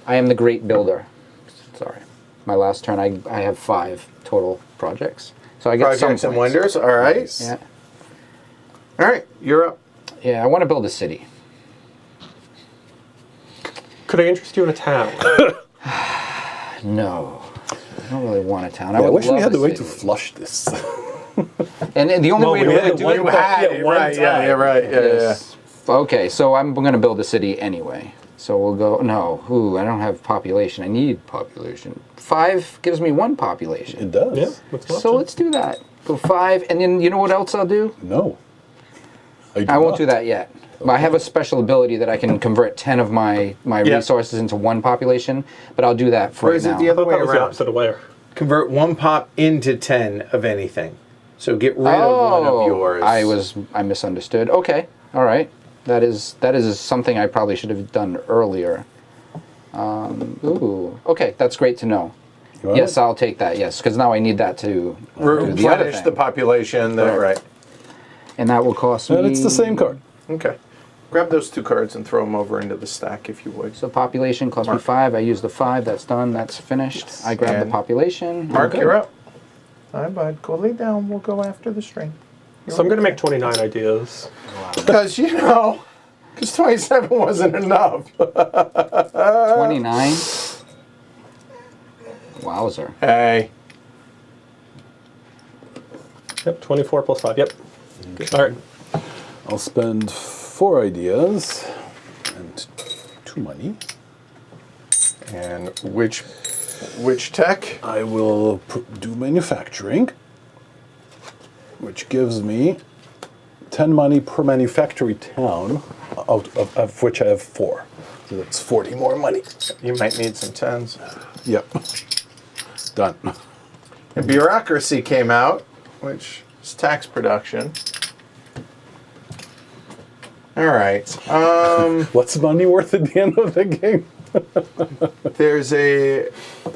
I am the great builder. Sorry, my last turn. I have 5 total projects. So I get projects some and points. wonders. All right. Yeah, All right. You're up. yeah. I want to build a city. Could I interest you in a town? No, I don't really want a town. Yeah, I would wish we love had a the way to city. flush this. And the only Well, way to we really had do one it You part- had yeah, it, one right? Yeah, time. right. Yeah. is. Okay, so I'm going to build a city anyway. So we'll go. No, I don't have population. I need population. 5 gives me 1 population. It does. Yeah, that's an So option. let's do that. Go 5, and then you know what else I'll do? No. I won't do that yet. But I have a special ability that I can convert 10 of my resources into 1 population, but I'll do that for Or right is it now. the I other thought way that was the around? opposite of where. Convert 1 pop into 10 of anything. So get rid of one of yours. I misunderstood. Okay, all right. That is something I probably should have done earlier. Okay, that's great to know. You want Yes, it? I'll take that. Yes, because now I need that to do the other Replenish the thing, population. Right. and that will cost me. And it's the same card. Okay. Grab those 2 cards and throw them over into the stack if you would. So population cost me Mark. 5. I use the 5. That's done. That's finished. I grab the And population. Mark, Okay. you're up. All right, bud. Go lay down. We'll go after the string. So I'm going to make 29 ideas. Because, because 27 wasn't enough. 29. Wowzer. Hey. Yep, 24 plus 5. Yep. All right. I'll spend 4 ideas and 2 money. And which tech? I will do manufacturing, which gives me 10 money per manufactory town, out of which I have 4. So that's 40 more money. You might need some 10s. Yep. Done. And bureaucracy came out, which is tax production. All right. What's money worth at the end of the game? There's a.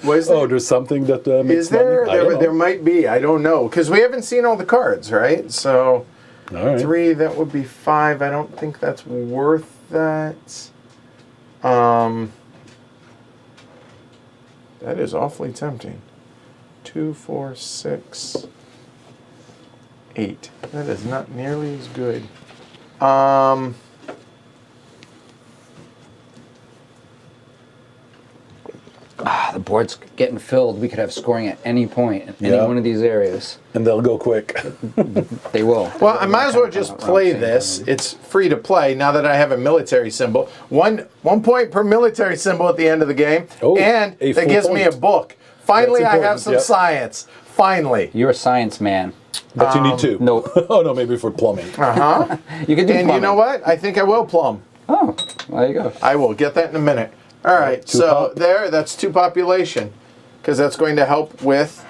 Was there? Oh, there's something that makes Is there? money? I don't There know. might be. I don't know because we haven't seen all the cards, right? So All right. 3. That would be 5. I don't think that's worth that. That is awfully tempting. 2, 4, 6, 8. That is not nearly as good. The board's getting filled. We could have scoring at any point in any Yeah. one of these areas. And they'll go quick. They will. Well, I might as well just play this. It's free to play now that I have a military symbol. One point per military symbol at the end of the game, Oh, and a that full gives me a point. book. Finally, That's I have important, some yep. science. Finally. You're a science man. But you need 2. Nope. Oh, no, maybe for plumbing. You can do And you plumbing. know what? I think I will plumb. Oh, there you go. I will get that in a minute. All right, 2 so pop. that's 2 population, because that's going to help with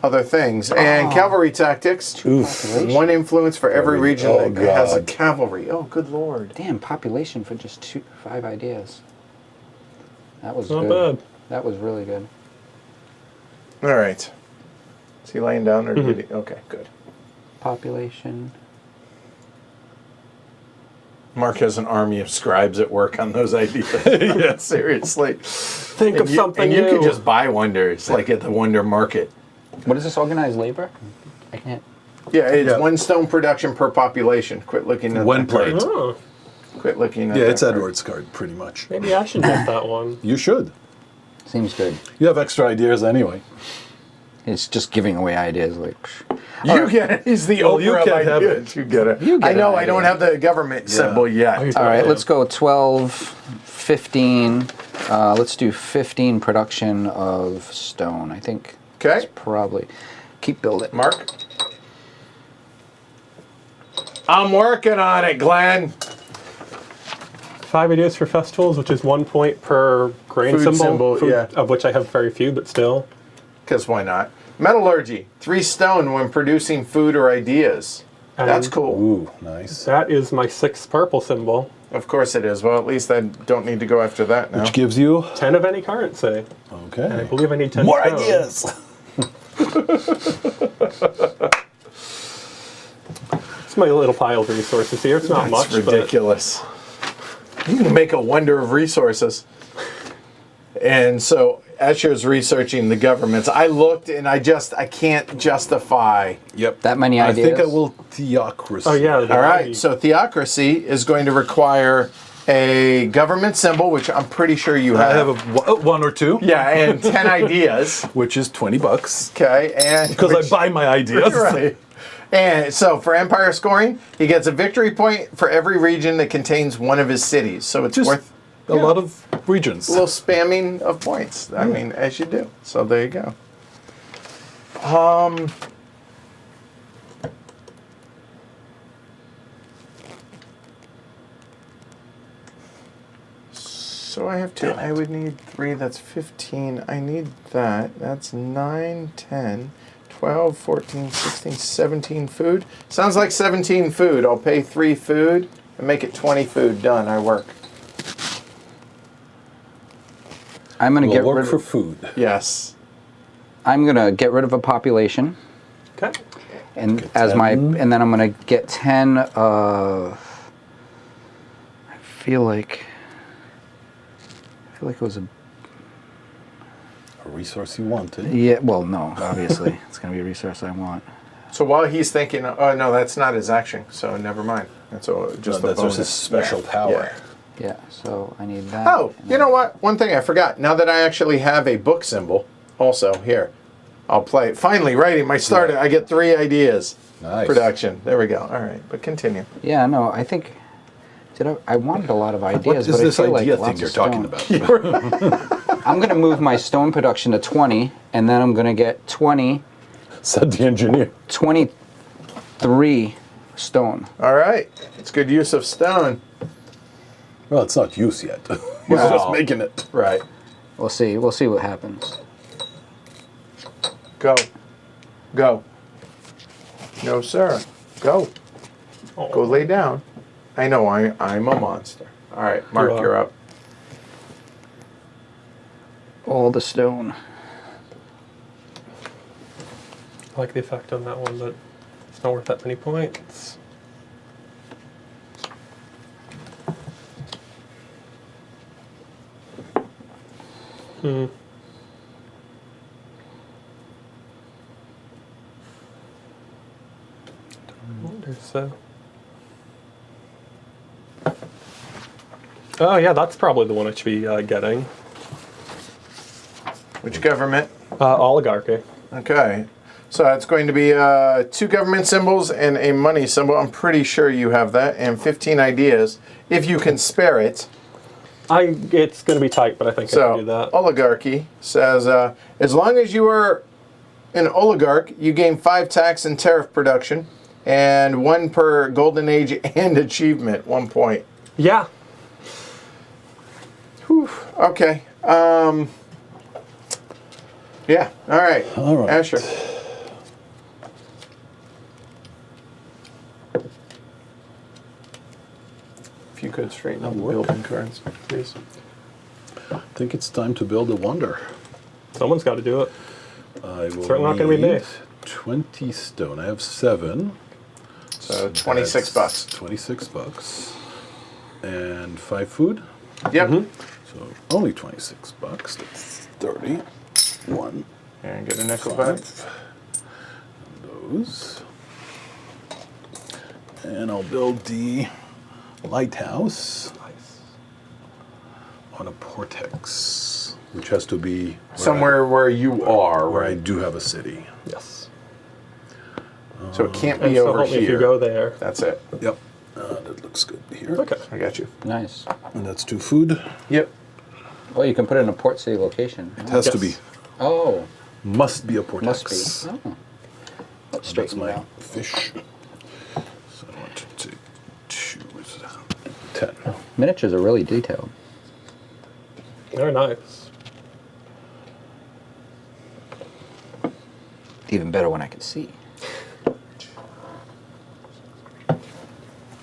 other things. And cavalry tactics. Oof. 1 influence for every region Oh, that has a God. cavalry. Oh, good lord. Damn, population for just 5 ideas. That was Not good. bad. That was really good. All right. Is he laying down or did he? Okay, good. Population. Mark has an army of scribes at work on those ideas. Yeah, seriously. Think of something and you new. can just buy wonders, like at the Wonder Market. What is this organized labor? I can't. Yeah, it's Yeah. 1 stone production per population. Quit looking at One that card. plate. Oh, Quit looking at Yeah, that it's card. Edward's card, pretty much. maybe I should get that one. You should. Seems good. You have extra ideas anyway. It's just giving away ideas. Like, You get it. He's the Well, you Oprah of can't have ideas. it. You get it. You get I know. an I don't idea. have the government symbol yet. all right, let's go 12, 15. Let's do 15 production of stone. I think Okay. that's probably. Keep building. Mark. I'm working on it, Glenn. 5 ideas for festivals, which is 1 point per grain Food symbol, food, yeah. of which I have very few, but still. Because why not? Metallurgy. 3 stone when producing food or ideas. That's cool. Ooh, nice. That is my 6th purple symbol. Of course it is. Well, at least I don't need to go after that now. Which gives you 10 of any currency. okay. And I believe I need 10 more stone. ideas. It's my little pile of resources here. It's not That's much, ridiculous. You can make a wonder of resources. And so Escher's researching the governments. I looked and I can't justify. Yep. That many I ideas? think I will theocracy. but... Oh, yeah. All right, so theocracy is going to require a government symbol, which I'm pretty sure you I have. have a, 1 or 2. Yeah, and 10 ideas. Which is $20. Okay, and Because I buy my ideas. right. And so for Empire scoring, he gets a victory point for every region that contains one of his cities. So it's Just worth a lot of regions. a little spamming of points. I mean, as you do. So there you go. So I have 2. I would need 3. That's 15. I need that. That's 9, 10, 12, 14, 16, 17 food. Sounds like 17 food. I'll pay 3 food and make it 20 food. Done. I work. I'm gonna We'll get work rid. for food. Yes. I'm gonna get rid of a population, Okay. and Get as 10. and then I'm gonna get 10. I feel like it was a. A resource you wanted. Yeah. Well, no. Obviously, it's gonna be a resource I want. So while he's thinking, oh no, that's not his action. So never mind. That's all, just No, a that's bonus. his special Yeah. power. Yeah. Yeah. So I need that. Oh, and you know what? One thing I forgot. Now that I actually have a book symbol, also here, I'll play. Finally, writing my starter. I get 3 ideas. Nice. Production. There we go. All right, but continue. Yeah. No. I think. I wanted a lot of ideas, What is but this I feel idea like thing lots you're of talking stone. about? I'm gonna move my stone production to 20, and then I'm gonna get Said the engineer. 23 stone. All right, it's good use of stone. Well, it's not use yet. He's Well. just making it. Right. We'll see. We'll see what happens. Go. Go. No, sir. Go. Go lay down. I know I'm a monster. All right, Mark, You are. you're up. All the stone. I like the effect on that one, but it's not worth that many points. I wonder so. Oh yeah, that's probably the one I should be getting. Which government? Oligarchy. Okay. So it's going to be 2 government symbols and a money symbol. I'm pretty sure you have that. And 15 ideas, if you can spare it. It's going to be tight, but I think I can do So that. oligarchy says, as long as you are an oligarch, you gain 5 tax and tariff production, and 1 per golden age and achievement. 1 point. Yeah. Whew. Okay. Yeah. All right. All right. Asher. If you could straighten up the building cards, please. I think it's time to build a wonder. Someone's got to do it. I will Certainly not gonna be me. need 20 stone. I have 7. So 26 That's bucks. 26 bucks. And 5 food. Yep. So only 26 bucks. That's 30. 1, And get a nickel back. 5. Those. And I'll build the lighthouse on a portex. which has to be Somewhere where you are, where I right? do have a city. Yes. So it can't And be so over hopefully if here. you go there. That's it. Yep. That looks good here. Okay. I got you. Nice. And that's 2 food. Yep. Well, you can put it in a port city location. It has to Yes. be. Oh, Must be a portex. must be. Oh. Let's That's straighten it my out. fish. So I want to take 2 is 10. Miniatures are really detailed. They're nice. Even better when I can see.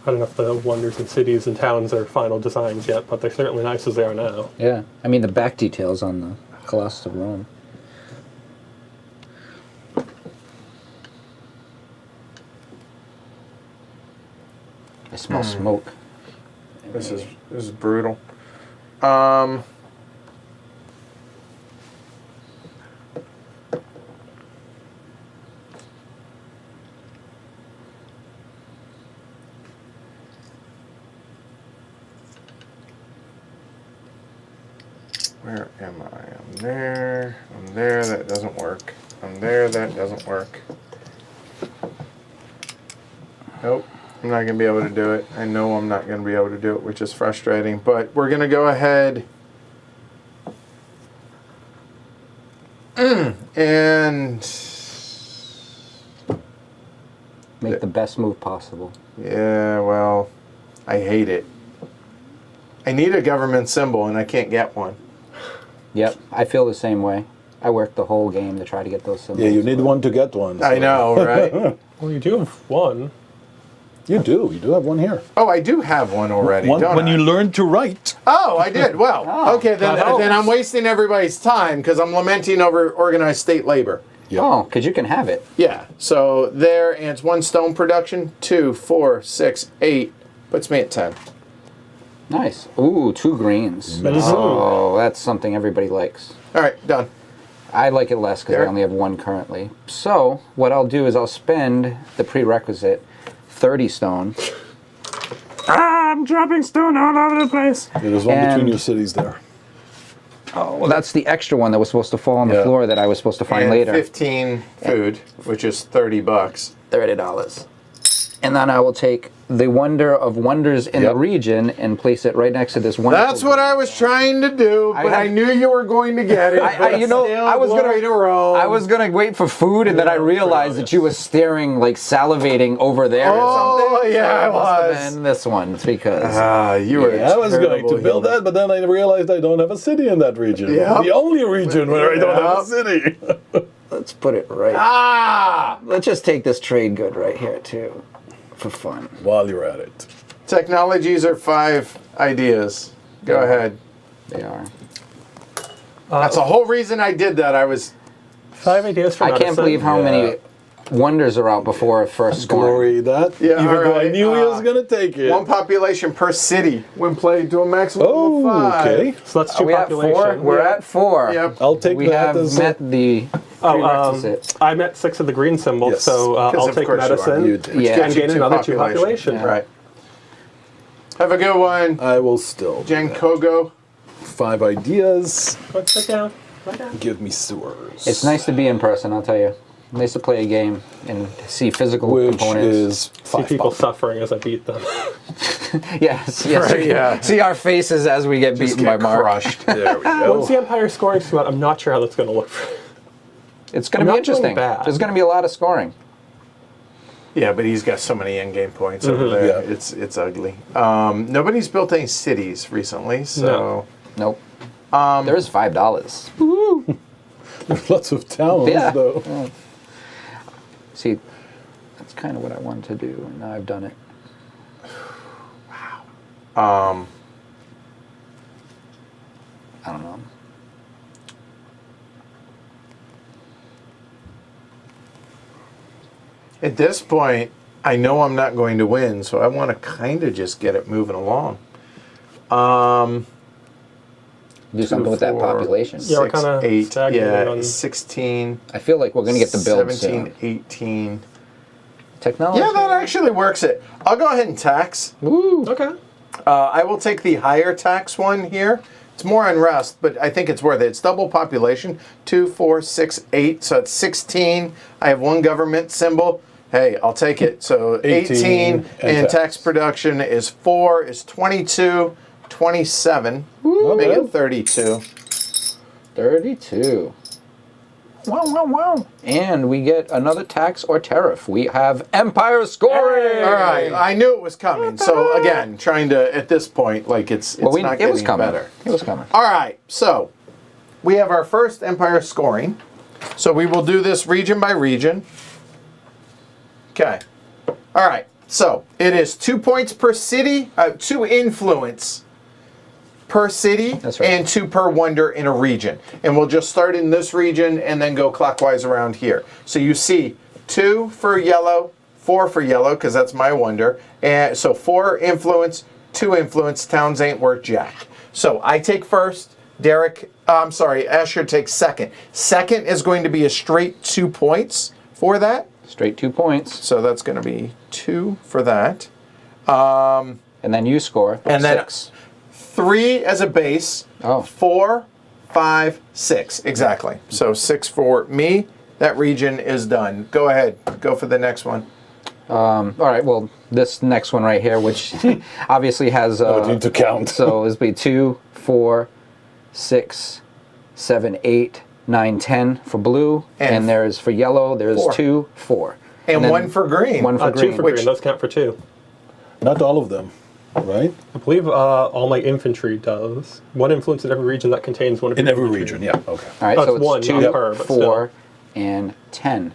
I don't know if the wonders in cities and towns are final designs yet, but they're certainly nice as they are now. Yeah. I mean, the back details on the Colossus of Rome. I smell smoke. This is brutal. Where am I? I'm there. I'm there. That doesn't work. I'm there. That doesn't work. Nope. I'm not going to be able to do it. I know I'm not going to be able to do it, which is frustrating. But we're going to go ahead and Make the best move possible. yeah, well, I hate it. I need a government symbol and I can't get one. Yep, I feel the same way. I worked the whole game to try to get those symbols. Yeah, you need one to get one. I so- know, right? Well, you do have one. You do. You do have one here. Oh, I do have one already, don't when I? you learn to write. Oh, I did. Well, okay, then that helps. I'm wasting everybody's time because I'm lamenting over organized state labor. Oh, because you can have it. Yeah, so there, and it's 1 stone production, 2, 4, 6, 8, puts me at 10. Nice. Ooh, 2 greens. Medicine. Oh, that's something everybody likes. All right, done. I like it less because I There. only have 1 currently. So, what I'll do is I'll spend the prerequisite 30 stone. I'm dropping stone all over the place. There's one And- between your cities there. Oh, well, that's the extra one that was supposed to fall on the Yeah. floor that I was supposed to find And later. 15 food, which is $30. $30. And then I will take the Wonder of Wonders in the Yep. region and place it right next to this wonderful. That's what I was trying to do, but I had- knew you were going to get it. you know, Still, I was glory gonna, to Rome. I was gonna wait for food, and then I realized that you was staring, like salivating over there or Oh, something. yeah, I it must have was. been this one. It's because You were. I was going to terrible build human. that, but then I realized I don't have a city in that region. Yep. The only region where I don't have a city. let's put it right. Ah! Let's just take this trade good right here too, for fun. While you're at it. Technologies are 5 ideas. Go ahead. They are. That's the whole reason I did that. I was. 5 ideas for I can't medicine. believe how Yeah. many wonders are out before first scoring. Glory that. Yeah, Even though I alright, knew he was going to take it. 1 population per city when played to a maximum of Oh, 5. okay. So that's Are 2 we at 4? population. We're at 4. Yep. I'll take We that have as met the prerequisite. I met 6 of the green symbols, Yes. so 'Cause I'll of take course you are. medicine You did. Yeah. and gain another 2 population. Yeah. Right. Have a good one, I will still. Jen Kogo. 5 ideas. Go sit down. Sit down. Give me sewers. It's nice to be in person, I'll tell you. Nice to play a game and see physical Which components. is See 5 people pop. suffering as I beat them. Yes, Right, yeah. See our faces as we get beaten by Get Mark. crushed. There we go. Once the Empire scoring come out, I'm not sure how that's going to look. It's going I'm to be not doing interesting. bad. There's going to be a lot of scoring. Yeah, but he's got so many in-game points over there. Yeah. It's ugly. Nobody's built any cities recently, so Nope. There is $5. Lots of towns, Yeah. though. See, that's kind of what I wanted to do, and now I've done it. I don't know. at this point, I know I'm not going to win, so I want to kind of just get it moving along. Do something with that 4, population. Yeah, we're 6, kinda 8, stagnating yeah, on- 16, I feel like we're going to get the build 17, soon. 18. Technology. Yeah, that actually works it. I'll go ahead and tax. Ooh. Okay. I will take the higher tax one here. It's more unrest, but I think it's worth it. It's double population, 2, 4, 6, 8, so it's 16. I have one government symbol. Hey, I'll take it. So 18 and tax production is 4, is 22, 27. Make it 32. 32. Wow, wow, wow. And we get another tax or tariff. We have Empire scoring. All right, I knew it was coming. So again, trying to at this point, like it's not getting it was coming. better. It was coming. All right, so we have our first empire scoring. So we will do this region by region. Okay. All right. So it is 2 points per city, 2 influence per city, That's right. and 2 per wonder in a region. And we'll just start in this region and then go clockwise around here. So you see 2 for yellow, 4 for yellow, because that's my wonder. And so 4 influence, 2 influence, towns ain't worth jack. So I take first, Asher takes second. Second is going to be a straight 2 points for that. Straight 2 points. So that's going to be 2 for that. And then you score. And then 6. 3 as a base. Oh. 4, 5, 6. Exactly. So 6 for me. That region is done. Go ahead. Go for the next one. All right, well, this next one right here, which obviously has... I need to count. So this would be 2, 4, 6, 7, 8, 9, 10 for blue. And And there's for yellow, there's 4. 2, 4. And then 1 for green. 1 for 2 green. for green. Those count for 2. Not all of them, right? I believe all my infantry does. 1 influence in every region that contains 1 of In your every infantry. region, yeah. Okay. All right, Oh, so it's 1, it's not 2, per, but 4, and 10.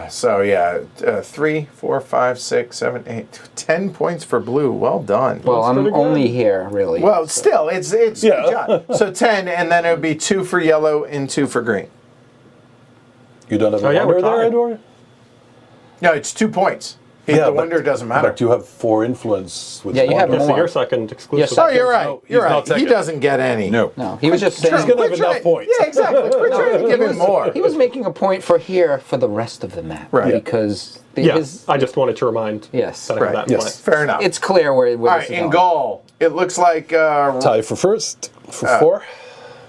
So yeah, 3, 4, 5, 6, 7, 8, 10 points for blue. Well done. Well, I'm pretty good. only here, really. Well, still, it's good job. So 10, and then it would be 2 for yellow and 2 for green. You don't have a Oh, yeah, wonder we're there, tied. Edward? No, it's 2 points. Yeah, the but- wonder doesn't matter. But you have 4 influence with Yeah, you have wonder. Yeah, so more. you're second exclusive. Yes, Oh, you're right. No, he's You're not right. He second. doesn't get any. No. No, he was just saying... He's going to have Quit enough trying- points. Yeah, exactly. Quit trying to give him more. He was making a point for here for the rest of the map. Right. Because Yes, I just wanted to remind Yes. that I have Right. that in Yes. play. Fair enough. it's clear where All this right, is in going. Gaul, it looks like, Tie for first, for 4.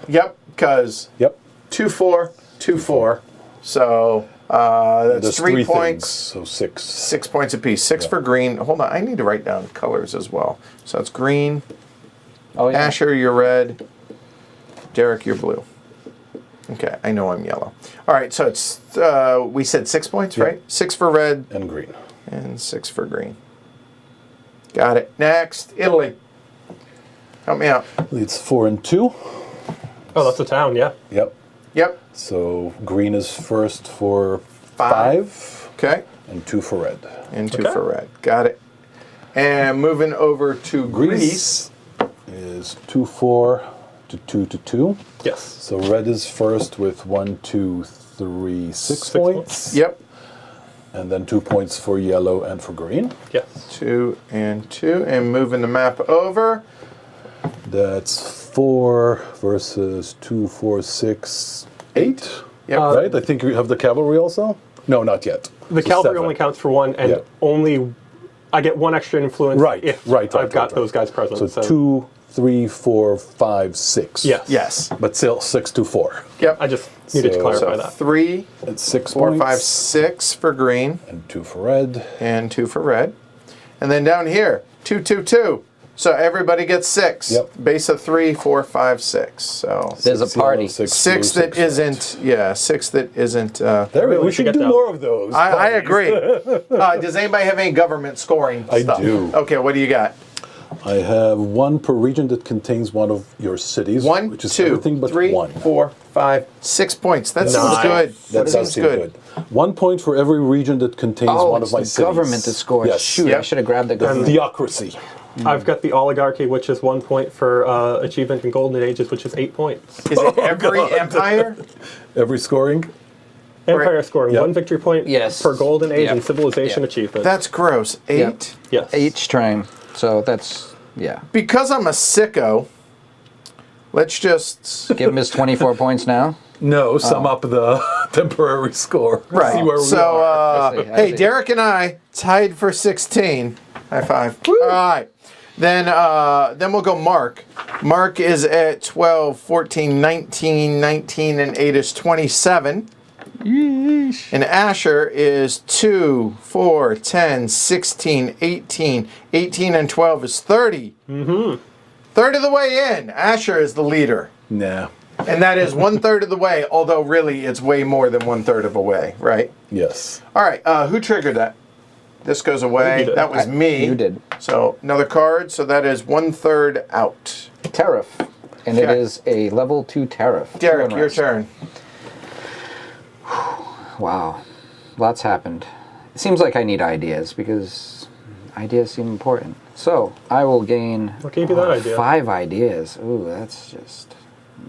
yep, because Yep. 2, 4, 2, 4. So that's There's 3 3 points. things, so 6. 6 points apiece. 6 for green. Hold on, I need to write down colors as well. So it's green. Oh, yeah. Asher, you're red. Derek, you're blue. Okay, I know I'm yellow. All right, so it's we said 6 points, right? 6 for red And green. and 6 for green. Got it. Next, Italy. Help me out. It's 4 and 2. Oh, that's a town, yeah. Yep. Yep. So green is first for 5. 5 Okay. and 2 for red. And 2 Okay. for red. Got it. And moving over to Greece. Is 2, 4 to 2 to 2. Yes. So red is first with 1, 2, 3, 6 6 points. Yep. And then 2 points for yellow and for green. Yes. 2 and 2. And moving the map over. That's 4 versus 2, 4, 6, 8. Yep. Right? I think you have the cavalry also? No, not yet. The So cavalry 7. only counts for 1, and Yeah. only I get 1 extra influence Right, if right, I've got those guys present. So 2, 3, 4, 5, 6. Yes. Yes. But still 6 to 4. Yep. I just needed to So- clarify So that. 3, It's 6 4, points. 5, 6 for green And 2 for red. and 2 for red. And then down here, 2, 2, 2. So everybody gets 6. Yep. Base of 3, 4, 5, 6. So There's a 6 yellow, party. 6 6 blue, that 6 red. isn't, yeah, 6 that isn't. There, Really we should should get do them. more of those. I parties. agree. Does anybody have any government scoring I stuff? do. Okay, what do you got? I have 1 per region that contains one of your cities. 1, which is 2, everything but 3, 1. 4, 5, 6 points. That seems Nice. good. That seems does seem good. 1 point for every region that contains Oh, one it's of my the cities. government that scores. Yes. Shoot, I Yep. should have grabbed the government. Theocracy. I've got the oligarchy, which is 1 point for achievement in golden ages, which is 8 points. Is it every empire? Every scoring. Empire scoring Yep. 1 victory point Yes. per golden age Yep. and civilization Yep. achievement. That's gross. 8? yes. Each train. So that's, yeah. Because I'm a sicko, let's just... Give him his 24 points now. No, sum up the temporary score. Right. See where we So, are. I see, I hey, see. Derek and I tied for 16. High five. All right. Then we'll go Mark. Mark is at 12, 14, 19, 19, and 8 is 27. Yeesh. And Asher is 2, 4, 10, 16, 18. 18 and 12 is 30. Mm-hmm. Third of the way in. Asher is the leader. Nah. And that is 1/3 of the way, although really it's way more than 1/3 of the way, right? Yes. All right, who triggered that? This goes away. You did. That was me. You did. So another card, so that is 1/3 out. Tariff. And it Okay. is a level 2 tariff. Derek, Two your unrest. turn. Wow. Lots happened. It seems like I need ideas because ideas seem important. So I will gain What gave you that idea? 5 ideas. Ooh, that's just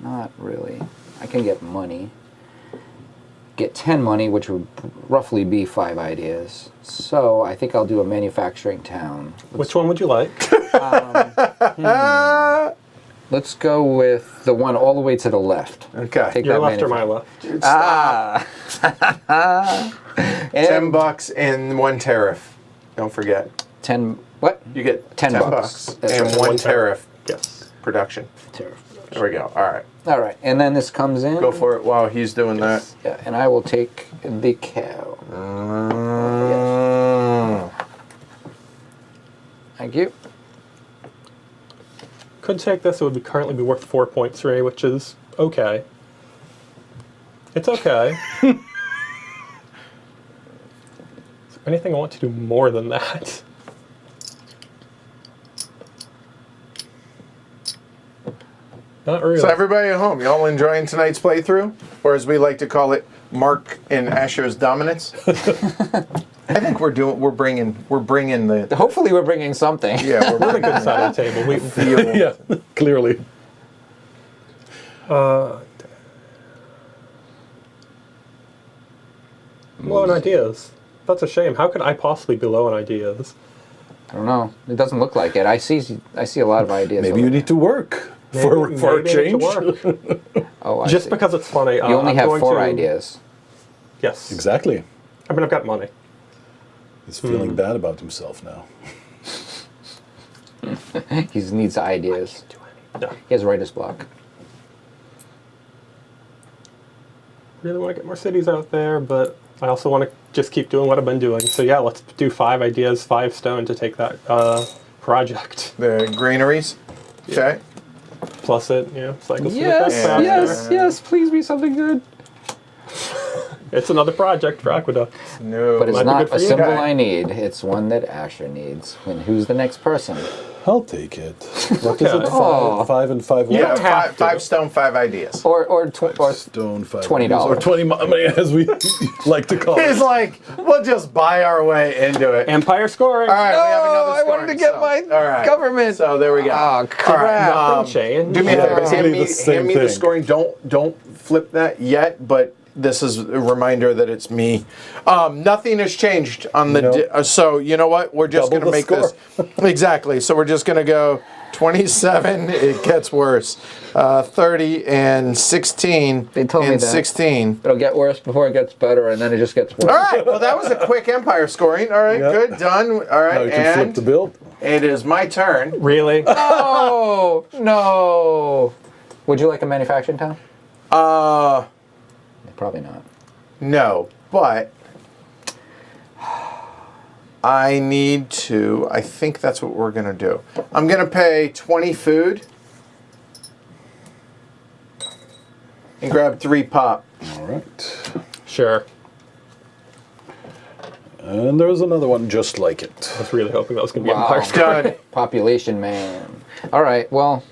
not really. I can get money. Get 10 money, which would roughly be 5 ideas. So I think I'll do a manufacturing town. Which one would you like? Let's go with the one all the way to the left. Okay. Take Your that left or my manufa- left? And $10 and 1 tariff. Don't forget. 10. What? You get 10 bucks That's and right. 1 tariff Yes. production. Tariff. There we go. All right. All right, and then this comes in. Go for it while he's doing that. Yeah, and I will take the cow. Thank you. Could take this. It would currently be worth 4.3, which is okay. It's okay. Is there anything I want to do more than that? Not really. So everybody at home, y'all enjoying tonight's playthrough? Or as we like to call it, Mark and Asher's dominance? I think we're bringing the, Hopefully, we're bringing something. yeah, we're We're the bringing good side of the table. We, feel. Yeah, clearly. low on ideas. That's a shame. How could I possibly be low on ideas? I don't know. It doesn't look like it. I see a lot of ideas. Maybe over you there. need to work for a Maybe I need to change. work. Oh, I Just see. because it's funny. You only I'm have going 4 to- ideas. Yes. Exactly. I mean, I've got money. He's feeling bad about himself now. He needs ideas. No. He has writer's block. Really want to get more cities out there, but I also want to just keep doing what I've been doing. So yeah, let's do 5 ideas, 5 stone to take that project. The granaries. Okay. Plus it, cycles through the Yes, test faster. yes. Please be something good. It's another project for Aqueduct. No. But it's Might be not good for a you. symbol Okay. I need. It's one that Asher needs. And who's the next person? I'll take it. What is Okay. it? Oh. 5 and 5 Yeah, don't have to. 5 stone, 5 ideas. Or stone, 5 $20. or 20 money, as we like to call He's it. like, we'll just buy our way into it. Empire scoring. All right, we have another I wanted scoring, to get so- my all right. government. So there we go. Oh, crap. All right, Change. do me a Yeah, favor. basically the same Hand me the thing. scoring. Don't flip that yet, but this is a reminder that it's me. Nothing has changed on the. No. So you know what? We're just Double going to the make this exactly. So we're just going to go 27. It gets worse. 30 and 16. They told me and that. 16. It'll get worse before it gets better, and then it just gets worse. All right. Well, that was a quick Empire scoring. All right. Yep. Good. Done. All Now right. you can flip And the build. it is my turn. Really? Oh, no. Would you like a manufacturing town? Probably not. No, but I need to. I think that's what we're going to do. I'm going to pay 20 food and grab 3 pop. All right. Sure. And there's another one just like it. I was really hoping that was going to be Wow. Empire scoring. Done. Population man. All right, well,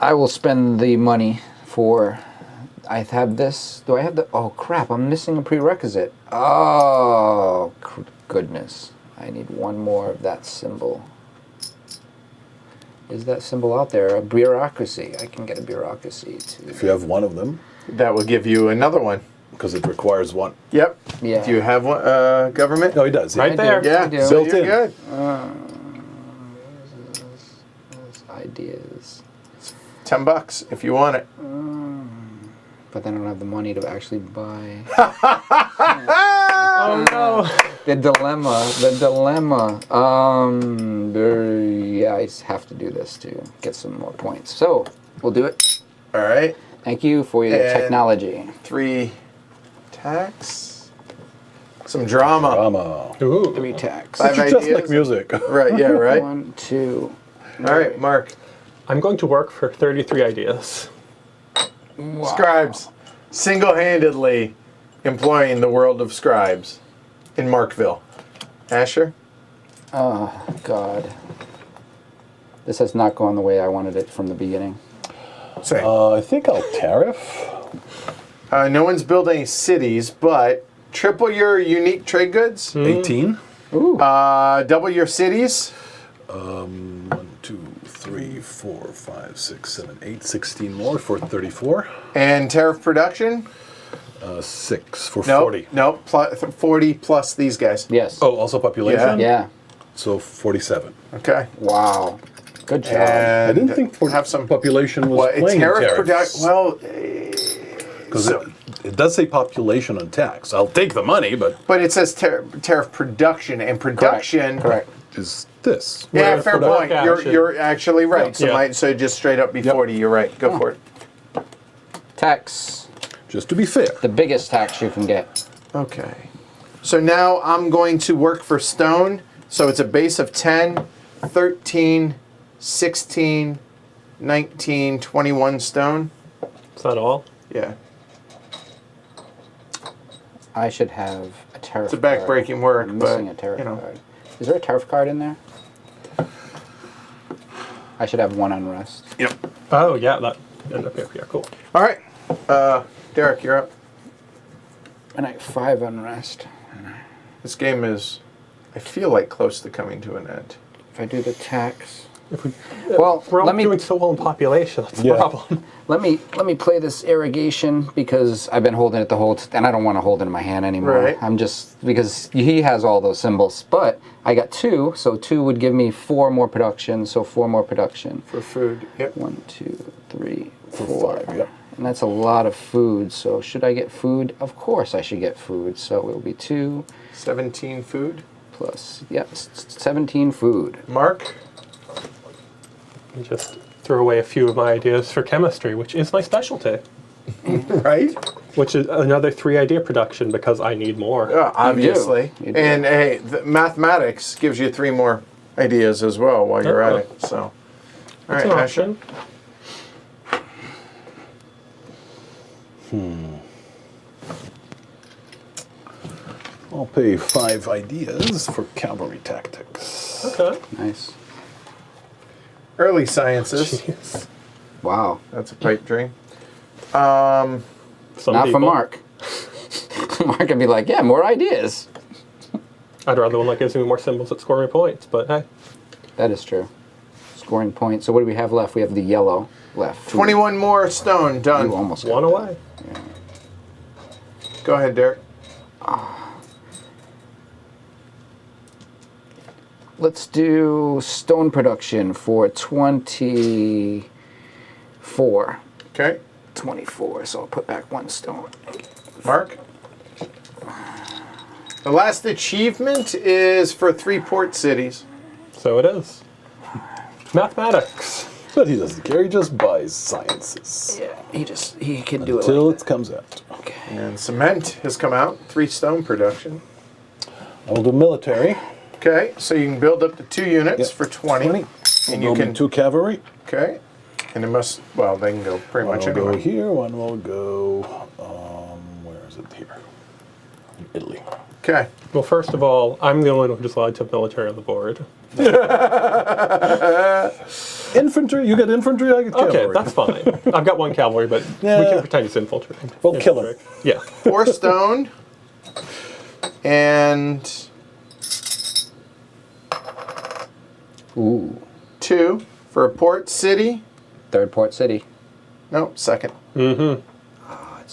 I will spend the money for. I have this. Do I have the. Oh, crap, I'm missing a prerequisite. Oh, goodness. I need one more of that symbol. Is that symbol out there? A bureaucracy. I can get a bureaucracy too. If you have one of them, That will give you another one. because it requires one. Yep. Yeah. Do you have one, government? No, he does. Right I there. do. Yeah. I do. So Built you're in. good. Ideas. $10 if you want it. But then I don't have the money to actually buy. Oh no. The dilemma. Yeah, I just have to do this to get some more points. So we'll do it. All right. Thank you for your And- technology. 3 tax. Some drama. Drama. Ooh. 3 tax. Five You just ideas. like music. Right, yeah, right. 1, 2. All right, Mark. I'm going to work for 33 ideas. Wow. Scribes. Single-handedly employing the world of scribes in Markville. Asher? Oh, God. This has not gone the way I wanted it from the beginning. Same. I think I'll tariff. No one's built any cities, but triple your unique trade goods. 18. Ooh. Double your cities. 1, 2, 3, 4, 5, 6, 7, 8, 16 more for 34. And tariff production. 6 for Nope, 40. Nope. 40 plus these guys. Yes. Oh, also population? Yeah. So 47. Okay. Wow. Good job. And I didn't think have some population was well, playing tariff production. tariffs. Well, Because so- it does say population on tax. I'll take the money, but but it says tariff production and production. Correct. is this? Yeah, Whereas fair for point. work You're action- you're actually right. So Yeah. might so just straight up be 40. You're right. Go for it. Tax. Just to be fair. The biggest tax you can get. Okay. So now I'm going to work for stone. So it's a base of 10, 13, 16, 19, 21 stone. Is that all? Yeah. I should have a tariff. It's a backbreaking work, I'm but missing a tariff you know. card. Is there a tariff card in there? I should have 1 unrest. Yep. Oh yeah, that ended up here. Yeah, cool. All right. Derek, you're up. And I have 5 unrest. This game is, I feel like, close to coming to an end. If I do the tax. If we, Well, we're all let me doing so well in population. That's the Yeah. problem. let me play this irrigation because I've been holding it the whole and I don't want to hold it in my hand anymore. Right. I'm just because he has all those symbols. But I got 2, so 2 would give me 4 more production. So 4 more production. For food. Yep. 1, 2, 3, 4. 5, yep. And that's a lot of food. So should I get food? Of course I should get food. So it will be 2 17 food. plus 17 food. Mark? And just throw away a few of my ideas for chemistry, which is my specialty. Right? Which is another 3 idea production because I need more. Obviously. You do. And hey, the mathematics gives you 3 more ideas as well while you're at it. So, all That's right, an Asher. option. I'll pay 5 ideas for cavalry tactics. Okay. Nice. Early sciences. Jeez. Wow. That's a pipe dream. Some Not for people- Mark. Mark would be like, yeah, more ideas. I'd rather one that gives me more symbols that score me points, but hey. That is true. Scoring points. So what do we have left? We have the yellow left. 21 more stone. Done. You almost One got away. Go ahead, Derek. Let's do stone production for 24. Okay. 24, so I'll put back 1 stone. Mark? The last achievement is for 3 port cities. So it is. Mathematics. But he doesn't care. He just buys sciences. Yeah, he can do Until it. it comes out. Okay. And cement has come out. 3 stone production. I'll do military. Okay, so you can build up to 2 units Yep. for 20. And And you you can. 2 cavalry. Okay. And it must. Well, they can go pretty One much will go anywhere. here. One will go. Where is it? Here. Italy. Okay. Well, first of all, I'm the only one who's allowed to have military on the board. Infantry. You get infantry. I get cavalry. Okay, that's fine. I've got 1 cavalry, but we Yeah. can pretend he's infantry. We'll kill him. Yeah. 4 stone. And Ooh. 2 for a port city. 3rd port city. No, 2nd.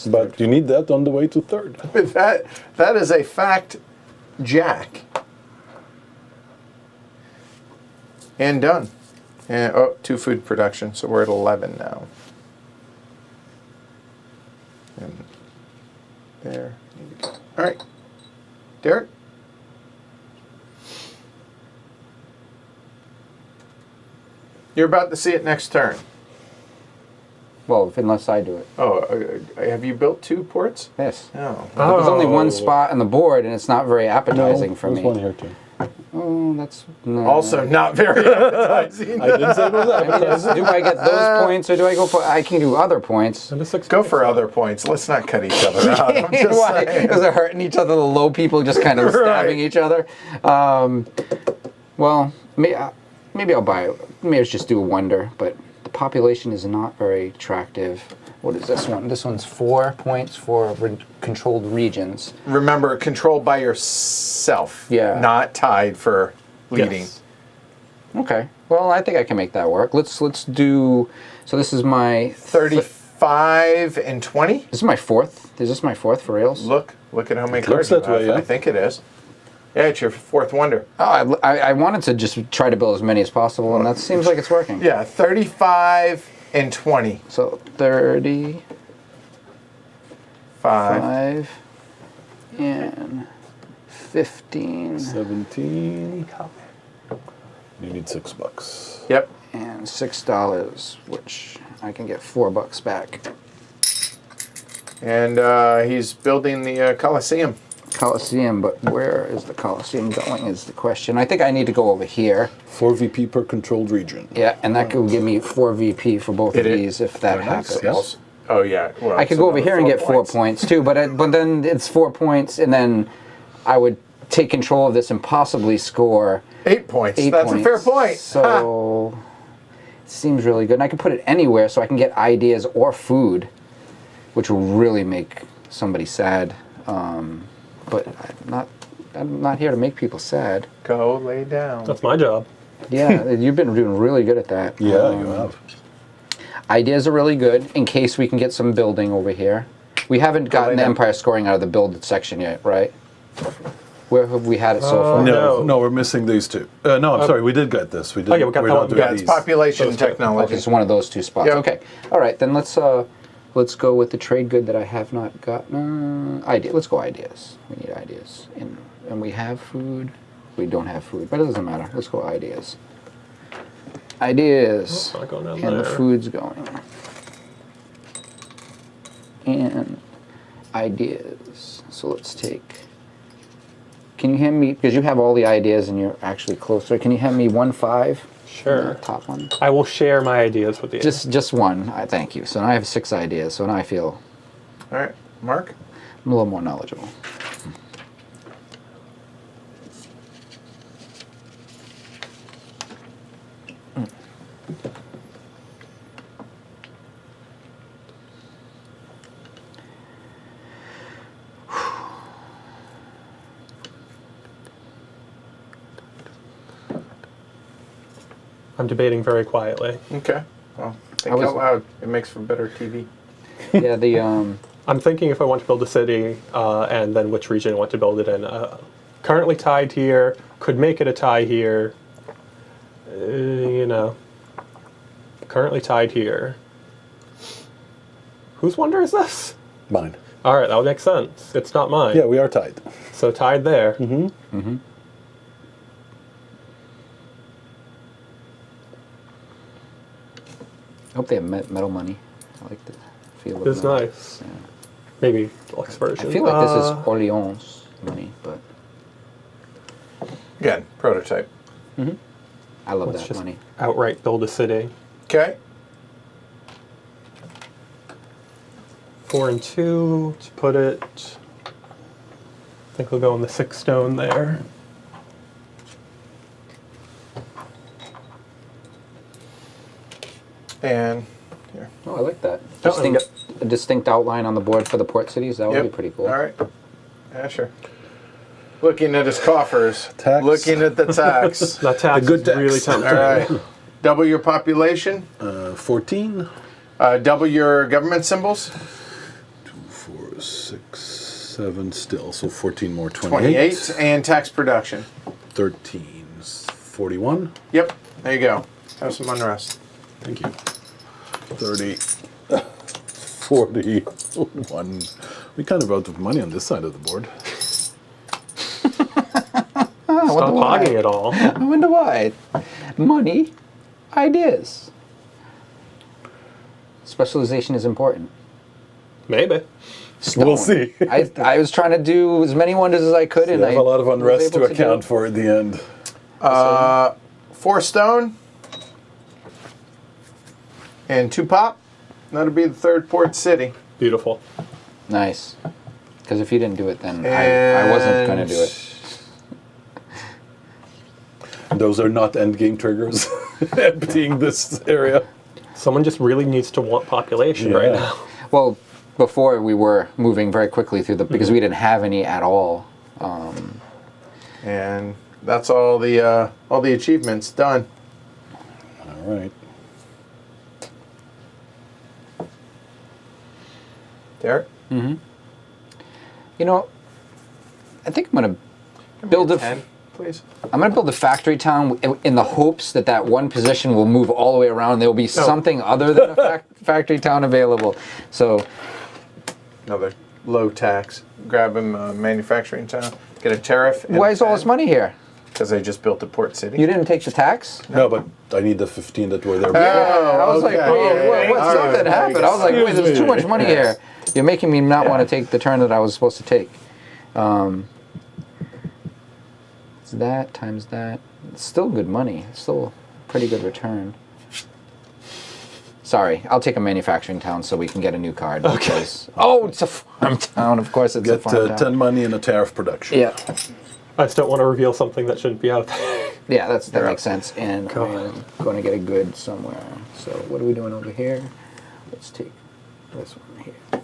But you need that on the way to 3rd. That is a fact, Jack. And done. And, 2 food production, so we're at 11 now. And there. All right. Derek? You're about to see it next turn. Well, unless I do it. Oh, have you built 2 ports? Yes. Oh. But there's only one Oh. spot on the board, and it's not very appetizing for there's me. one here too. Oh, that's no. Also not very appetizing. I didn't say it was I mean, do I get those points, or do I go for? I can do other points. And a 6 Go for other points. Let's not cut each other out. I'm just Why? saying. Because they're hurting each other. The low people just kind of stabbing each other. Well, maybe I'll buy it. Maybe I'll just do a wonder, but the population is not very attractive. What is this one? This one's 4 points for controlled regions. Remember, controlled by yourself. Yeah. Not tied for leading. Yes. Okay. Well, I think I can make that work. Let's do. So this is my 35 and 20. This is my 4th. Is this my 4th for reals? Look at how many Looks cards you that way, have. yeah. I think it is. Yeah, it's your 4th wonder. Oh, I wanted to just try to build as many as possible, and that seems like it's working. Yeah, 35 and 20. So 35 5. and 15 17. You need $6. Yep. and $6, which I can get $4 back. And he's building the Coliseum. Coliseum, but where is the Coliseum going is the question. I think I need to go over here. 4 VP per controlled region. Yeah, and that could give me 4 VP for both of It is. these if that happens. Yes. Oh, yeah. Well, I could so go over another here and get 4 points. points too, but then it's 4 points, and then I would take control of this and possibly score 8 points. 8 That's points. a fair point. So it seems really good, and I can put it anywhere so I can get ideas or food, which will really make somebody sad. But I'm not here to make people sad. Go lay down. That's my job. Yeah, you've been doing really good at that. Yeah, you have. Ideas are really good in case we can get some building over here. We haven't gotten the down. Empire scoring out of the build section yet, right? Where have we had it so far? No. No, we're missing these two. No, I'm sorry, we did get this. We did. yeah, we got we're that not one. doing Yeah, it's these. population Those two. technology. Okay, it's one of those 2 spots. Yep. Okay, all right. Then let's go with the trade good that I have not gotten. Idea. Let's go ideas. We need ideas, and we have food. We don't have food, but it doesn't matter. Let's go ideas. Ideas, Not going down and the there. food's going. And ideas. So let's take. Can you hand me, because you have all the ideas and you're actually closer, can you hand me 1 5? Sure. The top one. I will share my ideas with you. Just one. I thank you. So now I have 6 ideas. So now I feel All right, Mark. I'm a little more knowledgeable. I'm debating very quietly. Okay. Well, think was- out loud. It makes for better TV. Yeah, the I'm thinking if I want to build a city, and then which region I want to build it in. Currently tied here, could make it a tie here. Currently tied here. Whose wonder is this? Mine. All right, that would make sense. It's not mine. Yeah, we are tied. So tied there. I hope they have metal money. I like the feel of It's metal. nice. Maybe deluxe version. I feel like this is Orleans money, but Again, prototype. I love Let's that just money. outright build a city. Okay. 4 and 2 to put it. I think we'll go in the 6 stone there. And here. Oh, I like that. Oh, and A distinct outline on the board for the port cities. That would Yep. be pretty cool. All right. Yeah, sure. Looking at his coffers. Tax. Looking at the tax. That tax good is tax. really tempting. All right. Double your population. 14. Double your government symbols. 4, 6, 7 still. So 14 more. 28. And tax production. 13. 41. Yep. There you go. Have some unrest. Thank you. 30. 41. We kind of out of money on this side of the board. not pogging at all. I wonder why. Money, ideas. Specialization is important. Maybe. We'll see. I was trying to do as many wonders as I could, and I have a lot of was unrest able to do account it. for at the end. 4 stone. And 2 pop. That'll be the 3rd port city. Beautiful. Nice. Because if you didn't do it, then I wasn't going to do it. Those are not end game triggers. Emptying this area. Someone just really needs to want population right now. Well, before we were moving very quickly through because we didn't have any at all. And that's all the achievements done. All right. Derek? You know, I think I'm going to build a 10, please. I'm going to build a factory town in the hopes that one position will move all the way around. There will be something other than a factory town available. So, Another low tax. Grab him a manufacturing town. Get a tariff. why is all this money here? Because they just built a port city. You didn't take the tax? No, but I need the 15 that were there. I was like, okay. wait, what? All Something right. happened. I was like, wait, there's too much money here. You're making me not want to take the turn that I was supposed to take. It's that times that. It's still good money. It's still a pretty good return. Sorry, I'll take a manufacturing town so we can get a new card. Okay. Oh, it's a farm town. Of course, it's a Get farm town. 10 money and a tariff production. Yeah, I just don't want to reveal something that shouldn't be out there. yeah, that makes sense. And I'm going to get a good somewhere. So what are we doing over here? Let's take this one here.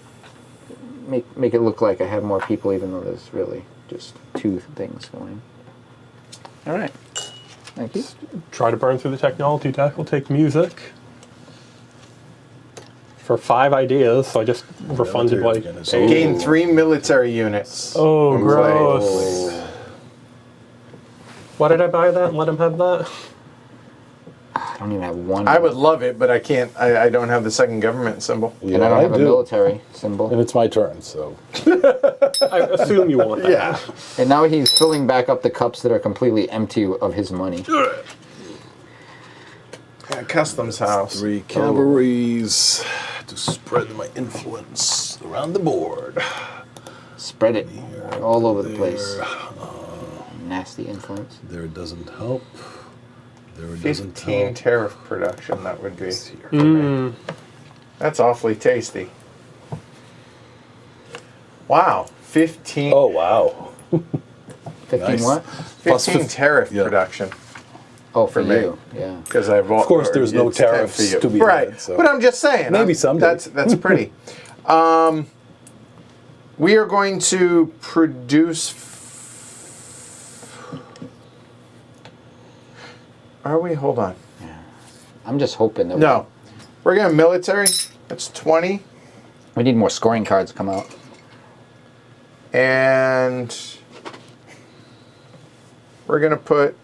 Make it look like I have more people, even though there's really just 2 things going. All right. Thank you. Try to burn through the technology deck. We'll take music. For 5 ideas, so I just refunded like Military 8. again. Gain 3 military units. Oh, When gross. played. Why did I buy that and let him have that? I don't even have one. I would love it, but I can't. I don't have the second government symbol. and I don't have a do. military symbol. And it's my turn, so. I assume you want that. Yeah. And now he's filling back up the cups that are completely empty of his money. Yeah, customs house. 3 cavalries to spread my influence around the board. Spread it all over the place. Nasty influence. There it doesn't help. There it doesn't 15 help. tariff production, that would be. It's here. That's awfully tasty. Wow. 15. Oh, wow. 15 Nice. what? 15 tariff yeah. production. Oh, for me. you. Yeah. Because I've Of course, there's no tariffs to be right. had, so. But I'm just saying. Maybe someday. That's pretty. We are going to produce. Are we? Hold on. I'm just hoping that No. We're going to military. That's 20. we need more scoring cards to come out. And we're going to put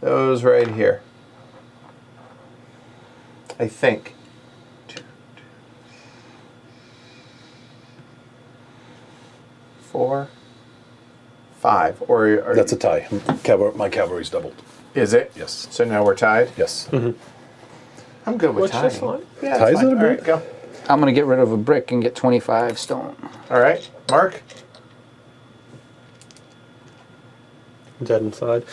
those right here. I think. 4, 5, or That's a tie. My cavalry's doubled. is it? Yes. So now we're tied. Yes. I'm good with Which tying. is fine. Yeah, Ties it's fine. are All right, good. go. I'm going to get rid of a brick and get 25 stone. All right, Mark. Dead inside.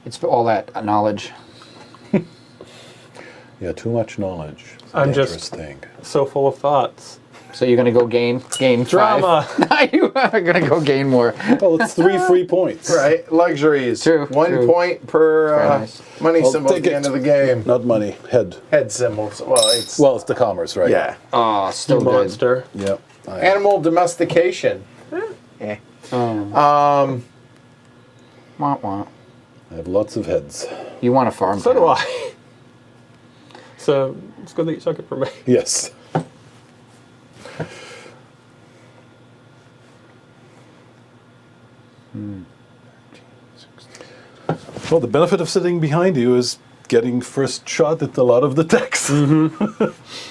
It's all that knowledge. Yeah, too much knowledge. It's a I'm dangerous just- thing. So full of thoughts. So you're going to go gain Drama. 5. You are going to go gain more. Well, it's 3 free points. Right, luxuries. True, 1 true. point per Very nice. money I'll symbol at take the it. end of the game. Not money. Head. Head symbols. Well, It's the commerce, right? yeah. Oh, still You good. monster. Yep. Animal domestication. Eh. Wah, wah. I have lots of heads. You want a farm So town. do I. So it's good that you took it from me. Yes. Well, the benefit of sitting behind you is getting first shot at a lot of the text.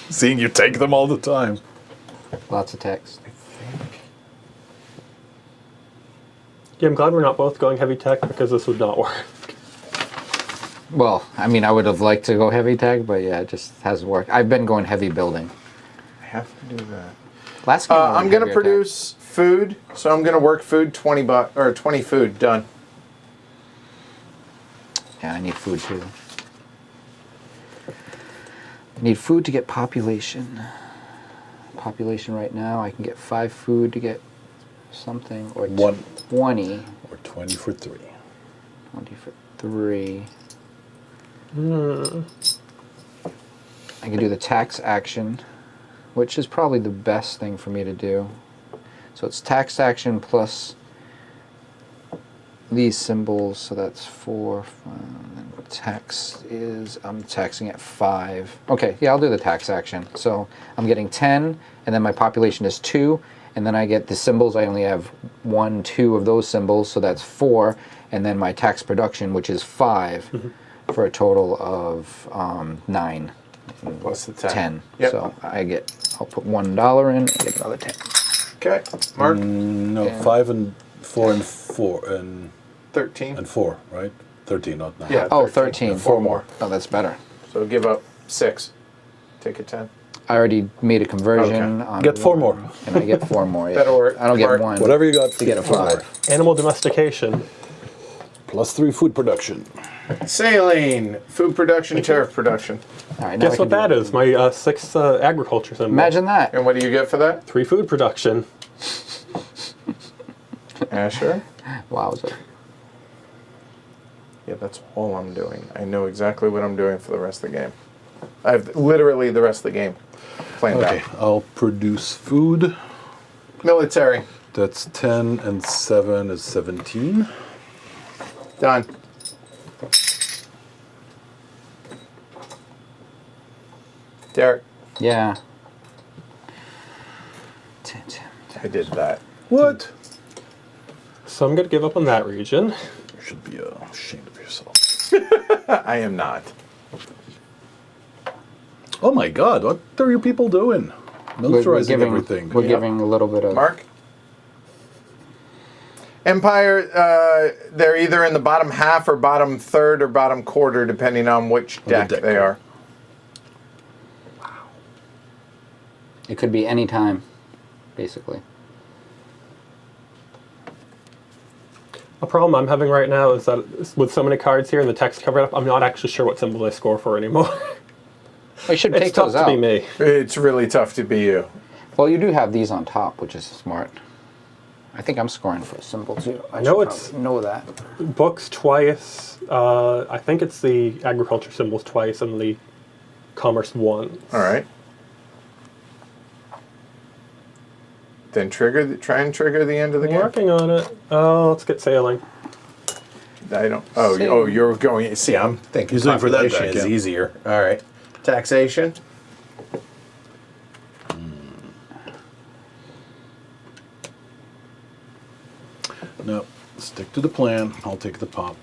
Seeing you take them all the time. Lots of text. Yeah, I'm glad we're not both going heavy tech because this would not work. Well, I mean, I would have liked to go heavy tech, but yeah, it just hasn't worked. I've been going heavy building. I have to do that. Last game, I'm going to produce food, so I'm going to work food, 20 food, done. Yeah, I need food too. I need food to get population. Population right now, I can get 5 food to get something, or 20. Or 20 for 3. 20 for 3. I can do the tax action, which is probably the best thing for me to do. So it's tax action plus these symbols, so that's 4. And tax is, I'm taxing at 5. Okay, yeah, I'll do the tax action. So I'm getting 10, and then my population is 2, and then I get the symbols. I only have 1, 2 of those symbols, so that's 4, and then my tax production, which is 5, for a total of 9. Plus the 10. 10. Yep. So I'll put $1 in and get another 10. Okay, Mark? No, 5 and 4 and 4 and 13. 4, right? 13, not 9. Yeah. Oh, 13. 4 more. Oh, that's better. So give up 6. Take a 10. I already made a conversion. Okay. On Get 4 more. And I get 4 more. Yeah. That'll work. I don't get Mark, 1. Whatever you got to get a 5. Animal domestication. Plus 3 food production. Saline, food production, tariff production. All right, now Guess what that is? My 6th agriculture symbol. Imagine that. And what do you get for that? 3 food production. Asher? Wowzer. Yeah, that's all I'm doing. I know exactly what I'm doing for the rest of the game. I have literally the rest of the game planned Okay, out. I'll produce food. Military, That's 10 and 7 is 17. done. Derek, Yeah. I did that. What? So I'm going to give up on that region. You should be ashamed of yourself. I am not. Oh my god, what are you people doing? Militarizing everything. We're giving a little bit of... Mark? Empire, they're either in the bottom half or bottom third or bottom quarter, depending on which deck deck, they yeah. are. It could be any time, basically. A problem I'm having right now is that with so many cards here and the text covered up, I'm not actually sure what symbol I score for anymore. We should It's take tough those to out. be me. It's really tough to be you. Well, you do have these on top, which is smart. I think I'm scoring for a symbol too. I know should it's- probably know that. Books twice. I think it's the agriculture symbols twice and the commerce once. All right. Then try and trigger the end of the I'm game. working on it. Let's get sailing. I don't. Oh, you're going. See, I'm thinking He's looking for that population deck, is yeah. easier. All right. Taxation. No, stick to the plan. I'll take the pop.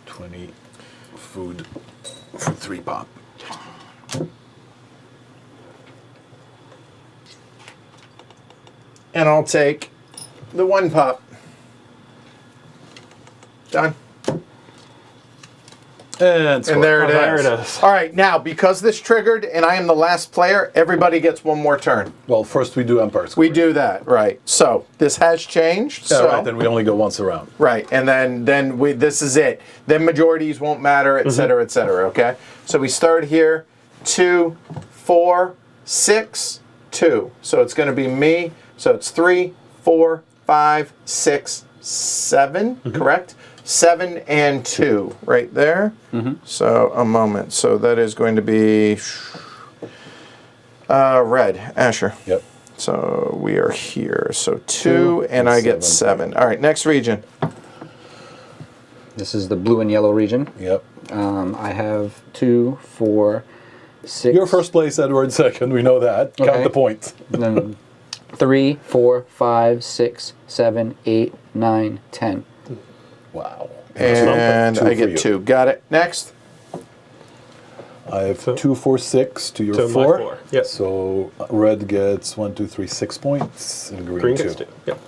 20 food for 3 pop. And I'll take the 1 pop. Done. And score. And there it is. There it is. All right, now, because this triggered and I am the last player, everybody gets 1 more turn. Well, first we do Empire Square. We do that, right. So, this has changed. Yeah, so, right, then we only go once around. right, and then this is it. Then majorities won't matter, et cetera, okay? So we start here, 2, 4, 6, 2. So it's going to be me. So it's 3, 4, 5, 6, 7, correct? 7 and 2 right there. So a moment. So that is going to be red, Asher. Yep. So we are here. So 2 and I get 7. All right, next region. This is the blue and yellow region. Yep. I have 2, 4, 6. You're first place, Edward second. We know that. Count Okay. the points. Then 3, 4, 5, 6, 7, 8, 9, 10. Wow. And Two I for get you. 2. Got it. Next. I have 2, 4, 6 to your To my 4. 4, yep. So red gets 1, 2, 3, 6 points, and green, Green 2. gets 2. Yep.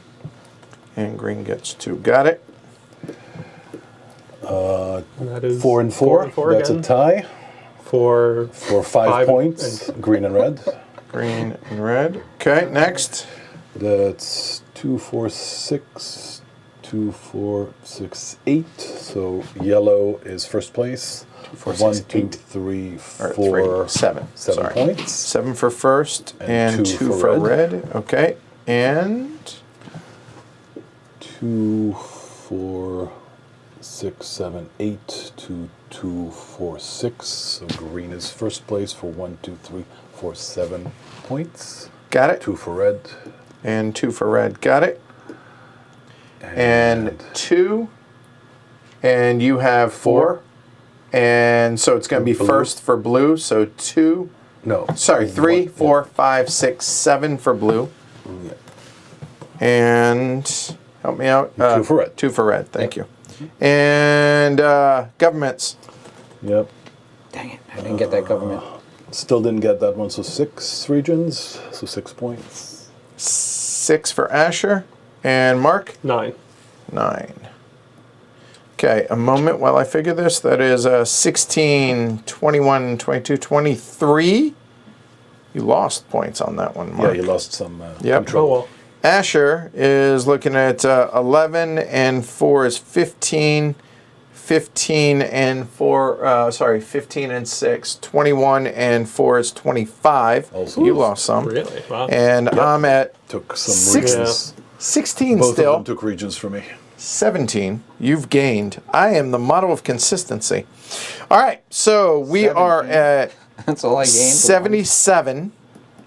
And green gets 2. Got it. That is 4 and 4. That's again. a tie For for 5 points. Green and red. Green and red. Okay, next. That's 2, 4, 6. 2, 4, 6, 8. So yellow is first place. 4, 1, 6, 2, 8. 3, Or 4, 7. 7 Sorry. points. 7 for first and 2 for red. Okay, and 2, 4, 6, 7, 8. 2, 2, 4, 6. So green is first place for 1, 2, 3, 4, 7 points. got it. 2 for red. And 2 for red. Got it. And 2. And you have 4. And so it's going to be Blue. first for blue. So 2. No. Sorry, 3, 4, 5, 6, 7 for blue. Yeah. And help me out. 2 for red. 2 for red. Thank you. And governments. Yep. Dang it, I didn't get that government. Still didn't get that one. So 6 regions. So 6 points. 6 for Asher. And Mark? 9. 9. Okay, a moment while I figure this. That is 16, 21, 22, 23. You lost points on that one, Mark. Yeah, you lost some Yep. control. Oh well. Asher is looking at 11 and 4 is 15. 15 and 4, 15 and 6. 21 and 4 is 25. Also You lost. lost some. Really? Wow. And I'm at Took some 6 regions. 16 Both still. of them took regions for me. 17. You've gained. I am the model of consistency. All right, so we are 17. at That's all I gained. 77.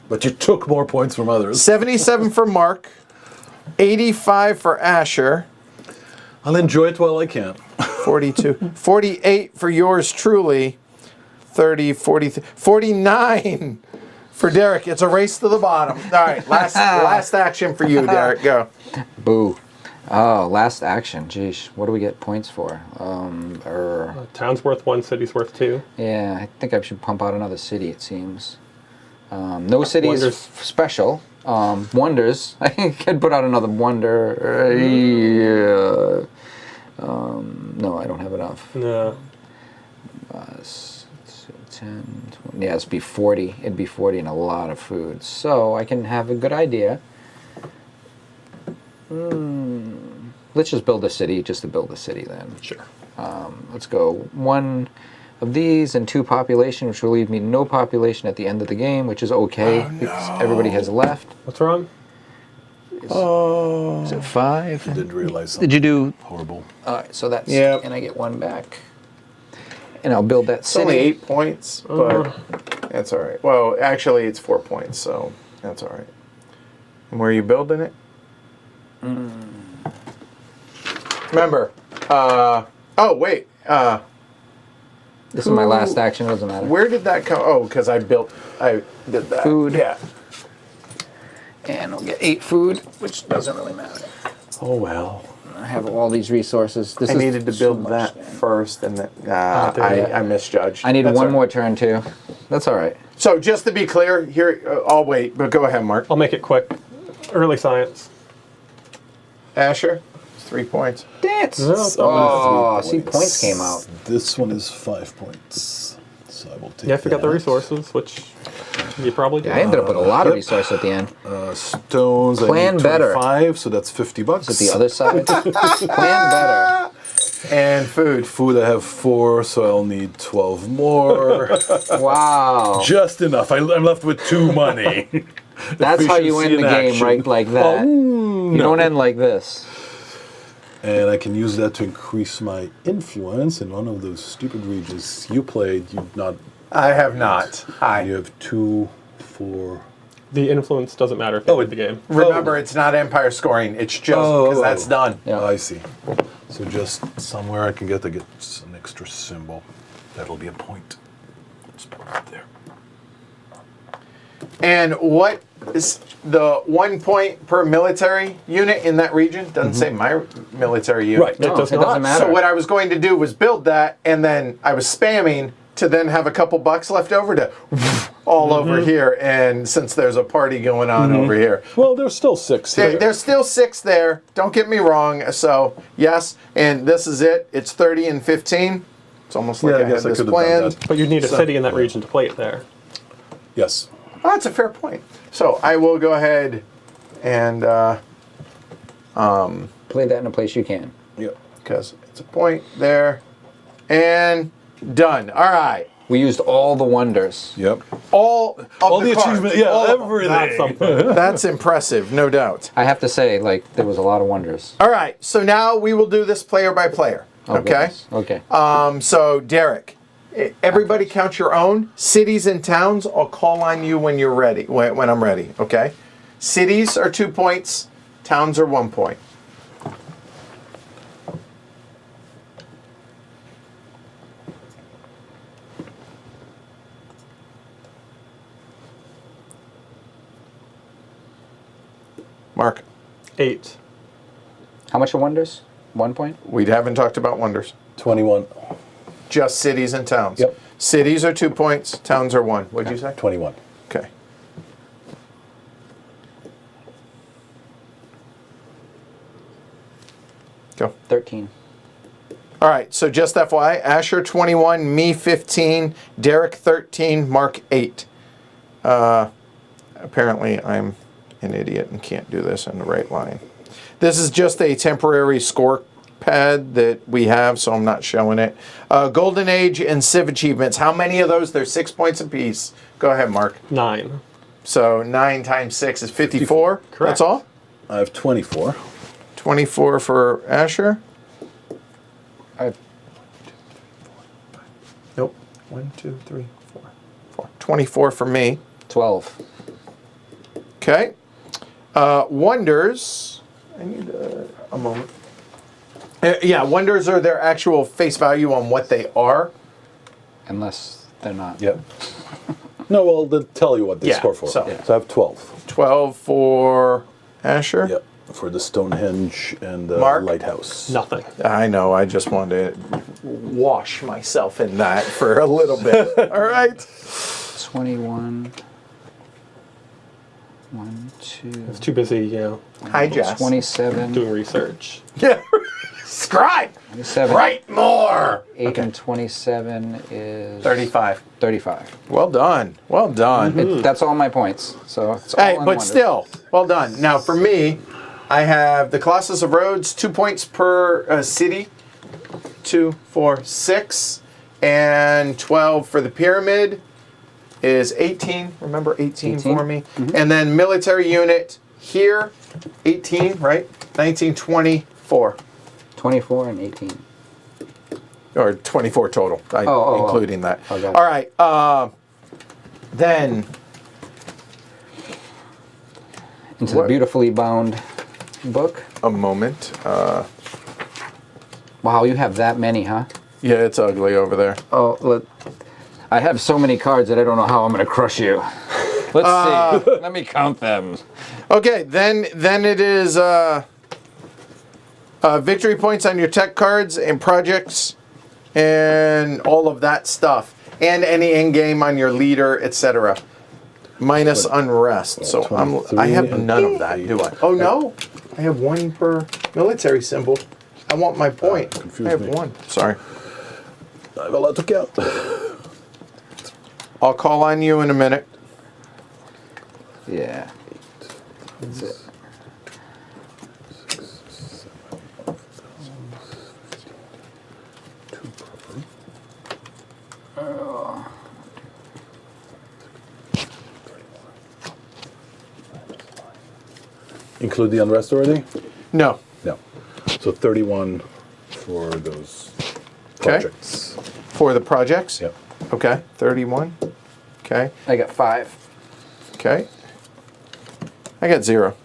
But you took more points from others. 77 for Mark. 85 for Asher. I'll enjoy it while I can. 42. 48 for yours truly. 30, 40, 49 for Derek. It's a race to the bottom. All right, last action for you, Derek. Go. Boo. Oh, last action. Geesh, what do we get points for? Town's worth 1, city's worth 2. Yeah, I think I should pump out another city, it seems. No city is Wonders. special. Wonders. I could put out another wonder. No, I don't have enough. No. 10, 20. Yeah, it'd be 40. It'd be 40 and a lot of food. So I can have a good idea. Let's just build a city, just to build a city then. Sure. Let's go 1 of these and 2 population, which will leave me no population at the end of the game, which is okay because everybody has left. What's wrong? Oh. Is it 5? Didn't realize something Did you do? horrible. All right, so that's Yep. and I get 1 back, and I'll build that It's city. only 8 points, but that's all right. Well, actually, it's 4 points, so that's all right. And where are you building it? Remember, oh, wait. This is my last action. It doesn't matter. Where did that come? Oh, because I did that. Food. Yeah. And I'll get 8 food, which doesn't really matter. Oh well. I have all these resources. This I is needed to so build much, that man. first, and then yeah. I misjudged. I need That's one all more right. turn too. That's all right. So just to be clear, here I'll wait, but go ahead, Mark. I'll make it quick. Early science. Asher, it's 3 points. Dance. No, Oh, see, points came out. This one is 5 points. So I will take Yeah, I forgot the that. resources, which you probably did. Yeah, I ended up with a lot of Yep. resources at the end. Stones, Plan I need better. 25, so that's $50. Is it the other side? Plan better. And food. Food, I have 4, so I'll need 12 more. Wow. Just enough. I'm left with 2 money. That's how you Efficiency end the in game, action. right? Like that. You don't end like this. And I can use that to increase my influence in one of those stupid regions you played. You've not. I have not. You have 2, 4. The influence doesn't matter if you win the game. Remember, it's not empire scoring. It's just because that's done. Yeah. I see. So just somewhere I can get an extra symbol. That'll be a point. Just put it there. And what is the 1 point per military unit in that region? Doesn't say my military unit. Right. No, does it not. doesn't matter. So what I was going to do was build that, and then I was spamming to then have a couple bucks left over to all over here, and since there's a party going on over here. Well, there's still 6 here. There's still 6 there. Don't get me wrong. So, yes, and this is it. It's 30 and 15. It's almost like Yeah, I I guess had I this could have done planned. that. But you'd need a city in that region to play it there. Yes. Oh, that's a fair point. So I will go ahead and, Play that in a place you can. Yep. because it's a point there, and done. All right. We used all the wonders. Yep. All of All the the cards. achievement. Yeah, All of them. everything. That's something. That's impressive, no doubt. I have to say, like, there was a lot of wonders. All right, so now we will do this player by player. Oh, Okay. goodness. Okay. So Derek, everybody count your own cities and towns. I'll call on you when you're ready. When I'm ready. Okay. Cities are 2 points. Towns are 1 point. Mark, 8. How much are wonders? 1 point? we haven't talked about wonders. 21. Just cities and towns. Yep. Cities are 2 points. Towns are 1. What'd you say? 21. Okay. Go. 13. All right, so just FYI, Asher 21, me 15, Derek 13, Mark 8. Apparently I'm an idiot and can't do this in the right line. This is just a temporary score pad that we have, so I'm not showing it. Golden Age and Civ Achievements. How many of those? They're 6 points apiece. Go ahead, Mark. 9. So 9 times 6 is 54. Correct. That's all? I have 24. 24 for Asher. Nope. 1, 2, 3, 4. 24 for me. 12. Okay. Wonders. I need a moment. Yeah, wonders are their actual face value on what they are. Unless they're not. Yep. No, well, they'll tell you what they Yeah, score for. so- So I have 12. 12 for Asher. Yep. For the Stonehenge and the Mark? Lighthouse. Nothing. I know. I just wanted to wash myself in that for a little bit. All right. 21. 1, 2. It's too busy, Hi, Jess. 27. doing research. Yeah. Scribe. 27. Write more. 8 and 27 is 35. 35. Well done. Well done. That's all my points. So it's all Hey, on but wonders. still, well done. Now, for me, I have the Colossus of Rhodes, 2 points per city. 2, 4, 6. And 12 for the pyramid is 18. Remember 18 for me. And then military unit here, 18, right? 19, 24. 24 and 18. Or 24 total, including that. Oh, got it. All right. Then, Into What? the beautifully bound book. a moment. Wow, you have that many, huh? Yeah, it's ugly over there. Oh, I have so many cards that I don't know how I'm going to crush you. Let's see. Let me count them. Okay, then it is victory points on your tech cards and projects and all of that stuff, and any end game on your leader, etc. Minus unrest. So I have 23 none of that, do I? Oh no, I have 1 per military symbol. I want my point. confused I have me. 1. Sorry. I have a lot to count. I'll call on you in a minute. Yeah. That's it. Include the unrest already? No. No. So 31 for those Okay. projects. For the projects? Yep. Okay. 31. Okay. I got 5. Okay. I got 0.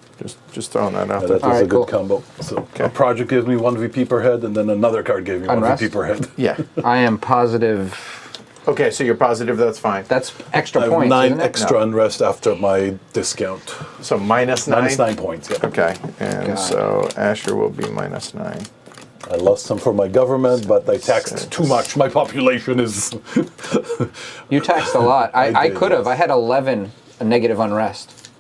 Just throwing that out Yeah, there. that was Alright, a good cool. combo. So Okay. a project gives me 1 VP per head, and then another card gave me 1 Unrest? VP per head. Yeah. I am positive. Okay, so you're positive that's fine. That's extra I have points, 9 isn't it? extra No. unrest after my discount. So minus 9? Minus 9 points, yeah. Okay, and God. so Asher will be minus 9. I lost some for my government, but I taxed too much. My population is. You taxed a lot. I did, could have. yes. I had 11 negative unrest.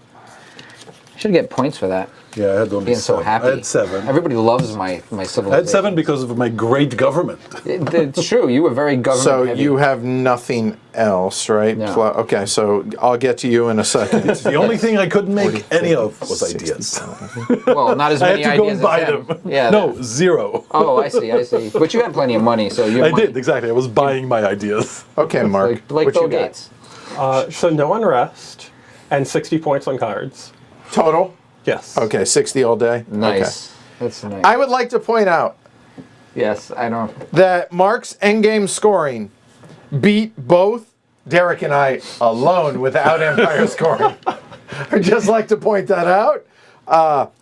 I should get points for that. Yeah, I had only Being so 7. happy. I had 7. Everybody loves my civilization. I had 7 because of my great government. It's true. You were very government So heavy. you have nothing else, right? No. Okay, so I'll get to you in a second. The only thing I couldn't make any of was ideas. Well, not as I many had to go ideas and buy as him. them. Yeah. No, 0. Oh, I see. But you had plenty of money, so you. I did, exactly. I was buying my ideas. Okay, Mark. Like what Bill you got? Gates. So no unrest and 60 points on cards. Total? Yes. Okay, 60 all day? Nice. That's nice. I would like to point out Yes, I don't. that Mark's endgame scoring beat both Derek and I alone without Empire scoring. I'd just like to point that out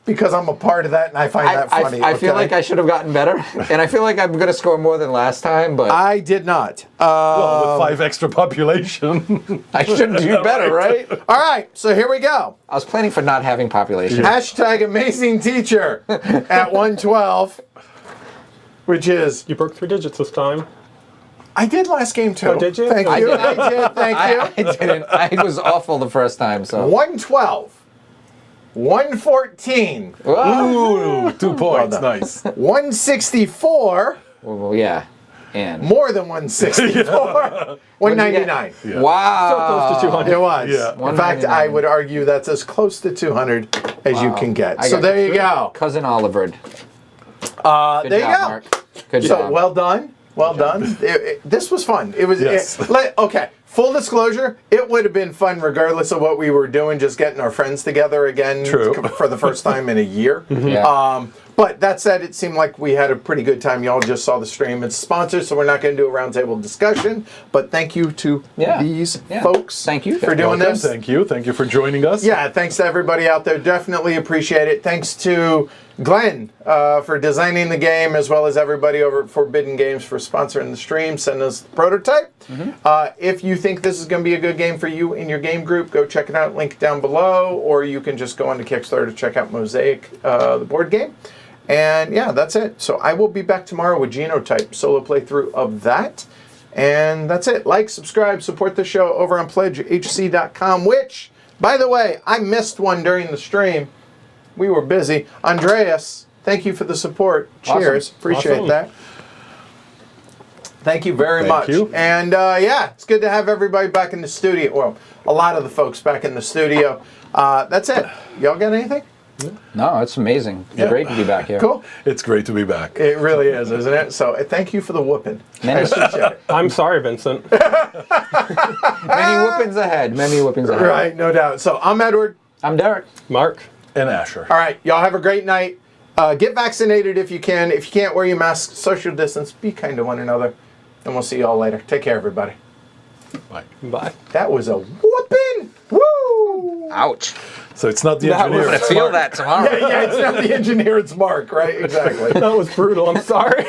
because I'm a part of that and I find that funny. I feel okay? like I should have gotten better, and I feel like I'm going to score more than last time, but I did not. Well, with 5 extra population. I should do better, right? All right, so here we go. I was planning for not having population. Hashtag amazing teacher at 112, which is, You broke 3 digits this time. I did last game too. Oh, did you? Thank I you. did. I did, thank you. I didn't. I was awful the first time, so. 112, 114, Whoa. Ooh, 2 points. done. Nice. 164, Well, yeah. And. more than 164, 199. Yeah. Wow. So close to 200. It was. Yeah. In fact, 199. I would argue that's as close to 200 as you can get. I So got there you go. Cousin Olivered. There Good you job, go. Mark. Good So job. well done. Well done. This was fun. It was. Yes. Okay. Full disclosure, it would have been fun regardless of what we were doing, just getting our friends together again True. for the first time in a year. Yeah. But that said, it seemed like we had a pretty good time. Y'all just saw the stream. It's sponsored, so we're not going to do a roundtable discussion. But thank you to these folks Thank you. for doing Welcome. this. Thank you. Thank you for joining us. Yeah, thanks to everybody out there. Definitely appreciate it. Thanks to Glenn for designing the game, as well as everybody over at Forbidden Games for sponsoring the stream, sending us the prototype. If you think this is going to be a good game for you in your game group, go check it out. Link down below, or you can just go on to Kickstarter to check out Mosaic, the board game. And yeah, that's it. So I will be back tomorrow with Genotype, solo playthrough of that. And that's it. Like, subscribe, support the show over on pledgehc.com, which, by the way, I missed one during the stream. We were busy. Andreas, thank you for the support. Cheers. Awesome. Appreciate Awesome. that. Thank you very much. you. And yeah, it's good to have everybody back in the studio. Well, a lot of the folks back in the studio. That's it. Y'all got anything? No, it's amazing. It's Yeah. great to be back here. Cool. It's great to be back. It really is, isn't it? So thank you for the whooping. I Many, appreciate it. I'm sorry, Vincent. many whoopings ahead. Many whoopings ahead. Right, no doubt. So I'm Edward. I'm Derek. Mark. And Asher. All right, y'all have a great night. Get vaccinated if you can. If you can't, wear your mask, social distance, be kind to one another. And we'll see y'all later. Take care, everybody. Bye. Bye. That was a whooping. Woo! Ouch. So it's not the That engineer. was- it's Feel Mark. that tomorrow. Yeah, it's not the engineer, it's Mark, right? Exactly. That was brutal. I'm sorry.